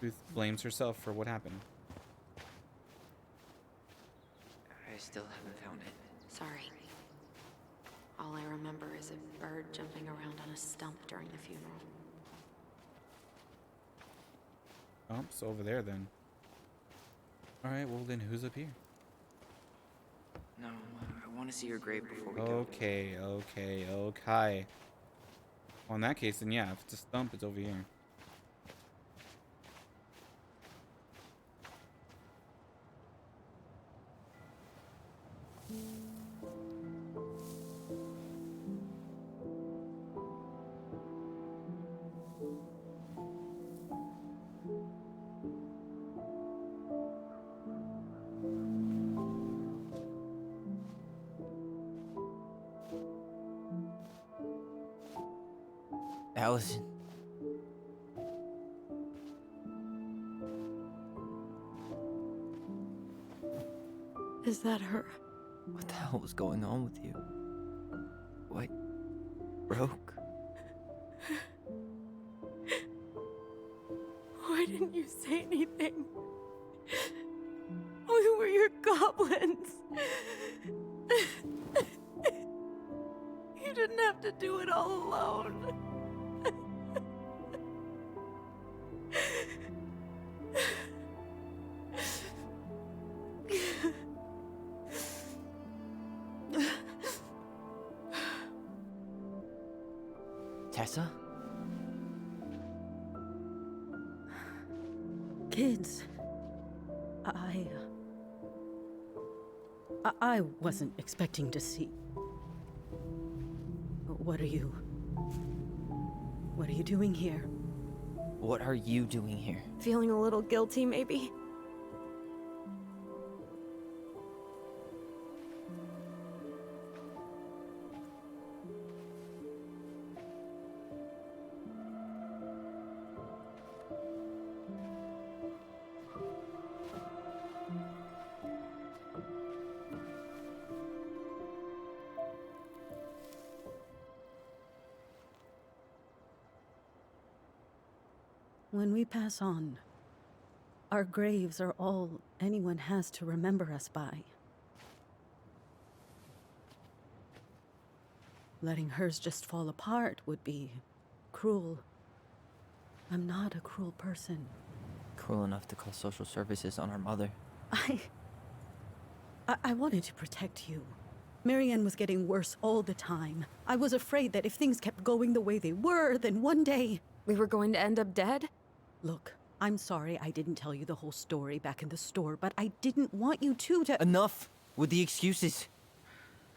Who blames herself for what happened. I still haven't found it. Sorry. All I remember is a bird jumping around on a stump during the funeral. Oh, it's over there then. Alright, well then who's up here? No, I want to see your grave before we go. Okay. Well, in that case, then yeah, if it's a stump, it's over here. Allison. Is that her? What the hell was going on with you? What broke? Why didn't you say anything? We were your goblins. You didn't have to do it all alone. Tessa? Kids, I wasn't expecting to see. What are you doing here? What are you doing here? Feeling a little guilty, maybe? When we pass on, our graves are all anyone has to remember us by. Letting hers just fall apart would be cruel. I'm not a cruel person. Cruel enough to call social services on our mother. I wanted to protect you. Marianne was getting worse all the time. I was afraid that if things kept going the way they were, then one day... We were going to end up dead? Look, I'm sorry I didn't tell you the whole story back in the store, but I didn't want you to... Enough with the excuses.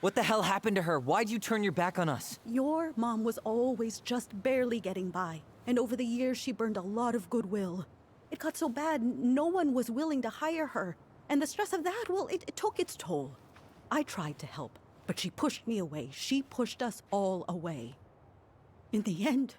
What the hell happened to her? Why'd you turn your back on us? Your mom was always just barely getting by, and over the years she burned a lot of goodwill. It got so bad, no one was willing to hire her, and the stress of that, well, it took its toll. I tried to help, but she pushed me away. She pushed us all away. In the end,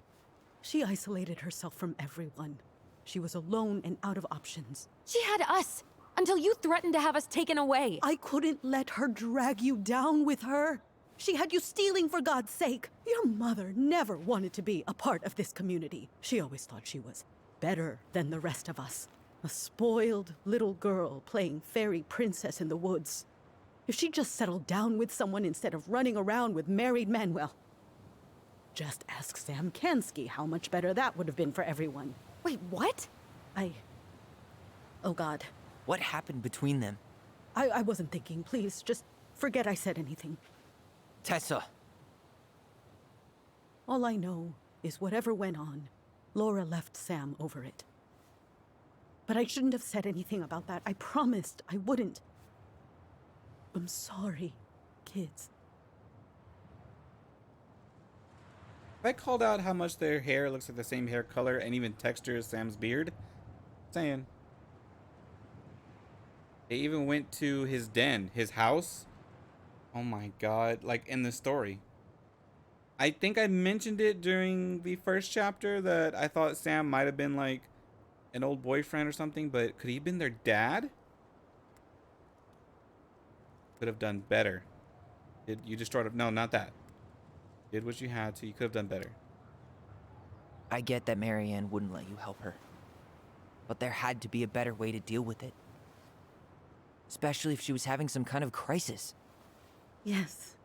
she isolated herself from everyone. She was alone and out of options. She had us until you threatened to have us taken away. I couldn't let her drag you down with her. She had you stealing for God's sake. Your mother never wanted to be a part of this community. She always thought she was better than the rest of us. A spoiled little girl playing fairy princess in the woods. If she just settled down with someone instead of running around with married men, well, just ask Sam Kansky how much better that would have been for everyone. Wait, what? Oh God. What happened between them? I wasn't thinking. Please, just forget I said anything. Tessa! All I know is whatever went on, Laura left Sam over it. But I shouldn't have said anything about that. I promised I wouldn't. I'm sorry, kids. Have I called out how much their hair looks like the same hair color and even texture as Sam's beard? Saying. They even went to his den, his house. Oh my god, like in the story. I think I mentioned it during the first chapter that I thought Sam might have been like an old boyfriend or something, but could he have been their dad? Could have done better. Did you just sort of, no, not that. Did what you had to, you could have done better. I get that Marianne wouldn't let you help her. But there had to be a better way to deal with it. Especially if she was having some kind of crisis. Yes,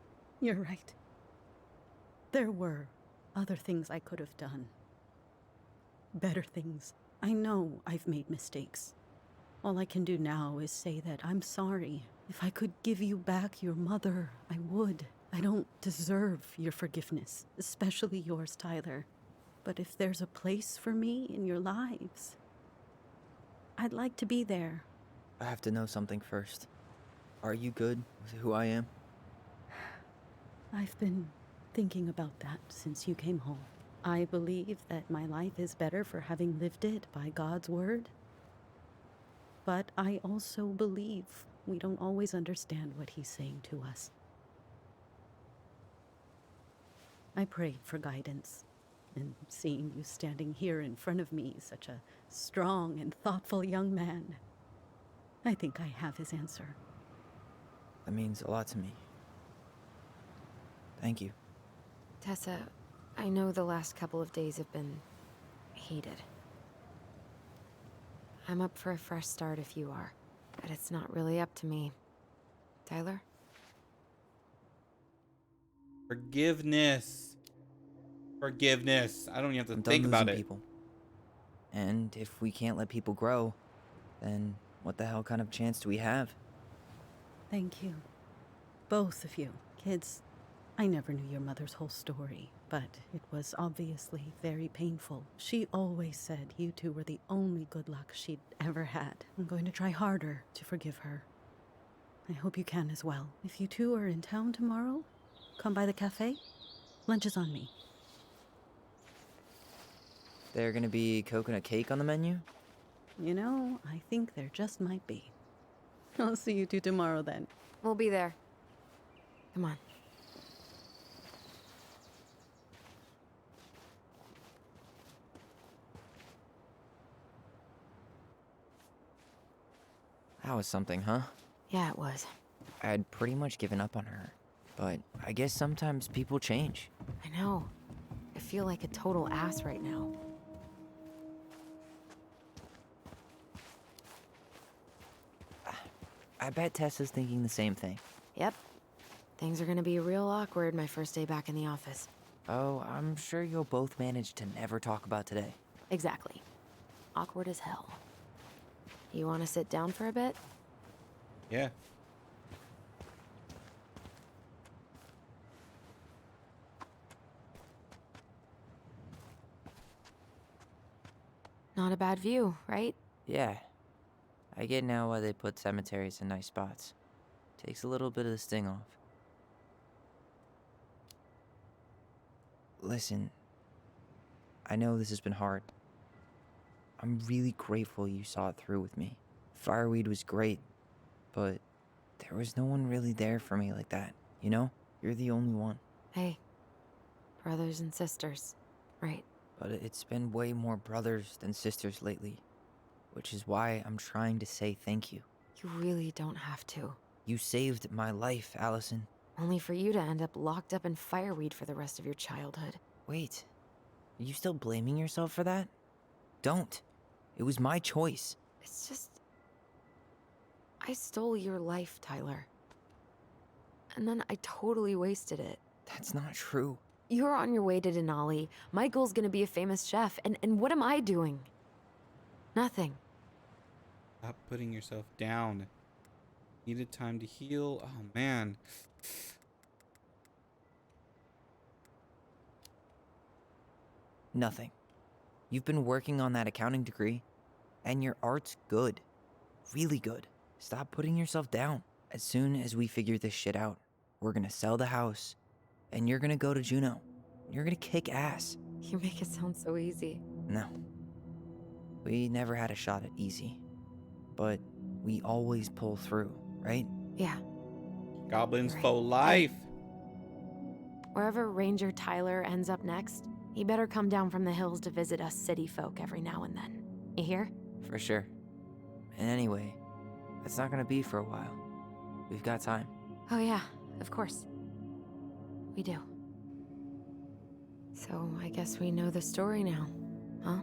you're right. There were other things I could have done. Better things. I know I've made mistakes. All I can do now is say that I'm sorry. If I could give you back your mother, I would. I don't deserve your forgiveness, especially yours, Tyler. But if there's a place for me in your lives, I'd like to be there. I have to know something first. Are you good with who I am? I've been thinking about that since you came home. I believe that my life is better for having lived it by God's word. But I also believe we don't always understand what he's saying to us. I prayed for guidance, and seeing you standing here in front of me, such a strong and thoughtful young man, I think I have his answer. That means a lot to me. Thank you. Tessa, I know the last couple of days have been heated. I'm up for a fresh start if you are, but it's not really up to me. Tyler? Forgiveness. Forgiveness. I don't even have to I'm done think about losing it. people. And if we can't let people grow, then what the hell kind of chance do we have? Thank you. Both of you. Kids, I never knew your mother's whole story, but it was obviously very painful. She always said you two were the only good luck she'd ever had. I'm going to try harder to forgive her. I hope you can as well. If you two are in town tomorrow, come by the cafe. Lunch is on me. There gonna be coconut cake on the menu? You know, I think there just might be. I'll see you two tomorrow then. We'll be there. Come on. That was something, huh? Yeah, it was. I had pretty much given up on her. But I guess sometimes people change. I know. I feel like a total ass right now. I bet Tessa's thinking the same thing. Yep. Things are gonna be real awkward my first day back in the office. Oh, I'm sure you'll both manage to never talk about today. Exactly. Awkward as hell. You wanna sit down for a bit? Yeah. Not a bad view, right? Yeah. I get now why they put cemeteries in nice spots. Takes a little bit of the sting off. Listen, I know this has been hard. I'm really grateful you saw it through with me. Fireweed was great, but there was no one really there for me like that, you know? You're the only one. Hey, brothers and sisters, right? But it's been way more brothers than sisters lately, which is why I'm trying to say thank you. You really don't have to. You saved my life, Allison. Only for you to end up locked up in fireweed for the rest of your childhood. Wait, are you still blaming yourself for that? Don't. It was my choice. It's just... I stole your life, Tyler. And then I totally wasted it. That's not true. You're on your way to Denali. Michael's gonna be a famous chef, and what am I doing? Nothing. Stop putting yourself down. Needed time to heal. Oh, man. Nothing. You've been working on that accounting degree, and your art's good. Really good. Stop putting yourself down. As soon as we figure this shit out, we're gonna sell the house, and you're gonna go to Juneau. You're gonna kick ass. You make it sound so easy. No. We never had a shot at easy. But we always pull through, right? Yeah. Goblins Right. for life. Wherever Ranger Tyler ends up next, he better come down from the hills to visit us city folk every now and then. You hear? For sure. And anyway, it's not gonna be for a while. We've got time. Oh yeah, of course. We do. So I guess we know the story now, huh?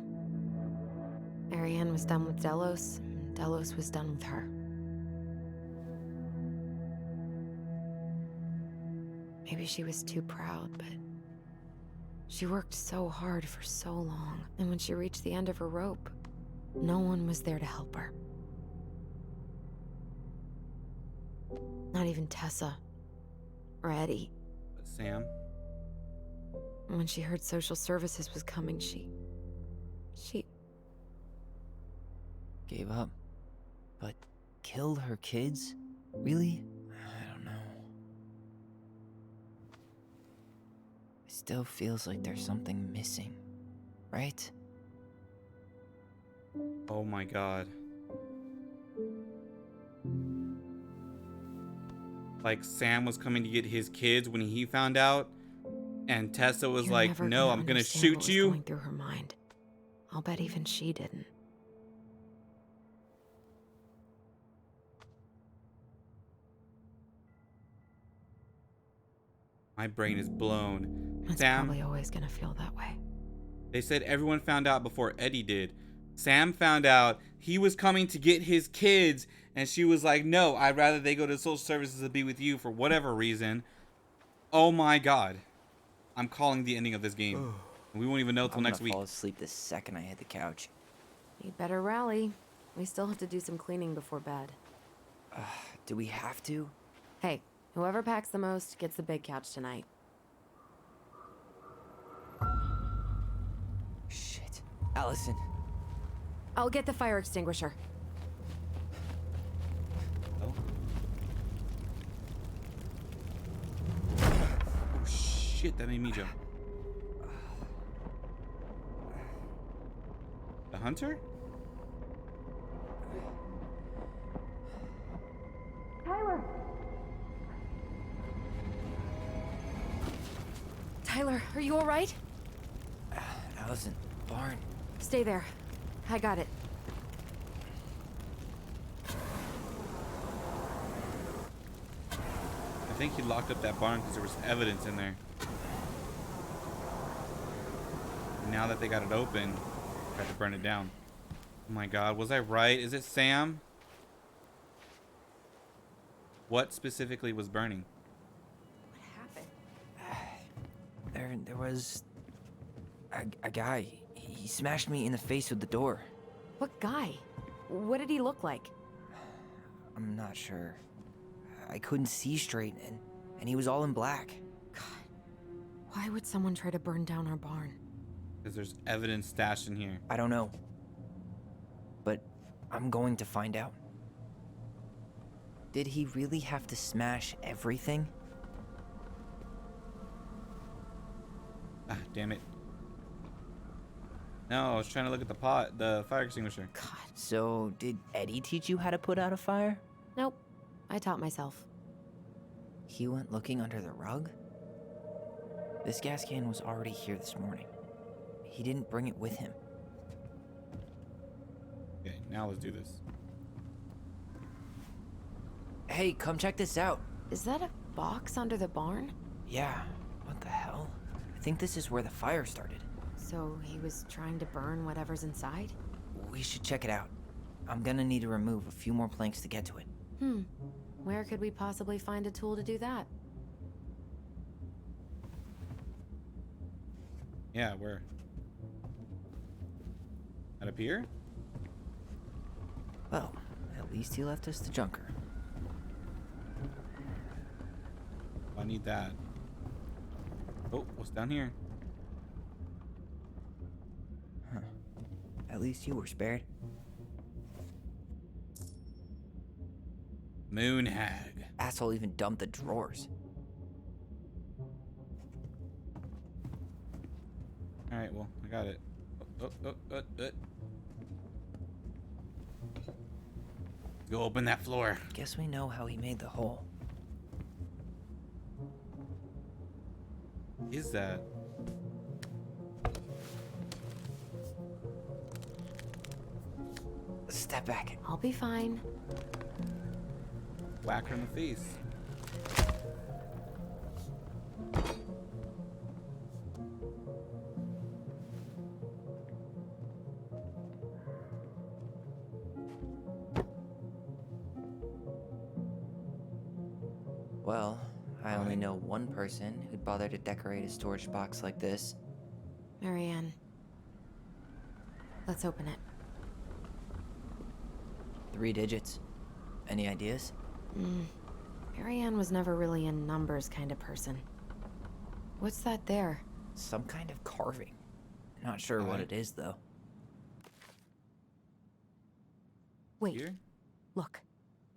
Marianne was done with Delos, and Delos was done with her. Maybe she was too proud, but she worked so hard for so long, and when she reached the end of her rope, no one was there to help her. Not even Tessa or Eddie. But Sam? And when she heard social services was coming, she Gave up. But killed her kids? Really? I don't know. It still feels like there's something missing, right? Oh my god. Like Sam was coming to get his kids when he found out, and Tessa was You're like, never "No, gonna I'm gonna understand shoot what was you." going through her mind. I'll bet even she didn't. My brain is blown. It's Sam, probably always gonna feel that way. they said everyone found out before Eddie did. Sam found out he was coming to get his kids, and she was like, "No, I'd rather they go to social services to be with you for whatever reason." Oh my god. I'm calling the ending of this game. We won't even know till next week. I'm gonna fall asleep the second I hit the couch. You'd better rally. We still have to do some cleaning before bed. Do we have to? Hey, whoever packs the most gets the big couch tonight. Shit. Allison. I'll get the fire extinguisher. Oh. Oh shit, that made me jump. The hunter? Tyler, are you all right? Allison, barn. Stay there. I got it. I think he locked up that barn because there was evidence in there. Now that they got it open, tried to burn it down. Oh my god, was I right? Is it Sam? What specifically was burning? There was a guy. He smashed me in the face with the door. What guy? What did he look like? I'm not sure. I couldn't see straight, and he was all in black. Why would someone try to burn down our barn? Because there's evidence stashed in here. I don't know. I'm going to find out. Did he really have to smash everything? Ah, damn it. No, I was trying to look at the fire extinguisher. God. So, did Eddie teach you how to put out a fire? Nope. I taught myself. He went looking under the rug? This gas can was already here this morning. He didn't bring it with him. Okay, now let's do this. Hey, come check this out. Is that a box under the barn? Yeah, what the hell? I think this is where the fire started. So he was trying to burn whatever's inside? We should check it out. I'm gonna need to remove a few more planks to get to it. Where could we possibly find a tool to do that? Yeah, where? At up here? Well, at least he left us the junker. I need that. Oh, what's down here? Huh. At least you were spared. Moon hag. Asshole even dumped the drawers. Alright, well, I got it. Go open that floor. Guess we know how he made the hole. Is that? Step back. I'll be fine. Whack her in the face. Well, I only know one person who'd bother to decorate a storage box like this. Marianne. Let's open it. 3 digits. Any ideas? Marianne was never really a numbers kind of person. What's that there? Some kind of carving. Not sure what it is, though. Wait. Here? Look.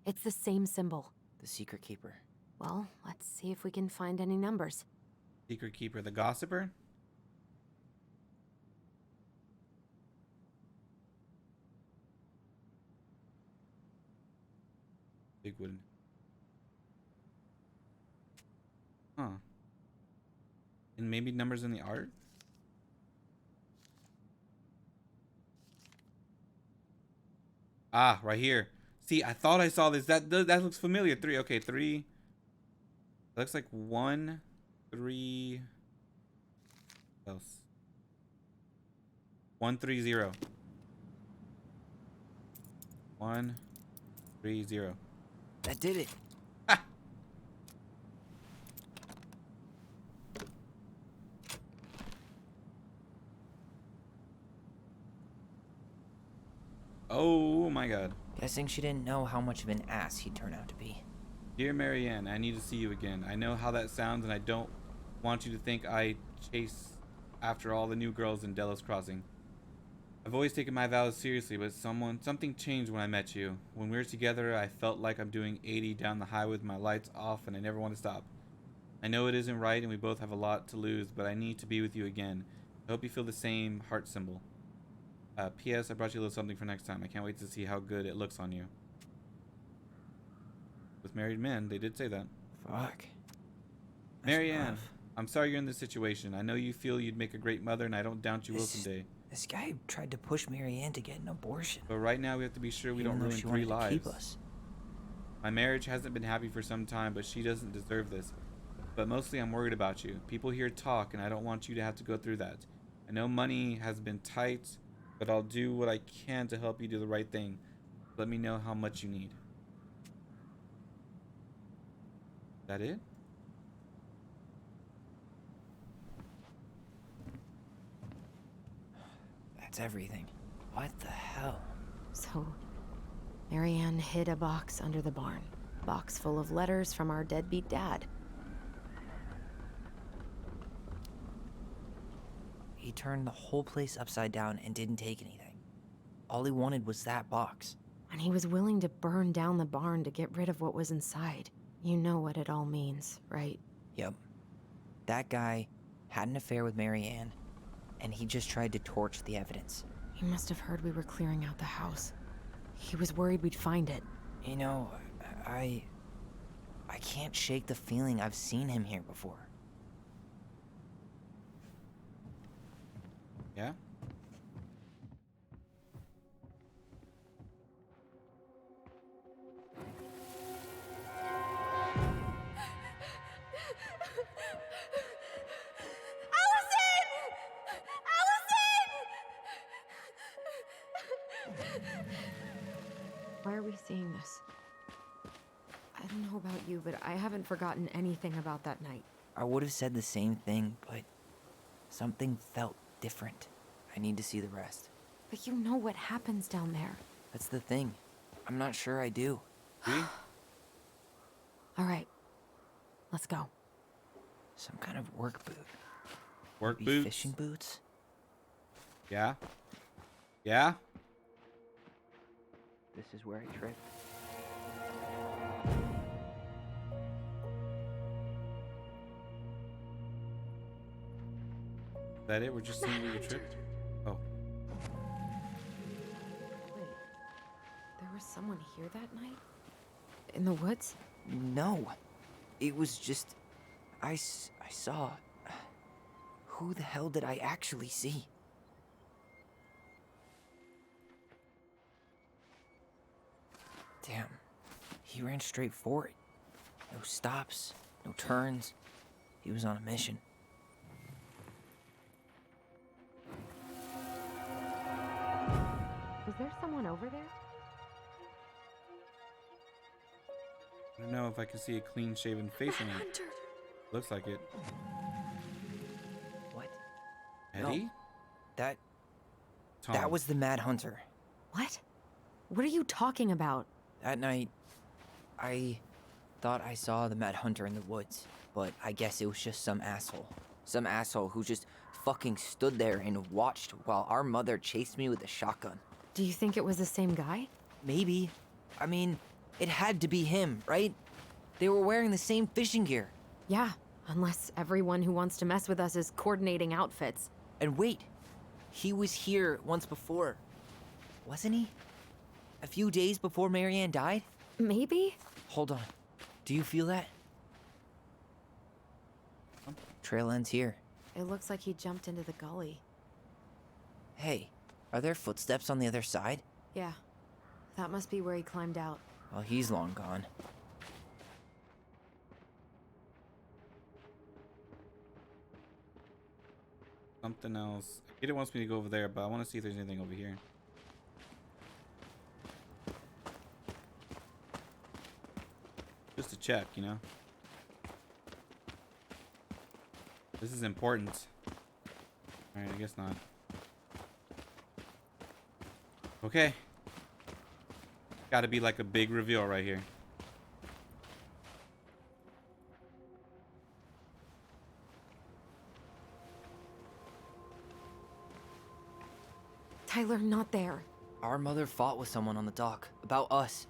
It's the same symbol. The secret keeper. Well, let's see if we can find any numbers. Secret keeper, the gossiper? Bigwood. Huh. And maybe numbers in the art? Ah, right here. See, I thought I saw this. That looks familiar. 3. Okay, 3. It looks like 1, 3. What else? 130. 130. That did it. Oh my god. Guessing she didn't know how much of an ass he'd turn out to be. Dear Marianne, I need to see you again. I know how that sounds, and I don't want you to think I chase after all the new girls in Delos Crossing. I've always taken my vows seriously, but something changed when I met you. When we were together, I felt like I'm doing 80 down the highway with my lights off, and I never want to stop. I know it isn't right, and we both have a lot to lose, but I need to be with you again. I hope you feel the same heart symbol. P.S. I brought you a little something for next time. I can't wait to see how good it looks on you. With married men, they did say that. Fuck. Marianne, I'm sorry you're in this situation. I know you feel you'd make a great mother, and I don't doubt you will someday. This guy tried to push Marianne to get an abortion. But right now, we have to be sure we don't ruin 3 lives. Keep us. My marriage hasn't been happy for some time, but she doesn't deserve this. But mostly, I'm worried about you. People here talk, and I don't want you to have to go through that. I know money has been tight, but I'll do what I can to help you do the right thing. Let me know how much you need. That it? That's everything. What the hell? So, Marianne hid a box under the barn. Box full of letters from our deadbeat dad. He turned the whole place upside down and didn't take anything. All he wanted was that box. And he was willing to burn down the barn to get rid of what was inside. You know what it all means, right? Yep. That guy had an affair with Marianne, and he just tried to torch the evidence. He must have heard we were clearing out the house. He was worried we'd find it. You know, I can't shake the feeling I've seen him here before. Yeah? Why are we seeing this? I don't know about you, but I haven't forgotten anything about that night. I would have said the same thing, but something felt different. I need to see the rest. But you know what happens down there. That's the thing. I'm not sure I do. All right, let's go. Some kind of work boot. Work Maybe boots? fishing boots? Yeah? Yeah? This is where I tripped. Is that it? We're just seeing where you tripped? Oh. Wait, there was someone here that night? In the woods? No. It was just... I saw... Who the hell did I actually see? Damn. He ran straight for it. No stops, no turns. He was on a mission. Was there someone over there? I don't know if I can see a clean-shaven face on it. Looks like it. What? Eddie? No. That Tom. was the Mad Hunter. What? What are you talking about? That night, I thought I saw the Mad Hunter in the woods, but I guess it was just some asshole. Some asshole who just fucking stood there and watched while our mother chased me with a shotgun. Do you think it was the same guy? Maybe. I mean, it had to be him, right? They were wearing the same fishing gear. Yeah, unless everyone who wants to mess with us is coordinating outfits. And wait, he was here once before, wasn't he? A few days before Marianne died? Maybe? Hold on. Do you feel that? Trail ends here. It looks like he jumped into the gully. Hey, are there footsteps on the other side? Yeah, that must be where he climbed out. Well, he's long gone. Something else. It wants me to go over there, but I want to see if there's anything over here. Just to check, you know? This is important. Alright, I guess not. Okay. Gotta be like a big reveal right here. Tyler, not there. Our mother fought with someone on the dock about us.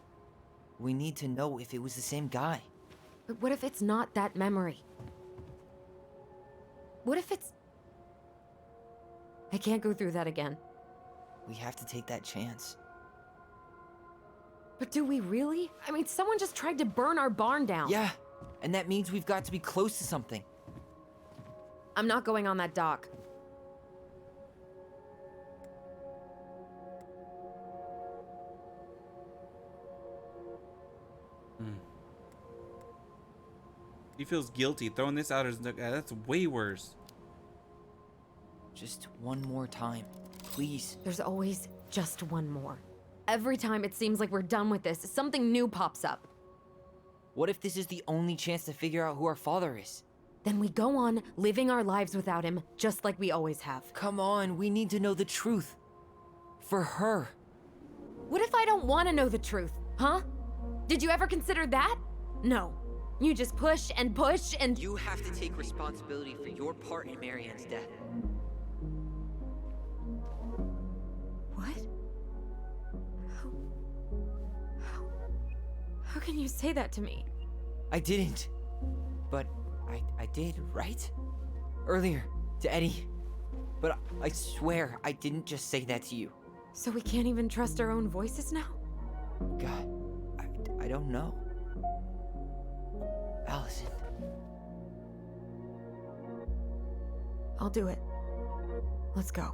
We need to know if it was the same guy. But what if it's not that memory? What if it's... I can't go through that again. We have to take that chance. But do we really? I mean, someone just tried to burn our barn down. Yeah, and that means we've got to be close to something. I'm not going on that dock. He feels guilty. Throwing this out is that's way worse. Just one more time, please. There's always just one more. Every time it seems like we're done with this, something new pops up. What if this is the only chance to figure out who our father is? Then we go on living our lives without him, just like we always have. Come on, we need to know the truth. For her. What if I don't want to know the truth, huh? Did you ever consider that? No. You just push and push and... You have to take responsibility for your part in Marianne's death. What? How can you say that to me? I didn't. But I did, right? Earlier, to Eddie. But I swear I didn't just say that to you. So we can't even trust our own voices now? God, I don't know. Allison. I'll do it. Let's go.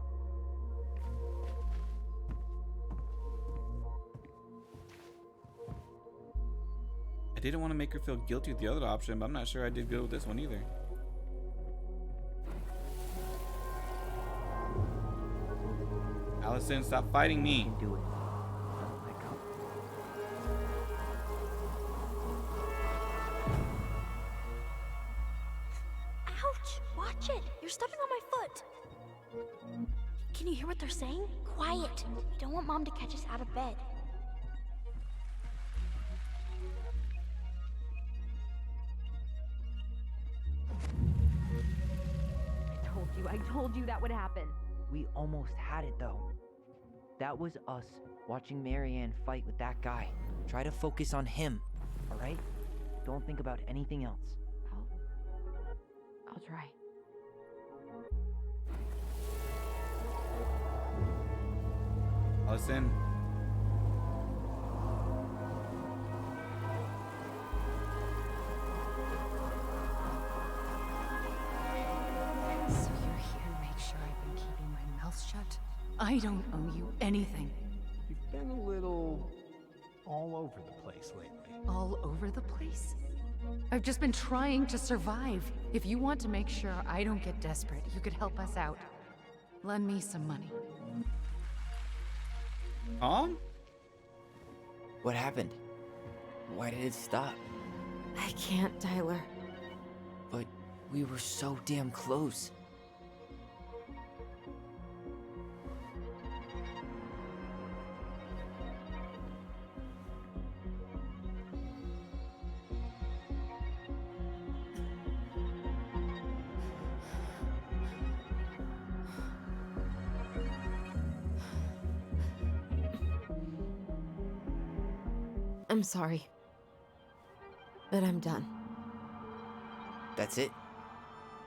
I didn't want to make her feel guilty with the other option, but I'm not sure I did good with this one either. Allison, stop fighting me. You can do it. Ouch! Watch it! You're stepping on my foot! Can you hear what they're saying? Quiet! We don't want Mom to catch us out of bed. I told you that would happen. We almost had it though. That was us watching Marianne fight with that guy. Try to focus on him, alright? Don't think about anything else. I'll try. Allison. So you're here to make sure I've been keeping my mouth shut? I don't owe you anything. You've been a little all over the place lately. All over the place? I've just been trying to survive. If you want to make sure I don't get desperate, you could help us out. Lend me some money. Tom? What happened? Why did it stop? I can't, Tyler. But we were so damn close. I'm sorry. But I'm done. That's it?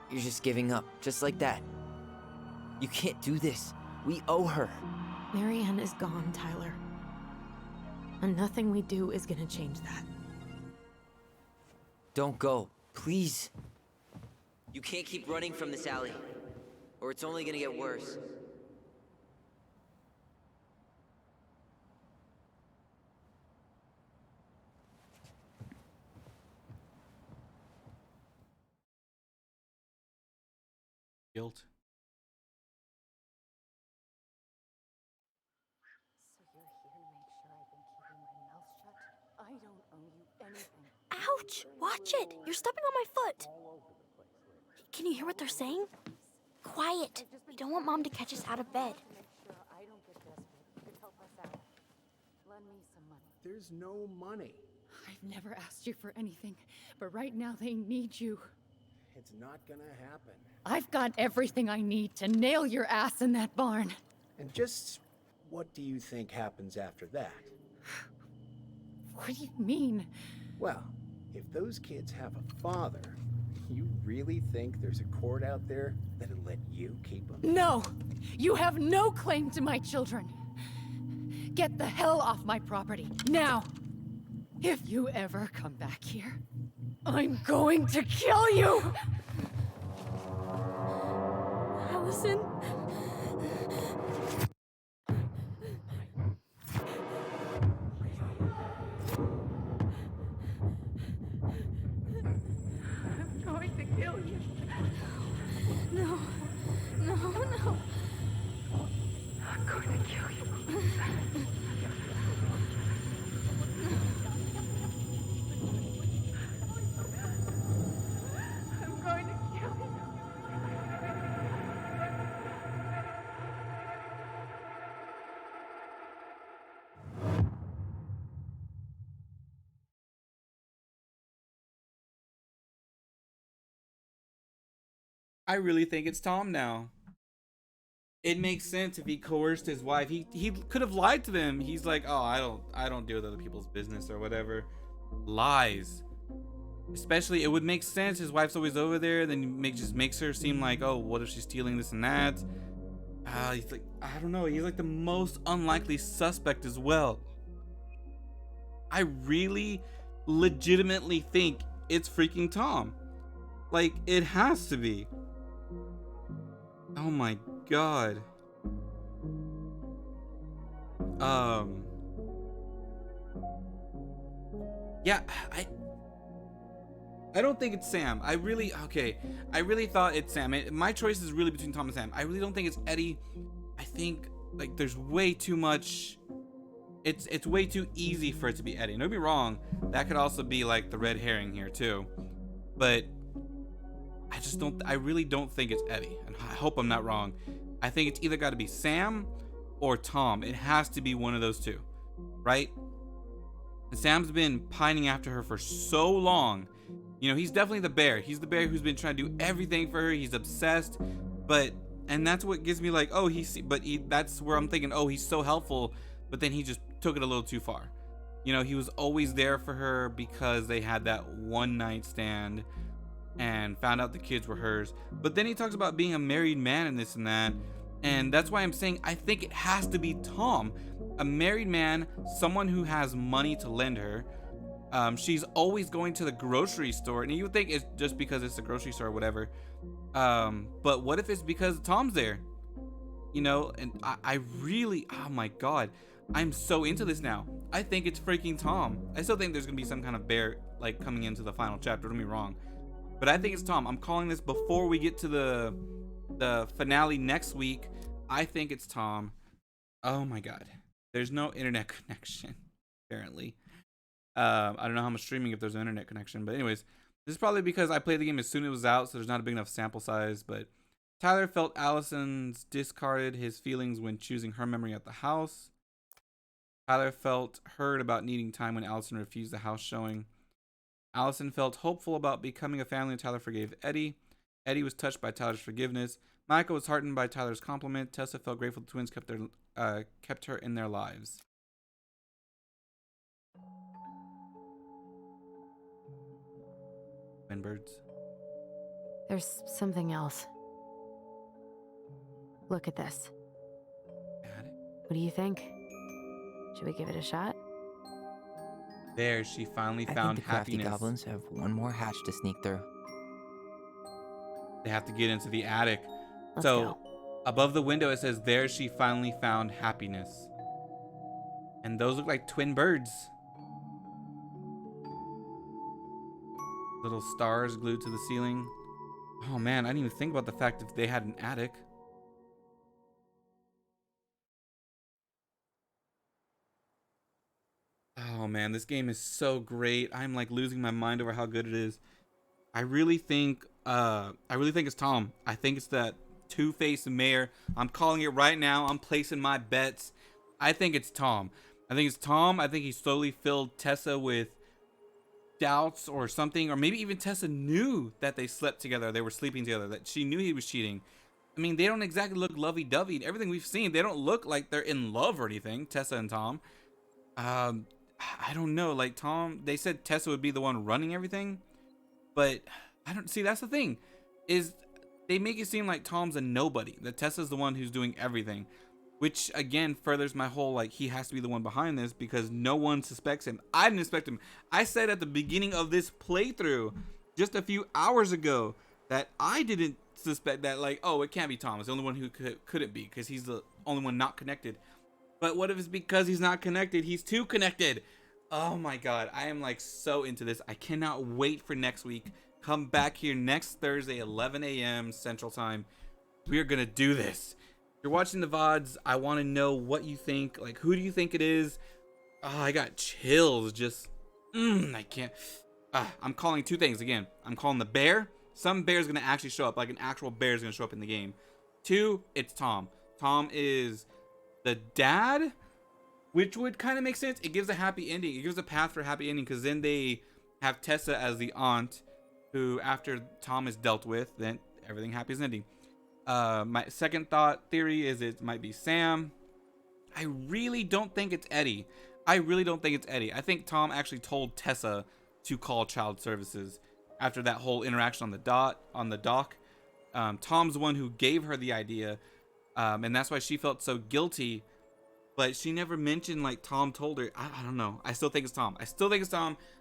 You're just giving up, just like that. You can't do this. We owe her. Marianne is gone, Tyler. And nothing we do is gonna change that. Don't go, please. You can't keep running from this alley, or it's only gonna get worse. Guilt. So you're here to make sure I've been keeping my mouth shut? I don't owe you anything. Ouch! Watch it! You're stepping on my foot! Can you hear what they're saying? Quiet! We don't want Mom to catch us out of bed. Make sure I don't get desperate. You could help us out. Lend me some money. There's no money. I've never asked you for anything, but right now they need you. It's not gonna happen. I've got everything I need to nail your ass in that barn. And just what do you think happens after that? What do you mean? Well, if those kids have a father, you really think there's a court out there that'll let you keep them? No! You have no claim to my children. Get the hell off my property, now! If you ever come back here, I'm going to kill you! Allison? I'm going to kill you. No. No, no. I'm going to kill you. I'm going to kill you. I really think it's Tom now. It makes sense if he coerced his wife. He could have lied to them. He's like, oh, I don't deal with other people's business or whatever. lies. Especially, it would make sense. His wife's always over there. Then just makes her seem like, oh, what if she's stealing this and that? He's like, I don't know. He's like the most unlikely suspect as well. I really legitimately think it's freaking Tom. Like, it has to be. Oh my god. Yeah, I don't think it's Sam. I really thought it's Sam. My choice is really between Tom and Sam. I really don't think it's Eddie. I think like there's way too much. It's way too easy for it to be Eddie. Don't be wrong. That could also be like the red herring here too. But I really don't think it's Eddie. And I hope I'm not wrong. I think it's either got to be Sam or Tom. It has to be one of those two, right? And Sam's been pining after her for so long. You know, he's definitely the bear. He's the bear who's been trying to do everything for her. He's obsessed, and that's what gives me like, oh, that's where I'm thinking, oh, he's so helpful, but then he just took it a little too far. You know, he was always there for her because they had that one night stand and found out the kids were hers. But then he talks about being a married man and this and that. And that's why I'm saying I think it has to be Tom. A married man, someone who has money to lend her. She's always going to the grocery store, and you would think it's just because it's a grocery store or whatever. But what if it's because Tom's there? You know, and I really, oh my god, I'm so into this now. I think it's freaking Tom. I still think there's gonna be some kind of bear like coming into the final chapter. Don't get me wrong, but I think it's Tom. I'm calling this before we get to the finale next week. I think it's Tom. Oh my god, there's no internet connection apparently. I don't know how much streaming if there's an internet connection, but anyways, this is probably because I played the game as soon as it was out, so there's not a big enough sample size. But Tyler felt Allison's discarded his feelings when choosing her memory at the house. Tyler felt hurt about needing time when Allison refused the house showing. Allison felt hopeful about becoming a family, and Tyler forgave Eddie. Eddie was touched by Tyler's forgiveness. Michael was heartened by Tyler's compliment. Tessa felt grateful the twins kept her in their lives. And birds. There's something else. Look at this. What do you think? Should we give it a shot? There, she finally found happiness. I think the crafty goblins have one more hatch to sneak through. They have to get into the attic. Let's go. Above the window it says, there she finally found happiness. And those look like twin birds. Little stars glued to the ceiling. Oh man, I didn't even think about the fact if they had an attic. Oh man, this game is so great. I'm like losing my mind over how good it is. I really think it's Tom. I think it's that two-faced mayor. I'm calling it right now. I'm placing my bets. I think it's Tom. I think it's Tom. I think he slowly filled Tessa with doubts or something, or maybe even Tessa knew that they slept together, they were sleeping together, that she knew he was cheating. I mean, they don't exactly look lovey-dovey. Everything we've seen, they don't look like they're in love or anything, Tessa and Tom. I don't know, like Tom, they said Tessa would be the one running everything, but I don't see, that's the thing, is they make it seem like Tom's a nobody, that Tessa's the one who's doing everything, which again furthers my whole like he has to be the one behind this because no one suspects him. I didn't suspect him. I said at the beginning of this playthrough just a few hours ago that I didn't suspect that, like, oh, it can't be Tom. It's the only one who couldn't be because he's the only one not connected. But what if it's because he's not connected? He's too connected. Oh my god, I am like so into this. I cannot wait for next week. Come back here next Thursday, 11 a.m. Central Time. We are gonna do this. You're watching the VODs. I want to know what you think. Like, who do you think it is? Oh, I got chills. Just, I can't. I'm calling two things again. I'm calling the bear. Some bear's gonna actually show up. Like an actual bear's gonna show up in the game. Two, it's Tom. Tom is the dad, which would kind of make sense. It gives a happy ending. It gives a path for a happy ending because then they have Tessa as the aunt, who after Tom is dealt with, then everything happy is ending. My second thought theory is it might be Sam. I really don't think it's Eddie. I really don't think it's Eddie. I think Tom actually told Tessa to call child services after that whole interaction on the dock. Tom's the one who gave her the idea, and that's why she felt so guilty. But she never mentioned like Tom told her. I don't know. I still think it's Tom.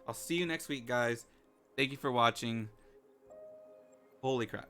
I'll see you next week, guys. Thank you for watching. Holy crap.